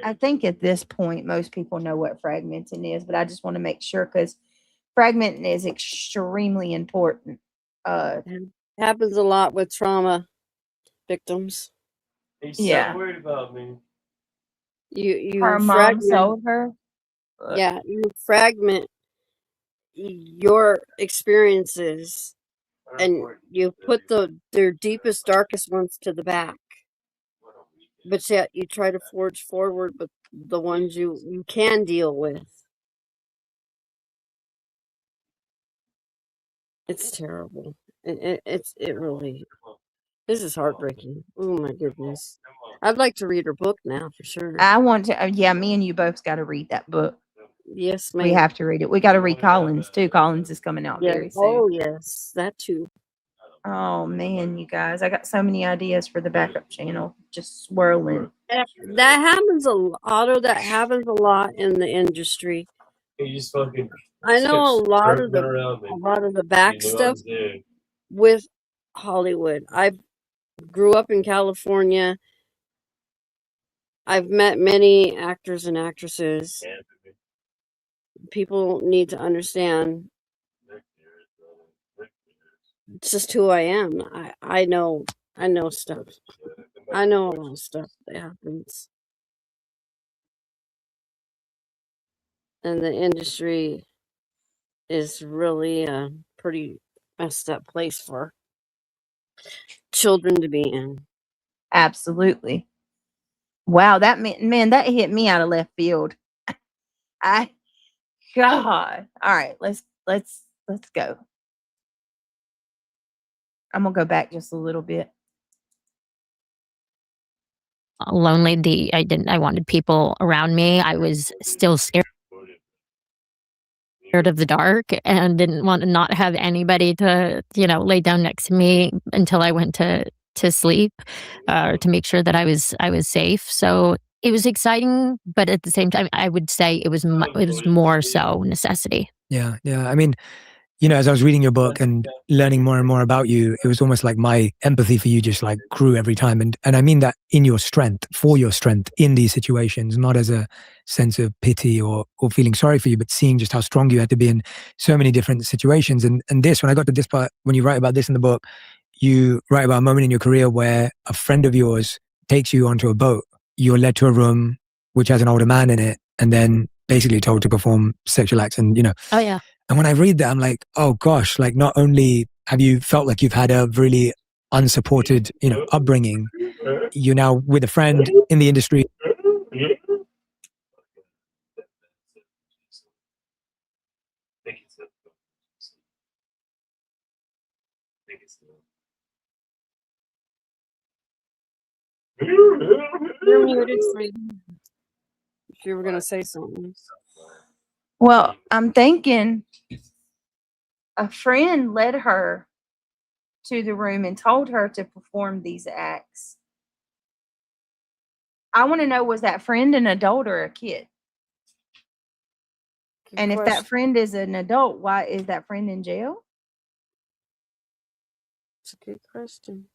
I think at this point, most people know what fragmenting is, but I just want to make sure because fragmenting is extremely important. It happens a lot with trauma victims. He's Yeah. so worried about me. You Her mom fragment. sold her. Yeah, you fragment your experiences and you put their deepest, darkest ones to the back. But yet you try to forge forward with the ones you can deal with. It's terrible. It really. This is heartbreaking. Oh my goodness. I'd like to read her book now for sure. I want to. Yeah, me and you both got to read that book. Yes, We ma'am. have to read it. We got to read Collins too. Collins is coming out Yeah. very soon. Oh yes, that too. Oh man, you guys, I got so many ideas for the backup channel, just swirling. That happens a lot. That happens a lot in the industry. He just fucking. I know a lot of the back You know stuff I'm there. with Hollywood. I grew up in California. I've met many actors and actresses. People need to understand. It's just who I am. I know stuff. I know a lot of stuff that happens. And the industry is really a pretty messed up place for children to be in. Absolutely. Wow, that man, that hit me out of left field. God. All right, let's go. I'm gonna go back just a little bit. Lonely. I wanted people around me. I was still scared of the dark and didn't want to not have anybody to, lay down next to me until I went to sleep, to make sure that I was safe. So it was exciting, but at the same time, I would say it was more so necessity. Yeah. I mean, as I was reading your book and learning more and more about you, it was almost like my empathy for you just like grew every time. And I mean that in your strength, for your strength in these situations, not as a sense of pity or feeling sorry for you, but seeing just how strong you had to be in so many different situations. And this, when I got to this part, when you write about this in the book, you write about a moment in your career where a friend of yours takes you onto a boat. You're led to a room which has an older man in it, and then basically told to perform sexual acts. And, Oh, yeah. and when I read that, I'm like, oh gosh, like not only have you felt like you've had a really unsupported, upbringing, you're now with a friend in the industry. You're muted, Freedom. If you were going to say something. Well, I'm thinking a friend led her to the room and told her to perform these acts. I want to know, was that friend an adult or a kid? And if that friend is an adult, why is that friend in jail? It's a good question.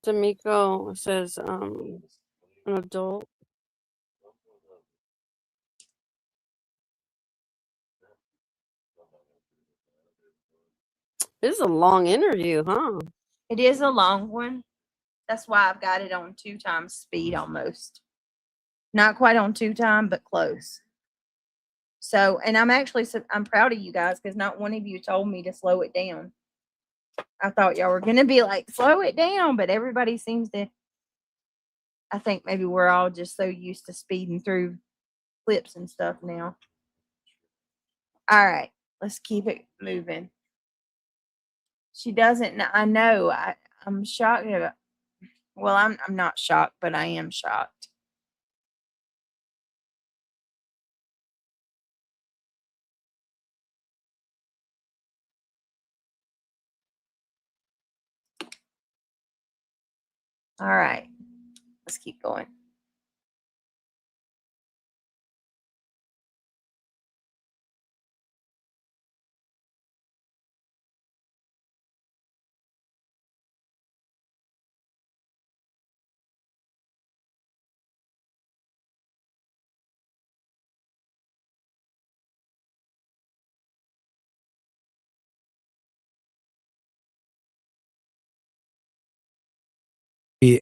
D'Amico says an adult. This is a long interview, huh? It is a long one. That's why I've got it on 2 times speed almost. Not quite on 2 times, but close. So, and I'm proud of you guys because not one of you told me to slow it down. I thought y'all were going to be like, slow it down, but everybody seems to. I think maybe we're all just so used to speeding through clips and stuff now. All right, let's keep it moving. She doesn't. I know. I'm shocked. Well, I'm not shocked, but I am shocked. All right. Let's keep going.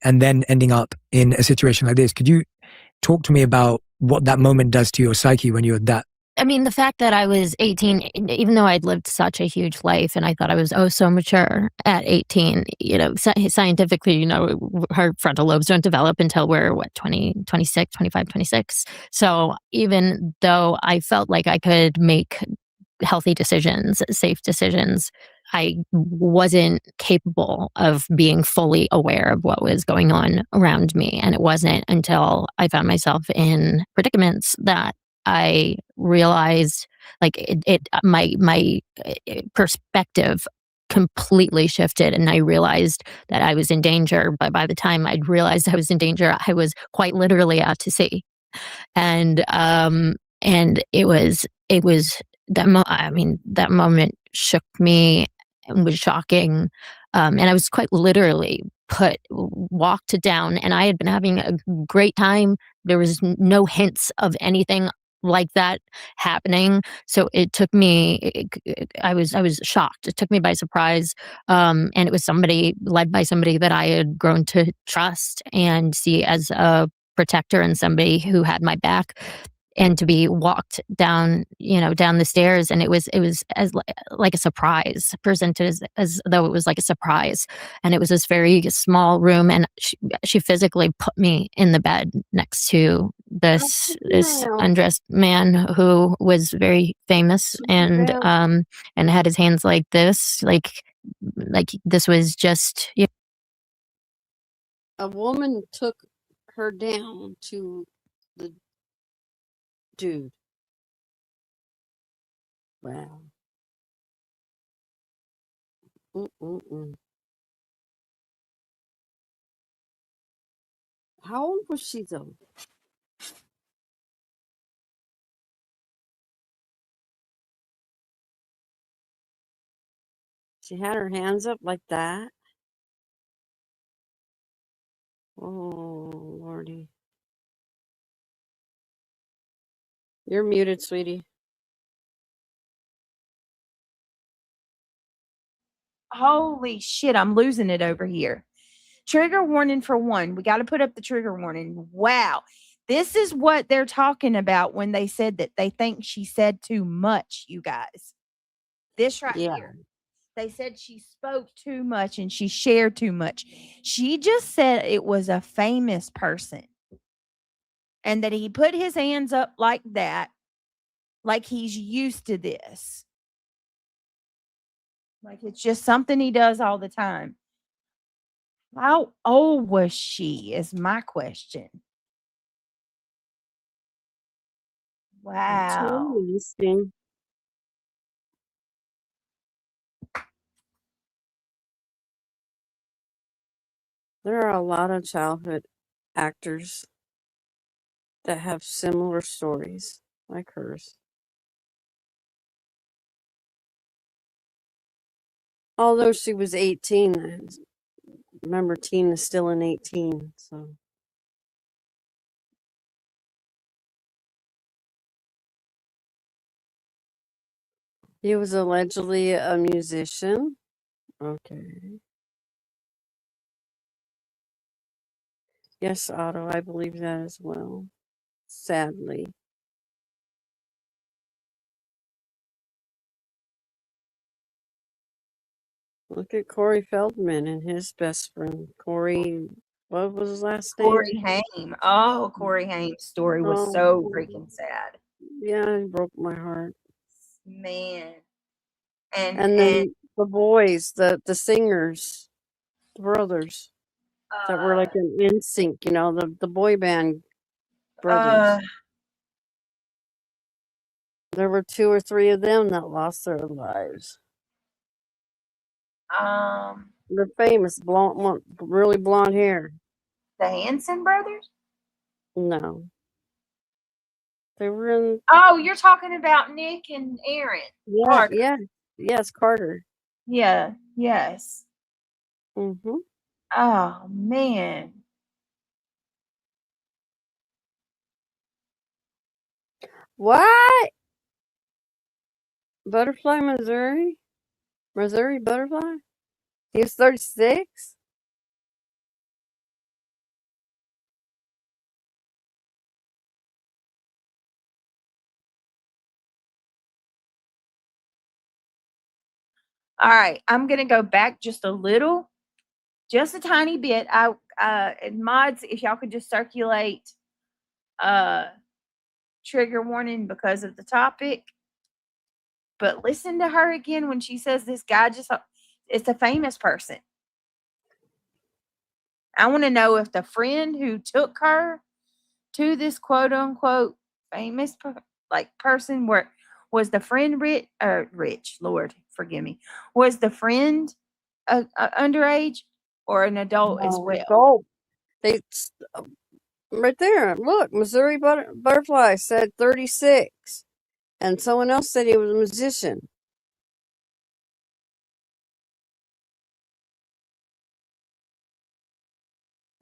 and then ending up in a situation like this. Could you talk to me about what that moment does to your psyche when you're that? I mean, the fact that I was 18, even though I'd lived such a huge life and I thought I was so mature at 18, scientifically, our frontal lobes don't develop until we're 26, 25, 26. So even though I felt like I could make healthy decisions, safe decisions, I wasn't capable of being fully aware of what was going on around me. And it wasn't until I found myself in predicaments that I realized, like, my perspective completely shifted, and I realized that I was in danger. But by the time I'd realized I was in danger, I was quite literally out to sea. And it was that moment shook me and was shocking. And I was quite literally walked down, and I had been having a great time. There was no hints of anything like that happening. So it took me, I was shocked. It took me by surprise. And it was led by somebody that I had grown to trust and see as a protector and somebody who had my back. And to be walked down, down the stairs, and it was as like a surprise, presented as though it was like a surprise. And it was this very small room, and she physically put me in the bed next to this undressed man who was very famous and had his hands like this, like this was just. A woman took her down to the dude. Wow. How old was she though? She had her hands up like that. Oh, Lordy. You're muted, sweetie. Holy shit, I'm losing it over here. Trigger warning for one. We got to put up the trigger warning. Wow. This is what they're talking about when they said that they think she said too much, you guys. This right here. They said she spoke too much and she shared too much. She just said it was a famous person and that he put his hands up like that, like he's used to this. Like it's just something he does all the time. How old was she is my question. Wow. Interesting. There are a lot of childhood actors that have similar stories like hers. Although she was 18, I remember Tina's still in 18, so. He was allegedly a musician. Okay. Yes, Otto, I believe that as well. Sadly. Look at Corey Feldman and his best friend. Corey, what was his last name? Corey Haim. Oh, Corey Haim's story was so freaking sad. Yeah, it broke my heart. Man. And then the boys, the singers, the brothers that were like an NSYNC, the boy band brothers. There were 2 or 3 of them that lost their lives. They're famous, blonde, really blonde hair. The Hanson brothers? No. They were in. Oh, you're talking about Nick and Aaron. Yeah, Carter. yeah. Yes, Carter. Yeah, yes. Mm-hmm. Oh, man. What? Butterfly, Missouri? Missouri Butterfly? He was 36? All right, I'm gonna go back just a little, just a tiny bit. And mods, if y'all could just circulate trigger warning because of the topic. But listen to her again when she says this guy it's a famous person. I want to know if the friend who took her to this quote unquote famous person was the friend rich, Lord forgive me, was the friend underage or an adult as well? Adult. They right there. Look, Missouri Butterfly said 36, and someone else said he was a musician.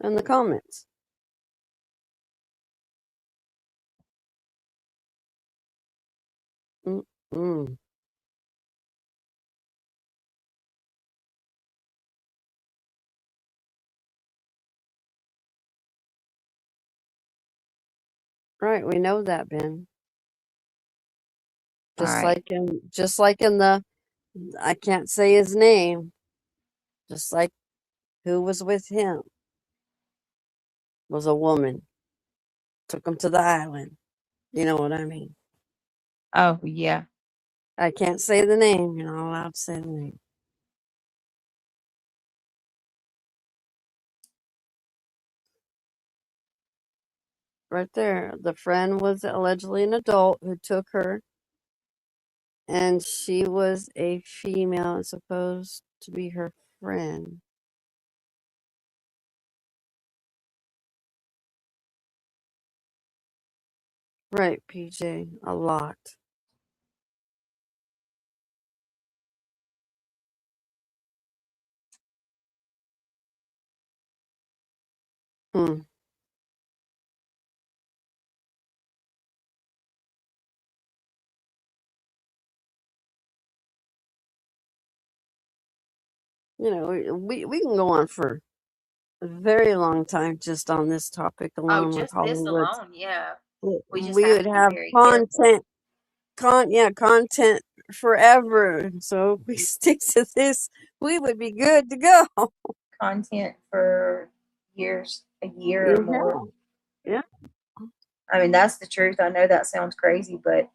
In the comments. Mm-mm. Right, we know that, Ben. Just like in the, I can't say his name. Just like who was with him was a woman. Took him to the island. You know what I mean? Oh yeah. I can't say the name. You're not allowed to say the name. Right there. The friend was allegedly an adult who took her, and she was a female and supposed to be her friend. Right, PJ, a lot. Hmm. You know, we can go on for a very long time just on this topic alone with Just this Hollywood. alone, yeah. We just We have would to be have very careful. content forever. So if we stick to this, we would be good to go. Content for years, a year or more. Yeah. I mean, that's the truth. I know that sounds crazy, but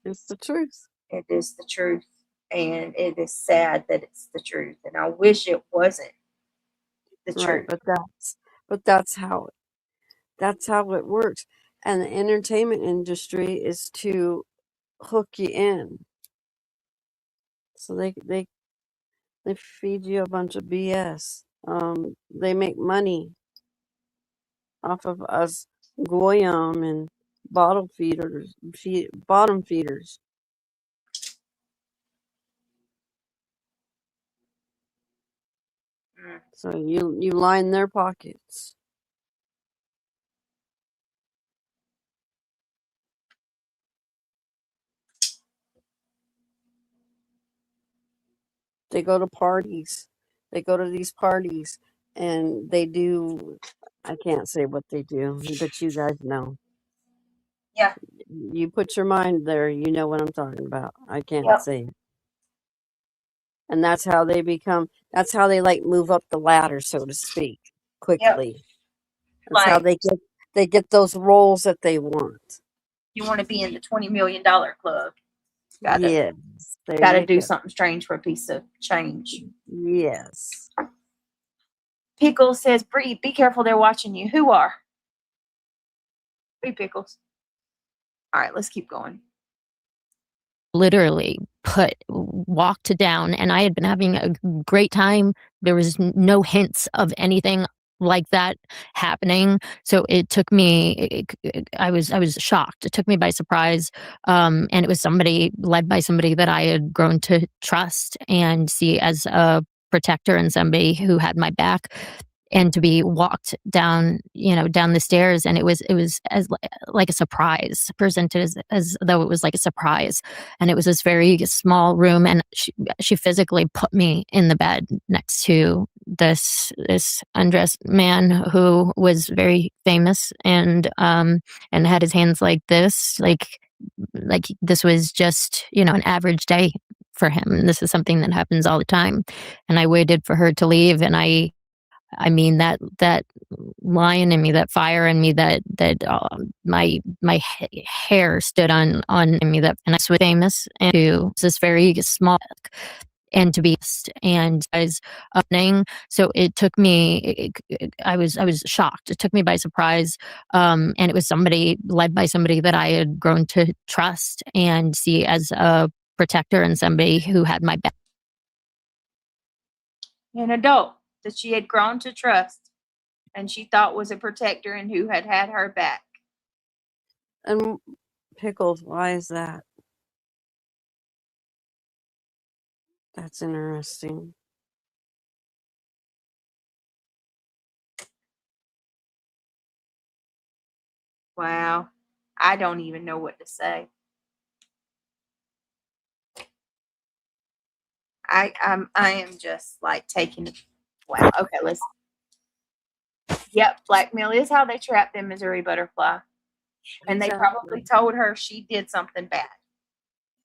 it's the truth. It is the truth. And it is sad that it's the truth. And I wish it wasn't the truth. But that's how it works. And the entertainment industry is to hook you in. So they feed you a bunch of BS. They make money off of us goyim and bottom feeders. So you line their pockets. They go to parties. They go to these parties and they do, I can't say what they do, but you guys know. Yeah. You put your mind there, you know what I'm talking about. I can't say it. And that's how they like move up the ladder, so to speak, quickly. That's how they get those roles that they want. You want to be in the $20 million club. Gotta do something strange for a piece of change. Yes. Pickles says, Bree, be careful, they're watching you. Who are? Hey, Pickles. All right, let's keep going. Literally walked down, and I had been having a great time. There was no hints of anything like that happening. So it took me, I was shocked. It took me by surprise. And it was somebody led by somebody that I had grown to trust and see as a protector and somebody who had my back. And to be walked down, down the stairs, and it was as like a surprise, presented as though it was like a surprise, and it was this very small room, and she physically put me in the bed next to this undressed man who was very famous, and had his hands like this, like this was just an average day for him. This is something that happens all the time, and I waited for her to leave, and I mean that lion in me, that fire in me, that my hair stood on me. That, and I was famous, and to this very small, and to be, and I was opening. So it took me. I was shocked. It took me by surprise, and it was somebody led by somebody that I had grown to trust and see as a protector and somebody who had my back. An adult that she had grown to trust and she thought was a protector and who had her back. And Pickles, why is that? That's interesting. Wow. I don't even know what to say. I am just like taking it. Wow. Okay, let's. Yep, blackmail is how they trap the Missouri butterfly. And they probably told her she did something bad.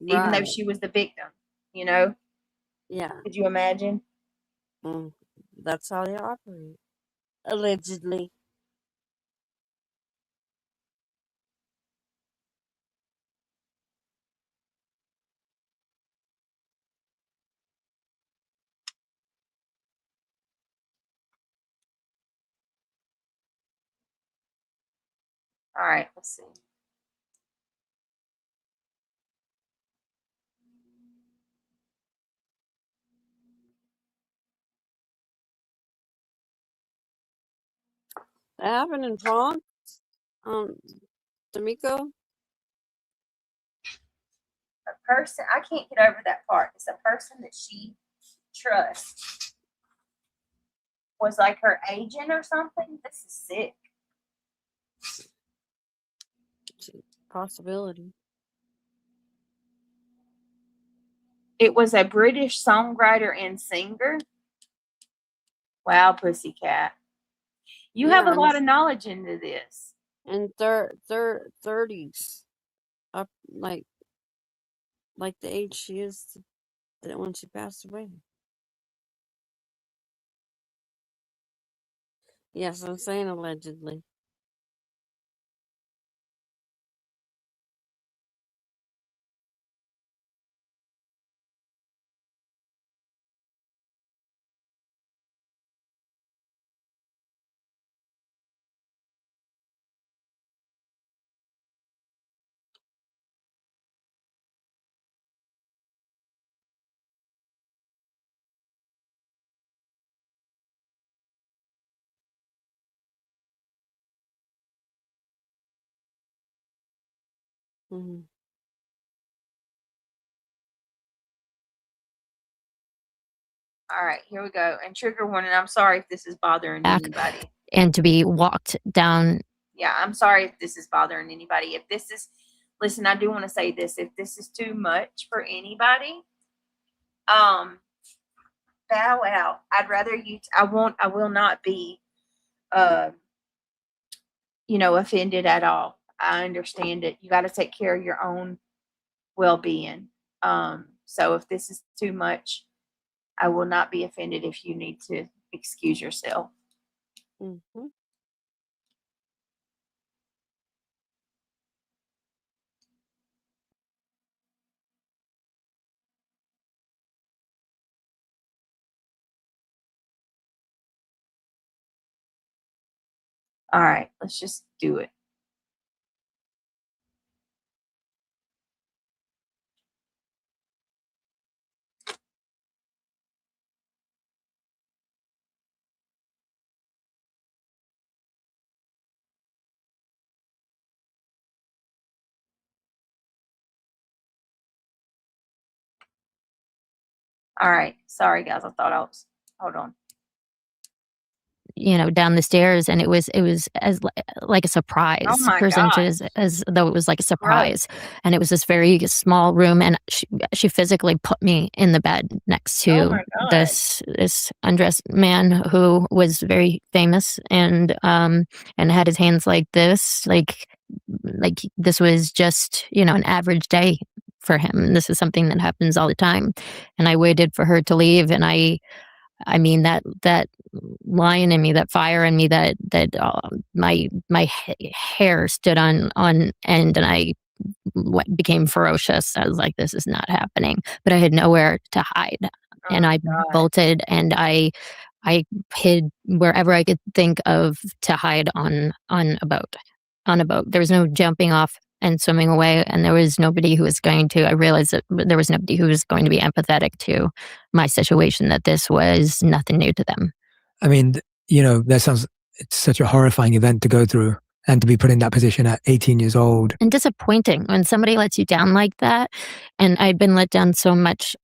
Even though she was the victim, Yeah. Could you imagine? That's how they operate. Allegedly. All right, let's see. That happened in France? D'Amico? A person, I can't get over that part. It's a person that she trusts was like her agent or something. This is sick. It's a possibility. It was a British songwriter and singer. Wow, Pussycat. You have a lot of knowledge into this. In 30s. Up like the age she is when she passed away. Yes, I'm saying allegedly. Mm-hmm. All right, here we go. And trigger warning, I'm sorry if this is bothering anybody. And to be walked down. Yeah, I'm sorry if this is bothering anybody. If this is, listen, I do want to say this. If this is too much for anybody, bow out. I'd rather you, I will not be, offended at all. I understand it. You got to take care of your own well-being. So if this is too much, I will not be offended if you need to excuse yourself. Mm-hmm. All right, let's just do it. All right. Sorry, guys. I thought I was. Hold on. you know, down the stairs, and it was as like a surprise, Oh my presented as though it was like a surprise. And it was this very small room, and she physically put me in the bed next Oh to my God. this undressed man who was very famous, and had his hands like this, like this was just, you know, an average day for him. This is something that happens all the time. And I waited for her to leave, and I mean, that lion in me, that fire in me, that my hair stood on end, and I became ferocious. I was like, this is not happening. But I had nowhere to hide, and I bolted, and I hid wherever I could think of to hide on a boat. There was no jumping off and swimming away, and there was nobody who was going to. I realized that there was nobody who was going to be empathetic to my situation, that this was nothing new to them. I mean, you know, it's such a horrifying event to go through, and to be put in that position at 18 years old. And disappointing when somebody lets you down like that. And I've been let down so much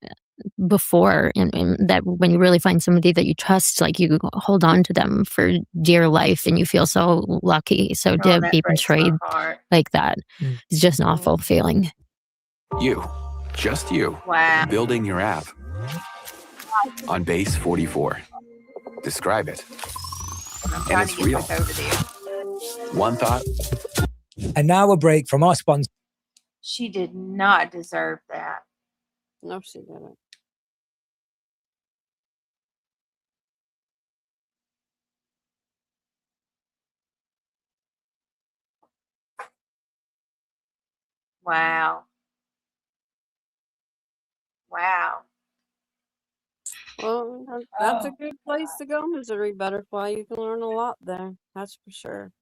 before, and that when you really find somebody that you trust, like, you hold on to them for dear life, and you feel so lucky. So to that be breaks my betrayed heart. like that is just an awful feeling. You, just you, Wow. building your app on base 44. Describe it. I'm And trying it's to get real. back over there. One thought. And now a break from our sponsor. She did not deserve that. No, she didn't. Wow. Wow. Well, that's a good place to go, Missouri Butterfly. You can learn a lot there. That's for sure.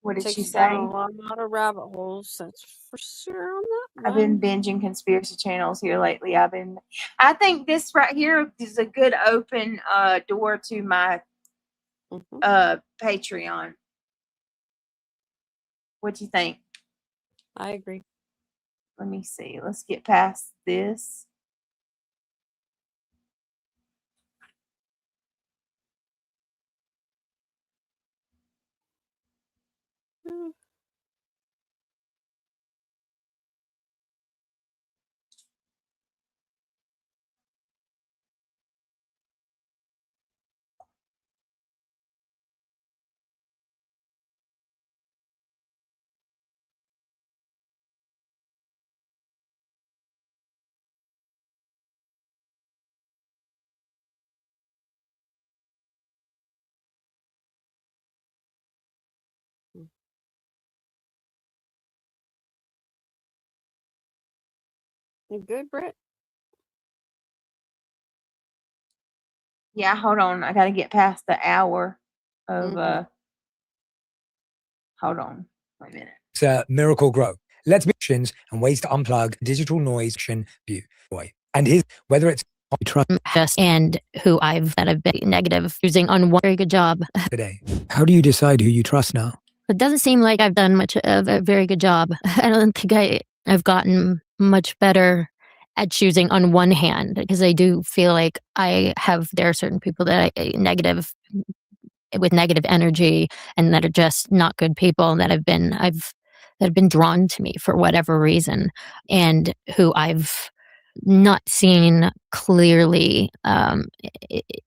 What did Takes she you down a say? lot of rabbit holes. That's for sure on that I've been one. binging conspiracy channels here lately. I think this right here is a good open door to my Patreon. What do you think? I agree. Let me see. Let's get past this. You good, Britt? Yeah, hold on. I got to get past the hour of hold on. Wait a minute. It's a Miracle Grow. Let's be options and ways to unplug digital noise view. Boy. And whether it's Just and who I've been negative using on one very good job today. How do you decide who you trust now? It doesn't seem like I've done much of a very good job. I don't think I've gotten much better at choosing on one hand, because I do feel like there are certain people that with negative energy, and that are just not good people, that have been drawn to me for whatever reason, and who I've not seen clearly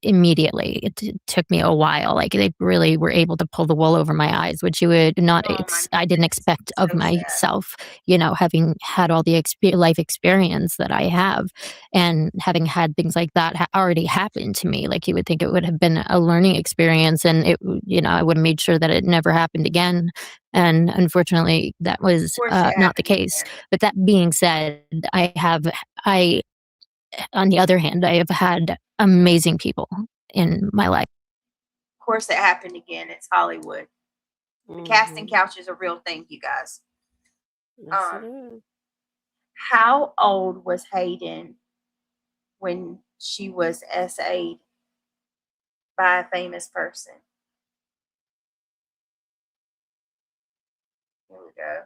immediately. It took me a while. Like, they really were able to pull the wool over my eyes, which you would not. I didn't expect of myself. You know, having had all the life experience that I have, and having had things like that already happen to me. Like, you would think it would have been a learning experience, and I would have made sure that it never happened again. And unfortunately, that was not the case. But that being said, on the other hand, I have had amazing people in my life. Of course, it happened again. It's Hollywood. The casting couch is a real thing, you guys. Yes, it is. How old was Hayden when she was SA'd by a famous person? Here we go.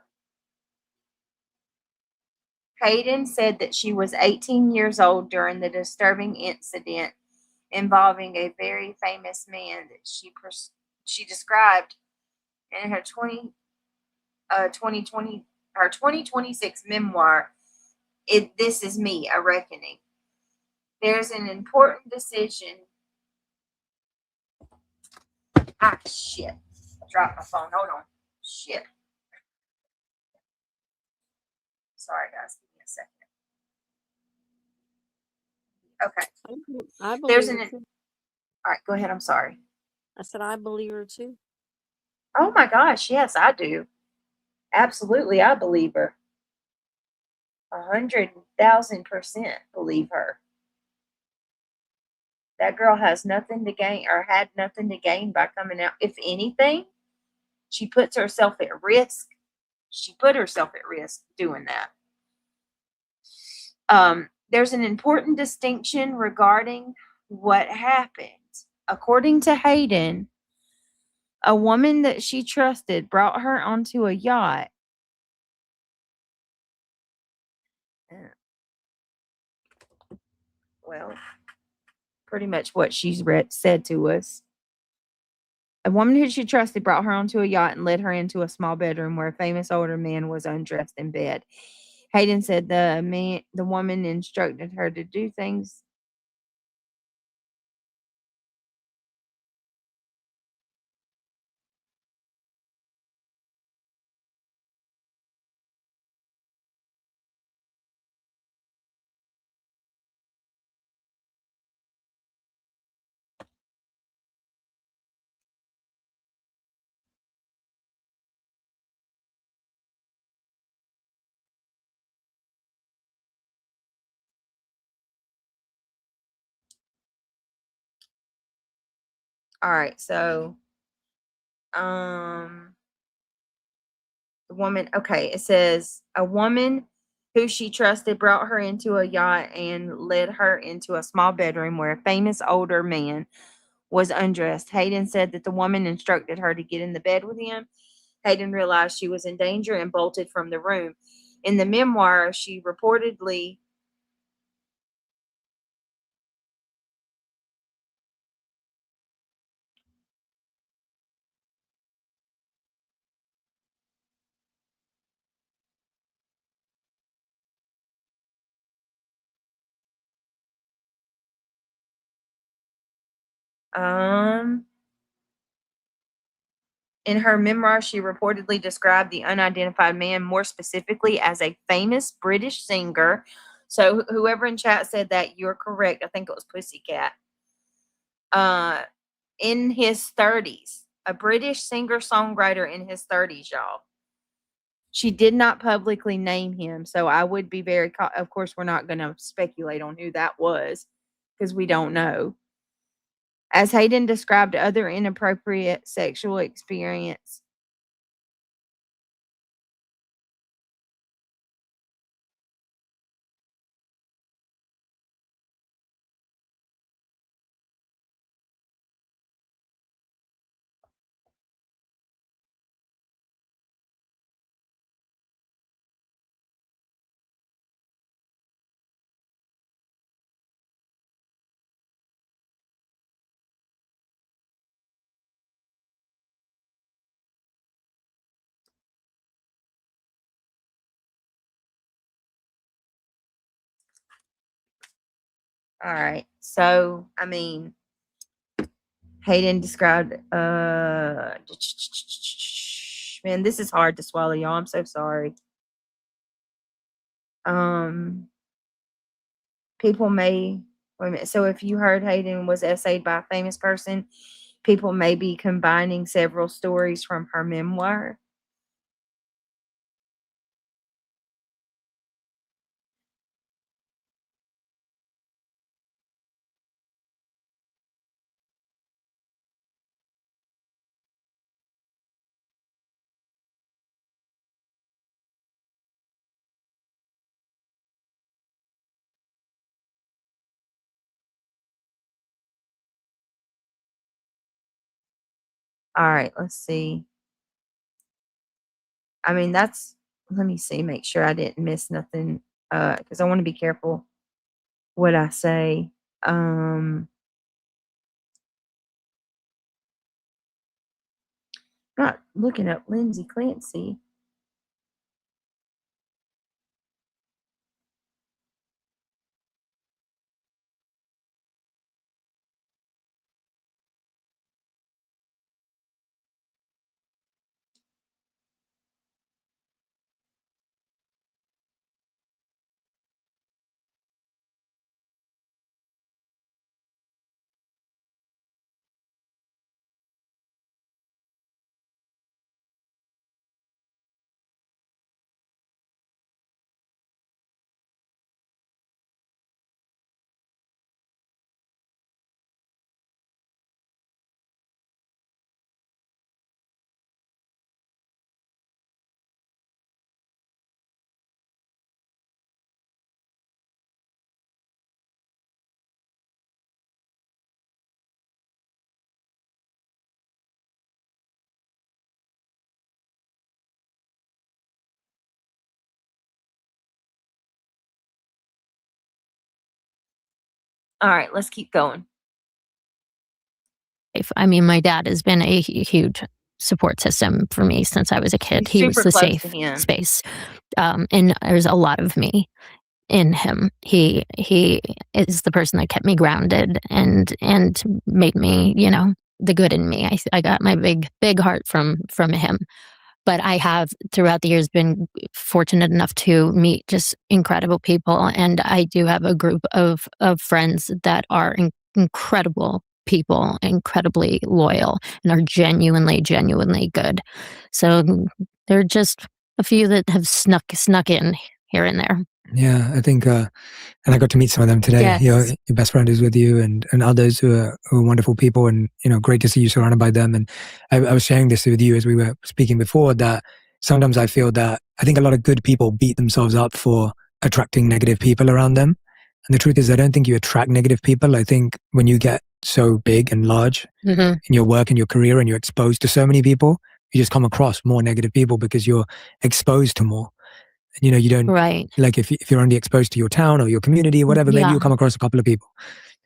Hayden said that she was 18 years old during the disturbing incident involving a very famous man that she described in her 2026 memoir, This Is Me, A Reckoning. There's an important decision. Shit. Dropped my phone. Hold on. Shit. Sorry, guys. Give me a second. Okay. I There's believe an. her too. All right, go ahead. I'm sorry. I said I believe her too. Oh my gosh. Yes, I do. Absolutely. I believe her. 100,000% believe her. That girl has nothing to gain or had nothing to gain by coming out. If anything, she puts herself at risk. She put herself at risk doing that. There's an important distinction regarding what happened. According to Hayden, a woman that she trusted brought her onto a yacht. Well, pretty much what she's said to us. A woman who she trusted brought her onto a yacht and led her into a small bedroom where a famous older man was undressed in bed. Hayden said the woman instructed her to do things. All right, so the woman, okay, it says a woman who she trusted brought her into a yacht and led her into a small bedroom where a famous older man was undressed. Hayden said that the woman instructed her to get in the bed with him. Hayden realized she was in danger and bolted from the room. In the memoir, she reportedly in her memoir, she reportedly described the unidentified man more specifically as a famous British singer. So whoever in chat said that, you're correct. I think it was Pussycat. In his 30s, a British singer-songwriter in his 30s, y'all. She did not publicly name him, so I would be very, of course, we're not going to speculate on who that was because we don't know. As Hayden described other inappropriate sexual experience. All right. So, I mean, Hayden described, man, this is hard to swallow, y'all. I'm so sorry. People may, wait a minute. So if you heard Hayden was essayed by a famous person, people may be combining several stories from her memoir. All right, let's see. I mean, let me see, make sure I didn't miss nothing because I want to be careful what I say. Not looking up Lindsay Clancy. All right, let's keep going. I mean, my dad has been a huge support system for me since I was a kid. He was Super the close safe to him. space. And there's a lot of me in him. He is the person that kept me grounded and made me, you know, the good in me. I got my big heart from him. But I have throughout the years been fortunate enough to meet just incredible people, and I do have a group of friends that are incredible people, incredibly loyal, and are genuinely good. So there are just a few that have snuck in here and there. Yeah, I think, and I got to meet some of them today. Yes. Your best friend is with you, and others who are wonderful people, and great to see you surrounded by them. And I was sharing this with you as we were speaking before, that sometimes I feel that I think a lot of good people beat themselves up for attracting negative people around them. And the truth is, I don't think you attract negative people. I think when you get so big and large in your work and your career, and you're exposed to so many people, you just come across more negative people because you're exposed to more. You don't, right. Like if you're only exposed to your town or your community or whatever, maybe Yeah. you'll come across a couple of people.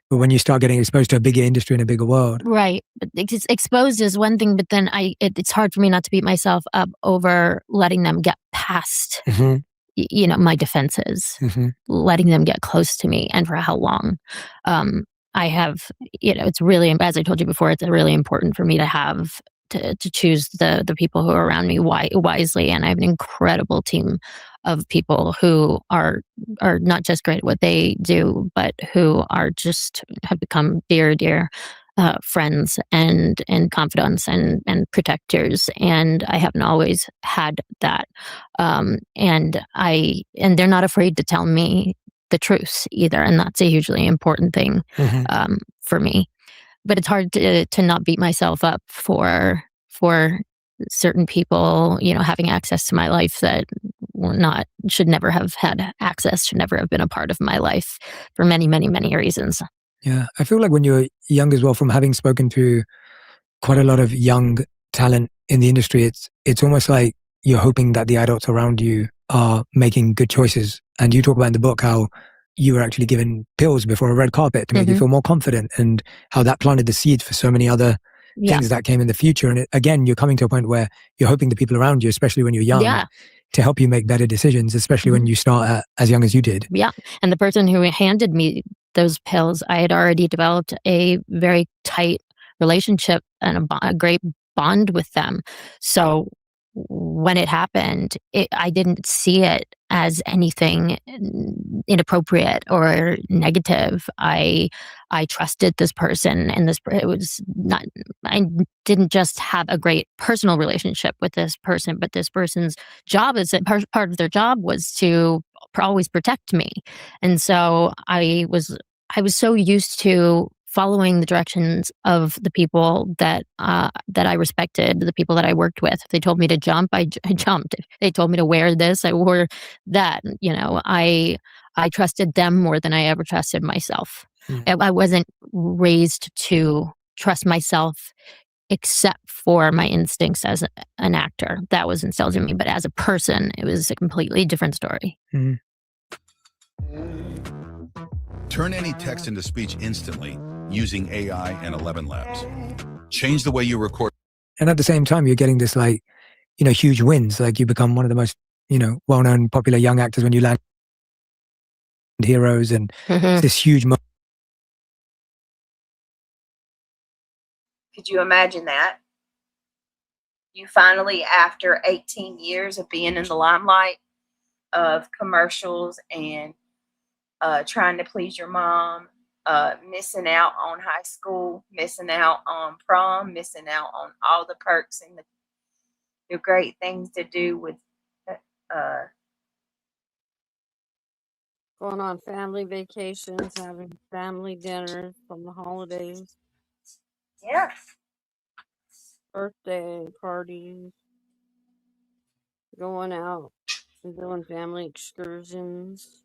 But when you start getting exposed to a bigger industry and a bigger world. Right. But exposed is one thing, but then it's hard for me not to beat myself up over letting them get past, my defenses, letting them get close to me, and for how long. I have, it's really, as I told you before, it's really important for me to have to choose the people who are around me wisely. And I have an incredible team of people who are not just great at what they do, but who are just have become dear friends and confidants and protectors. And I haven't always had that. And they're not afraid to tell me the truth either. And that's a hugely important thing for me. But it's hard to not beat myself up for certain people, having access to my life that should never have had access, should never have been a part of my life for many, many, many reasons. Yeah, I feel like when you're young as well, from having spoken to quite a lot of young talent in the industry, it's almost like you're hoping that the adults around you are making good choices. And you talk about in the book how you were actually given pills before a red carpet to make you feel more confident, and how that planted the seeds for so many other things that came in the future. And again, you're coming to a point where you're hoping the people around you, especially when you're young, to help you make better decisions, especially when you start as young as you did. Yeah. And the person who handed me those pills, I had already developed a very tight relationship and a great bond with them. So when it happened, I didn't see it as anything inappropriate or negative. I trusted this person, and it was not. I didn't just have a great personal relationship with this person, but this person's job part of their job was to always protect me, and so I was so used to following the directions of the people that I respected, the people that I worked with. If they told me to jump, I jumped. If they told me to wear this, I wore that. I trusted them more than I ever trusted myself. I wasn't raised to trust myself, except for my instincts as an actor. That was instilled in me. But as a person, it was a completely different story. Turn any text into speech instantly using AI and 11 Labs. Change the way you record. And at the same time, you're getting this like, huge wins. Like you become one of the most, well-known, popular young actors when you land heroes, and it's this huge Could you imagine that? You finally, after 18 years of being in the limelight of commercials and trying to please your mom, missing out on high school, missing out on prom, missing out on all the perks and the great things to do with Going on family vacations, having family dinners from the holidays, yeah. birthday parties, going out and doing family excursions.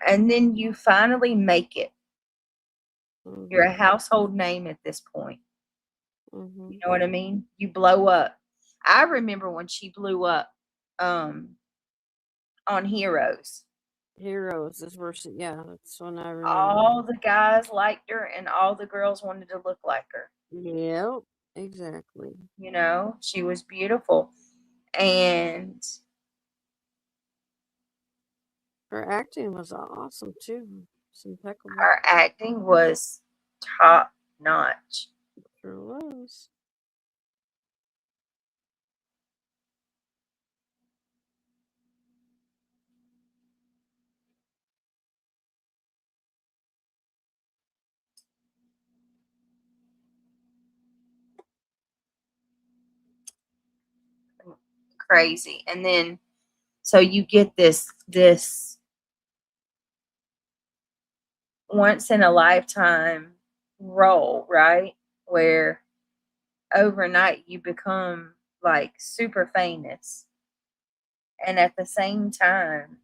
And then you finally make it. You're a Mhm. household name at this point. You Mhm. know what I mean? You blow up. I remember when she blew up on Heroes. Heroes is where she, yeah, that's when I remember. All the guys liked her and all the girls wanted to look like her. Yep, exactly. You know, she was beautiful. And Her acting was awesome too. It's impeccable. her acting was top notch. Sure was. Crazy. And then so you get this once in a lifetime role, right? Where overnight you become like super famous. And at the same time,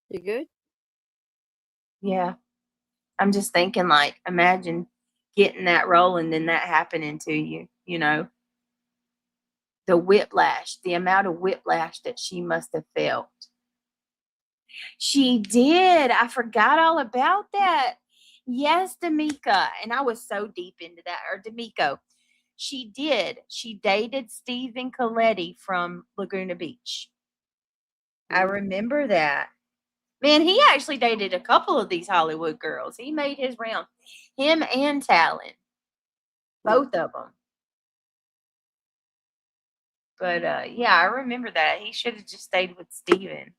You good? yeah, I'm just thinking like, imagine getting that role and then that happening to you, you know? The whiplash, the amount of whiplash that she must have felt. She did. I forgot all about that. Yes, D'Amica. And I was so deep into that. Or D'Amico. She did. She dated Stephen Coletti from Laguna Beach. I remember that. Man, he actually dated a couple of these Hollywood girls. He made his round. Him and Talon. Both of them. But yeah, I remember that. He should have just stayed with Steven.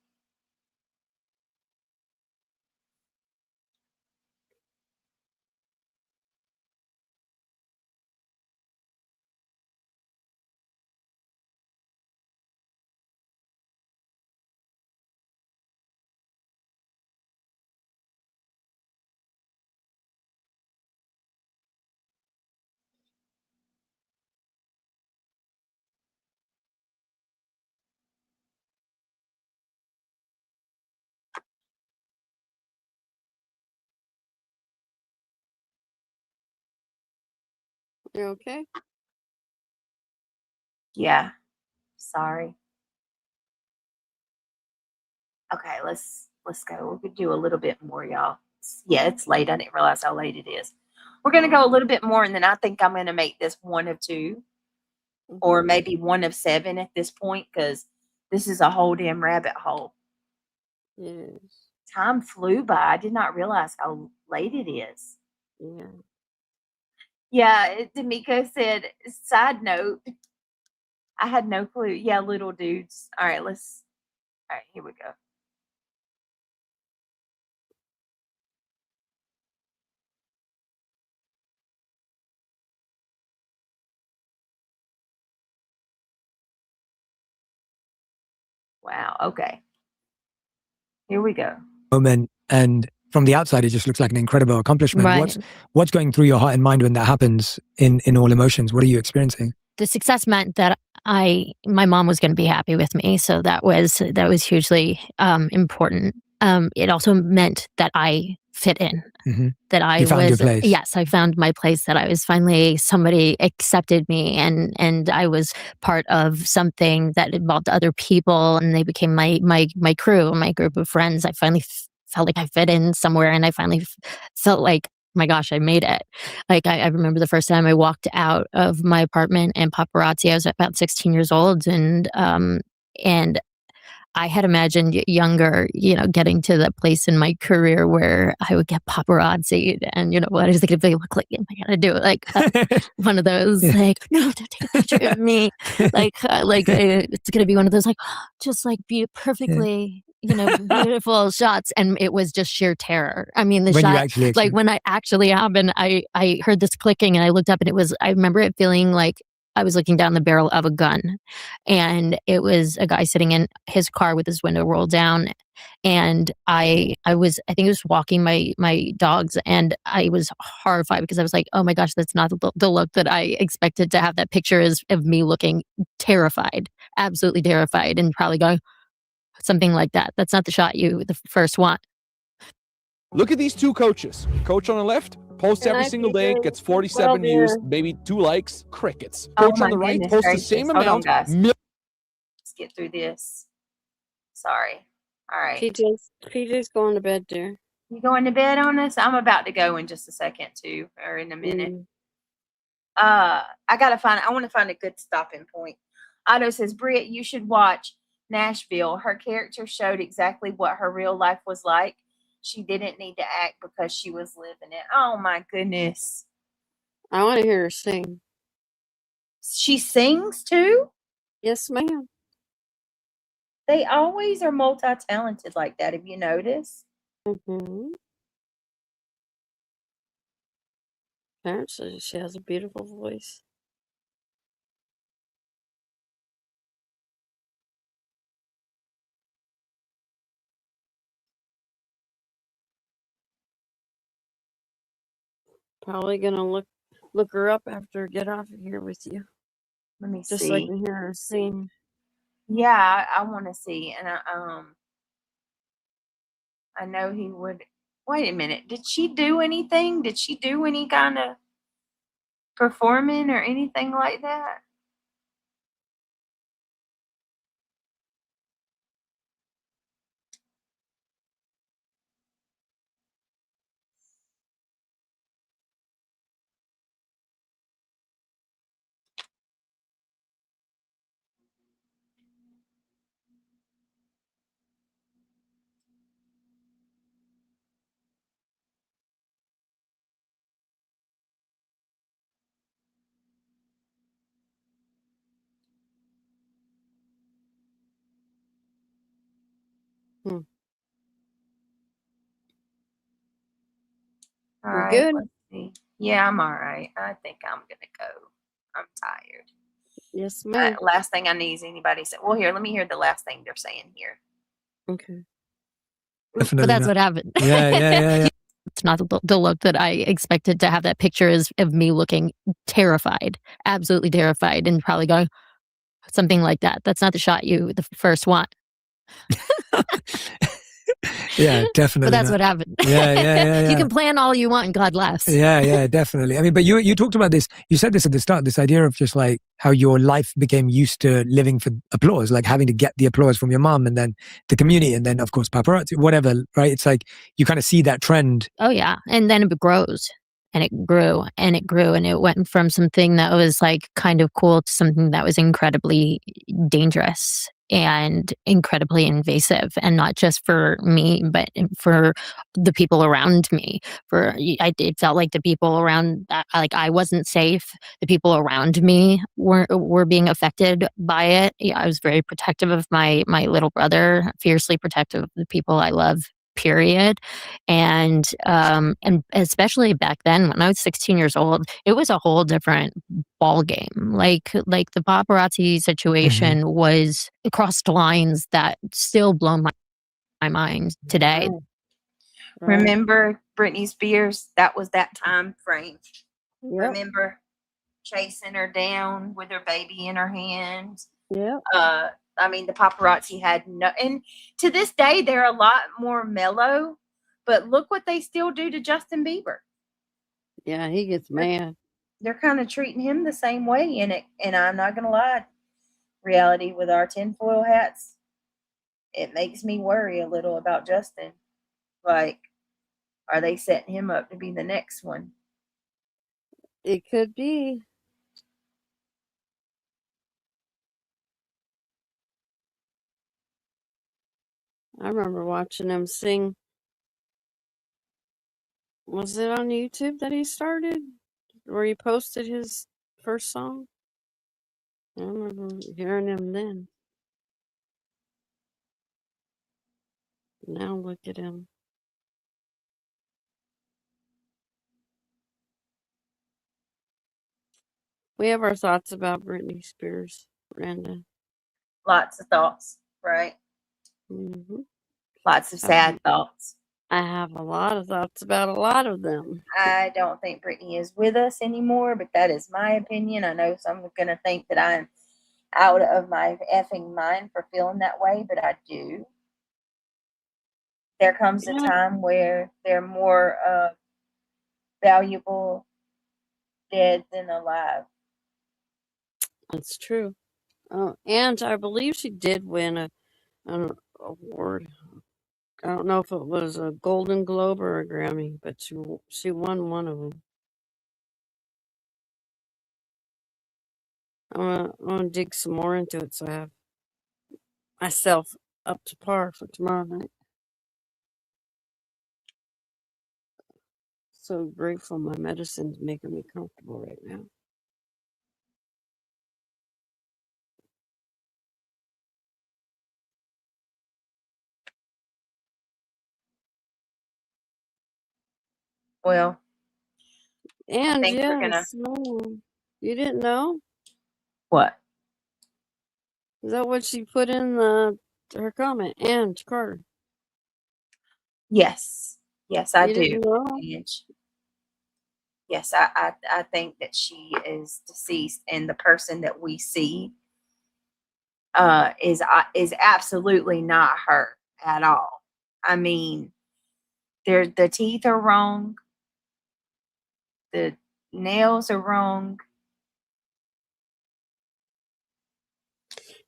You okay? Yeah. Sorry. Okay, let's go. We could do a little bit more, y'all. Yeah, it's late. I didn't realize how late it is. We're gonna go a little bit more, and then I think I'm gonna make this one of two, or maybe one of 7 at this point, because this is a whole damn rabbit hole. Yes. Time flew by. I did not realize how late it is. Yeah. Yeah, D'Amico said, side note, I had no clue. Yeah, little dudes. All right, here we go. Wow, okay. Here we go. moment, and from the outside it just looks like an incredible accomplishment. Right. What's going through your heart and mind when that happens in all emotions? What are you experiencing? The success meant that my mom was going to be happy with me, so that was hugely important. It also meant that I fit in. Mm-hmm. That I You found your was place. yes, I found my place. That I was finally somebody accepted me, and I was part of something that involved other people, and they became my crew, my group of friends. I finally felt like I fit in somewhere, and I finally felt like, my gosh, I made it. Like I remember the first time I walked out of my apartment and paparazzi. I was about 16 years old, and I had imagined younger, getting to that place in my career where I would get paparazzi, and what is it going to look like? Am I going to do it like one of those like, no, don't take a picture of me, it's going to be one of those like just like perfectly. Beautiful shots, and it was just sheer terror. I mean, the When you shot, actually like when I actually happened, I heard this clicking, and I looked up, and I remember it feeling like I was looking down the barrel of a gun, and it was a guy sitting in his car with his window rolled down, and I think I was walking my dogs, and I was horrified because I was like, oh my gosh, that's not the look that I expected to have. That picture is of me looking terrified, absolutely terrified, and probably going something like that. That's not the shot you the first want. Look at these two coaches. Coach on the left posts every single day, gets 47 views, maybe 2 likes, crickets. Coach on the right posts the same amount. Let's get through this. Sorry. All right. PJ's going to bed, dear. You going to bed on us? I'm about to go in just a second too, or in a minute. I want to find a good stopping point. Otto says, Britt, you should watch Nashville. Her character showed exactly what her real life was like. She didn't need to act because she was living it. Oh my goodness. I want to hear her sing. She sings too? Yes, ma'am. They always are multi-talented like that. Have you noticed? Mm-hmm. Apparently, she has a beautiful voice. Probably gonna look her up after I get off of here with you. Let me Just see. so I can hear her sing. Yeah, I want to see. And I know he would. Wait a minute. Did she do anything? Did she do any kind of performing or anything like that? All right. Good. Let's see. Yeah, I'm all right. I think I'm gonna go. I'm tired. Yes, ma'am. Last thing I need is anybody say. Well, here, let me hear the last thing they're saying here. Okay. Definitely But that's not. what happened. Yeah. It's not the look that I expected to have. That picture is of me looking terrified, absolutely terrified, and probably going something like that. That's not the shot you the first want. Yeah, definitely. But that's not. what happened. Yeah. You can plan all you want and God laughs. Yeah, definitely. I mean, but you talked about this. You said this at the start. This idea of just like how your life became used to living for applause, like having to get the applause from your mom, and then the community, and then of course paparazzi, whatever. Right? It's like you kind of see that trend. Oh yeah, and then it grows, and it grew, and it grew, and it went from something that was like kind of cool to something that was incredibly dangerous and incredibly invasive, and not just for me, but for the people around me. It felt like the people around, like I wasn't safe. The people around me were being affected by it. I was very protective of my little brother, fiercely protective of the people I love. Period. And especially back then when I was 16 years old, it was a whole different ball game. Like the paparazzi situation was crossed lines that still blow my my mind today. Right. Remember Britney Spears? That was that time frame. Yep. Remember chasing her down with her baby in her hands? Yep. I mean, the paparazzi had no, and to this day, they're a lot more mellow, but look what they still do to Justin Bieber. Yeah, he gets mad. They're kind of treating him the same way in it. And I'm not going to lie, reality with our tinfoil hats, it makes me worry a little about Justin. Like, are they setting him up to be the next one? It could be. I remember watching him sing. Was it on YouTube that he started? Where he posted his first song? I remember hearing him then. Now look at him. We have our thoughts about Britney Spears, Brenda. Lots of thoughts, right? Mm-hmm. Lots of sad thoughts. I have a lot of thoughts about a lot of them. I don't think Britney is with us anymore, but that is my opinion. I know some are going to think that I'm out of my effing mind for feeling that way, but I do. There comes a time where they're more valuable dead than alive. That's true. And I believe she did win an award. I don't know if it was a Golden Globe or a Grammy, but she won one of them. I'm gonna dig some more into it so I have myself up to par for tomorrow night. So grateful my medicine's making me comfortable right now. Well, And think we're gonna- yes, no, you didn't know? What? Is that what she put in her comment? And Carter. Yes. Yes, I You do. didn't know? Ange. Yes, I think that she is deceased, and the person that we see is absolutely not her at all. I mean, the teeth are wrong, the nails are wrong.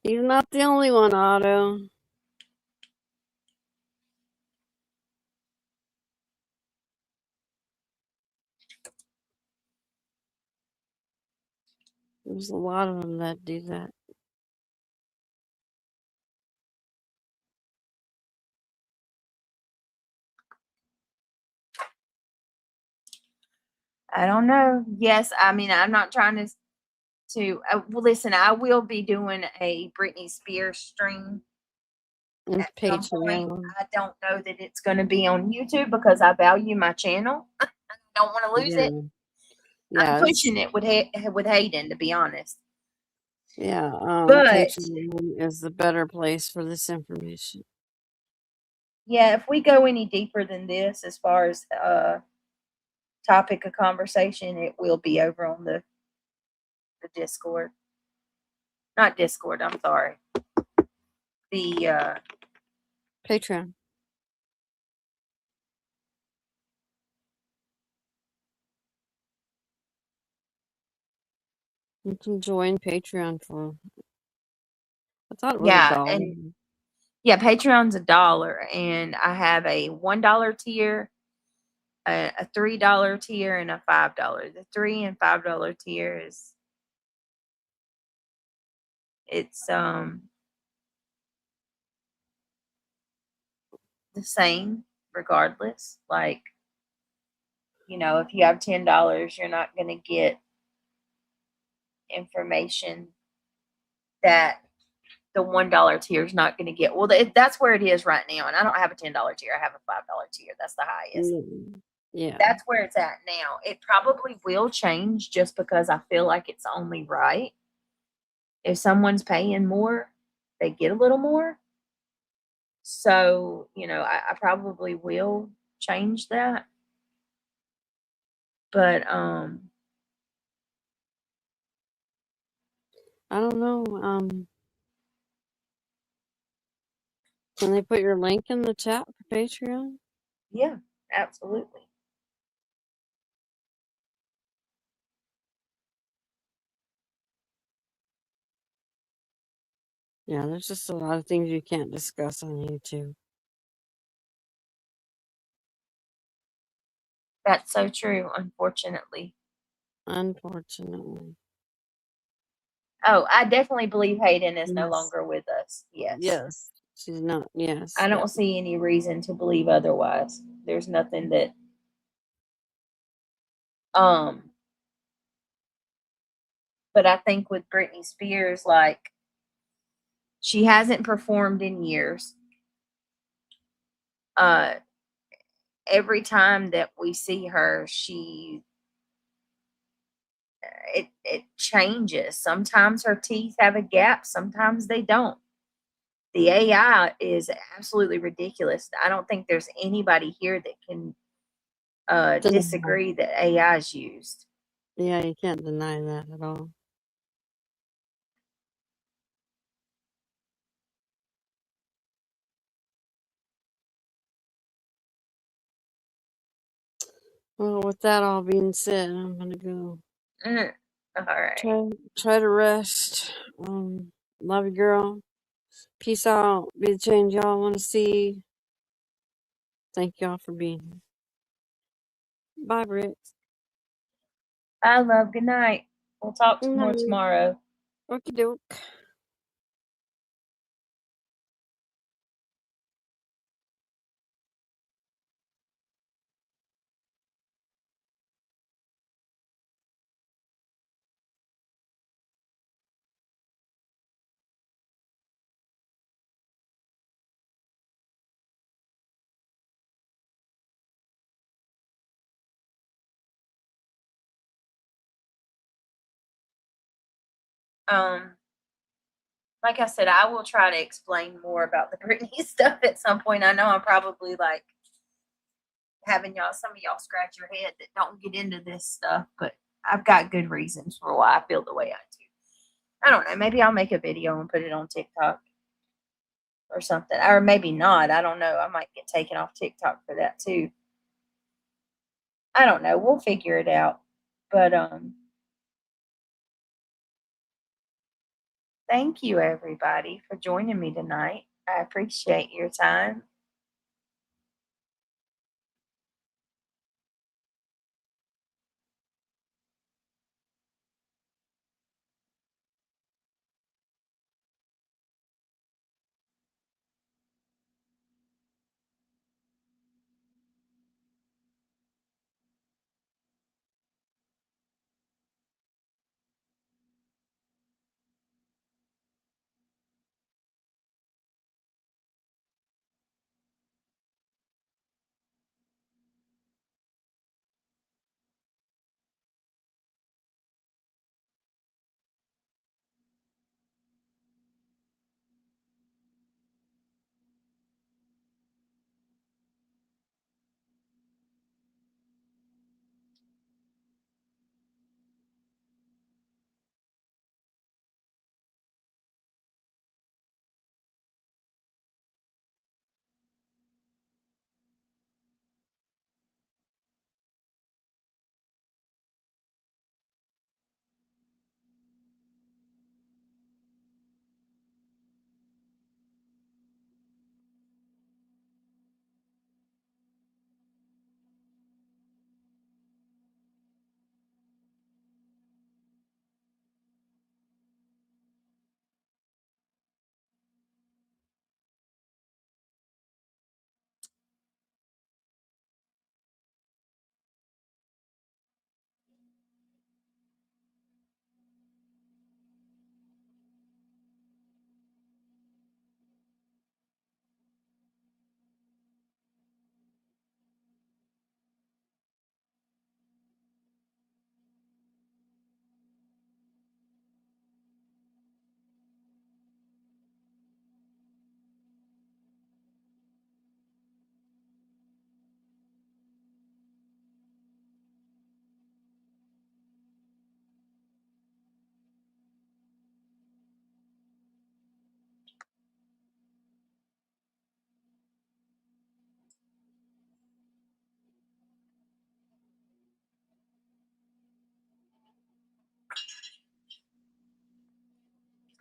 You're not the only one, Otto. There's a lot of them that do that. I don't know. Yes, I mean, I'm not trying to well, listen, I will be doing a Britney Spears stream And at some point. Patreon. I don't know that it's going to be on YouTube because I value my channel. I don't want to lose it. Yeah, I'm pushing it with Hayden, to be honest. Yeah, But Patreon is the better place for this information. yeah, if we go any deeper than this, as far as topic of conversation, it will be over on the Discord. Not Discord, I'm sorry. The Patreon. You can join Patreon for. I thought it was $1. and yeah, Patreon's $1, and I have a $1 tier, a $3 tier, and a $5. The $3 and $5 tier it's the same regardless. Like, you know, if you have $10, you're not going to get information that the $1 tier is not going to get. Well, that's where it is right now. And I don't have a $10 tier. I have a $5 tier. That's the highest. Yeah. That's where it's at now. It probably will change just because I feel like it's only right. If someone's paying more, they get a little more. So, I probably will change that. But I don't know. Can they put your link in the chat for Patreon? yeah, absolutely. Yeah, there's just a lot of things you can't discuss on YouTube. That's so true, unfortunately. Unfortunately. Oh, I definitely believe Hayden is no Yes. longer with us. Yes. Yes. She's not. Yes. I don't Yep. see any reason to believe otherwise. There's nothing that but I think with Britney Spears, like, she hasn't performed in years. Every time that we see her, it changes. Sometimes her teeth have a gap, sometimes they don't. The AI is absolutely ridiculous. I don't think there's anybody here that can disagree that AI is used. Yeah, you can't deny that at all. Well, with that all being said, I'm gonna go. All right. Try to rest. Love you, girl. Peace out. Be the change y'all want to see. Thank y'all for being here. Bye, Britt. I love. Good night. We'll talk more tomorrow. Okie doke. Like I said, I will try to explain more about the Britney stuff at some point. I know I'm probably like having some of y'all scratch your head that don't get into this stuff, but I've got good reasons for why I feel the way I do. I don't know. Maybe I'll make a video and put it on TikTok or something, or maybe not. I don't know. I might get taken off TikTok for that too. I don't know. We'll figure it out. But thank you everybody for joining me tonight. I appreciate your time.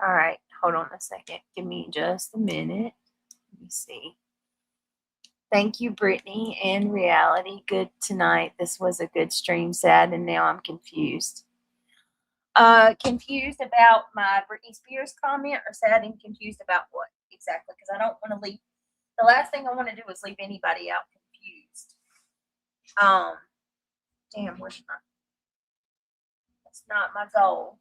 All right, hold on a second. Give me just a minute. Let me see. Thank you, Brittany and Reality. Good tonight. This was a good stream. Sad, and now I'm confused. Confused about my Britney Spears comment, or sad and confused about what exactly? Because I don't want to leave. The last thing I want to do is leave anybody out confused. Damn, where's my? That's not my goal.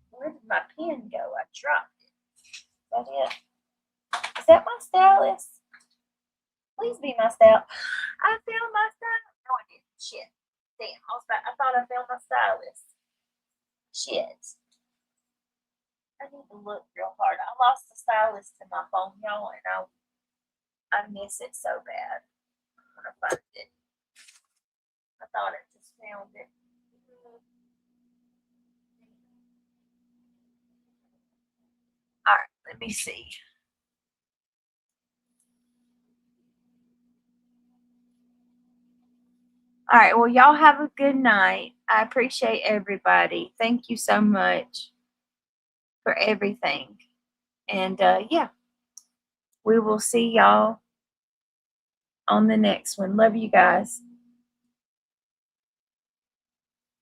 Where did my pen go? I dropped it. Is that it? Is that my stylus? Please be my stylus. I found my stylus. No, I didn't. Shit. Damn. I thought I found my stylus. Shit. I need to look real hard. I lost the stylus to my phone, y'all, and I miss it so bad. I want to find it. I thought I just found it. All right, let me see. All right, well, y'all have a good night. I appreciate everybody. Thank you so much for everything. And yeah, we will see y'all on the next one. Love you guys.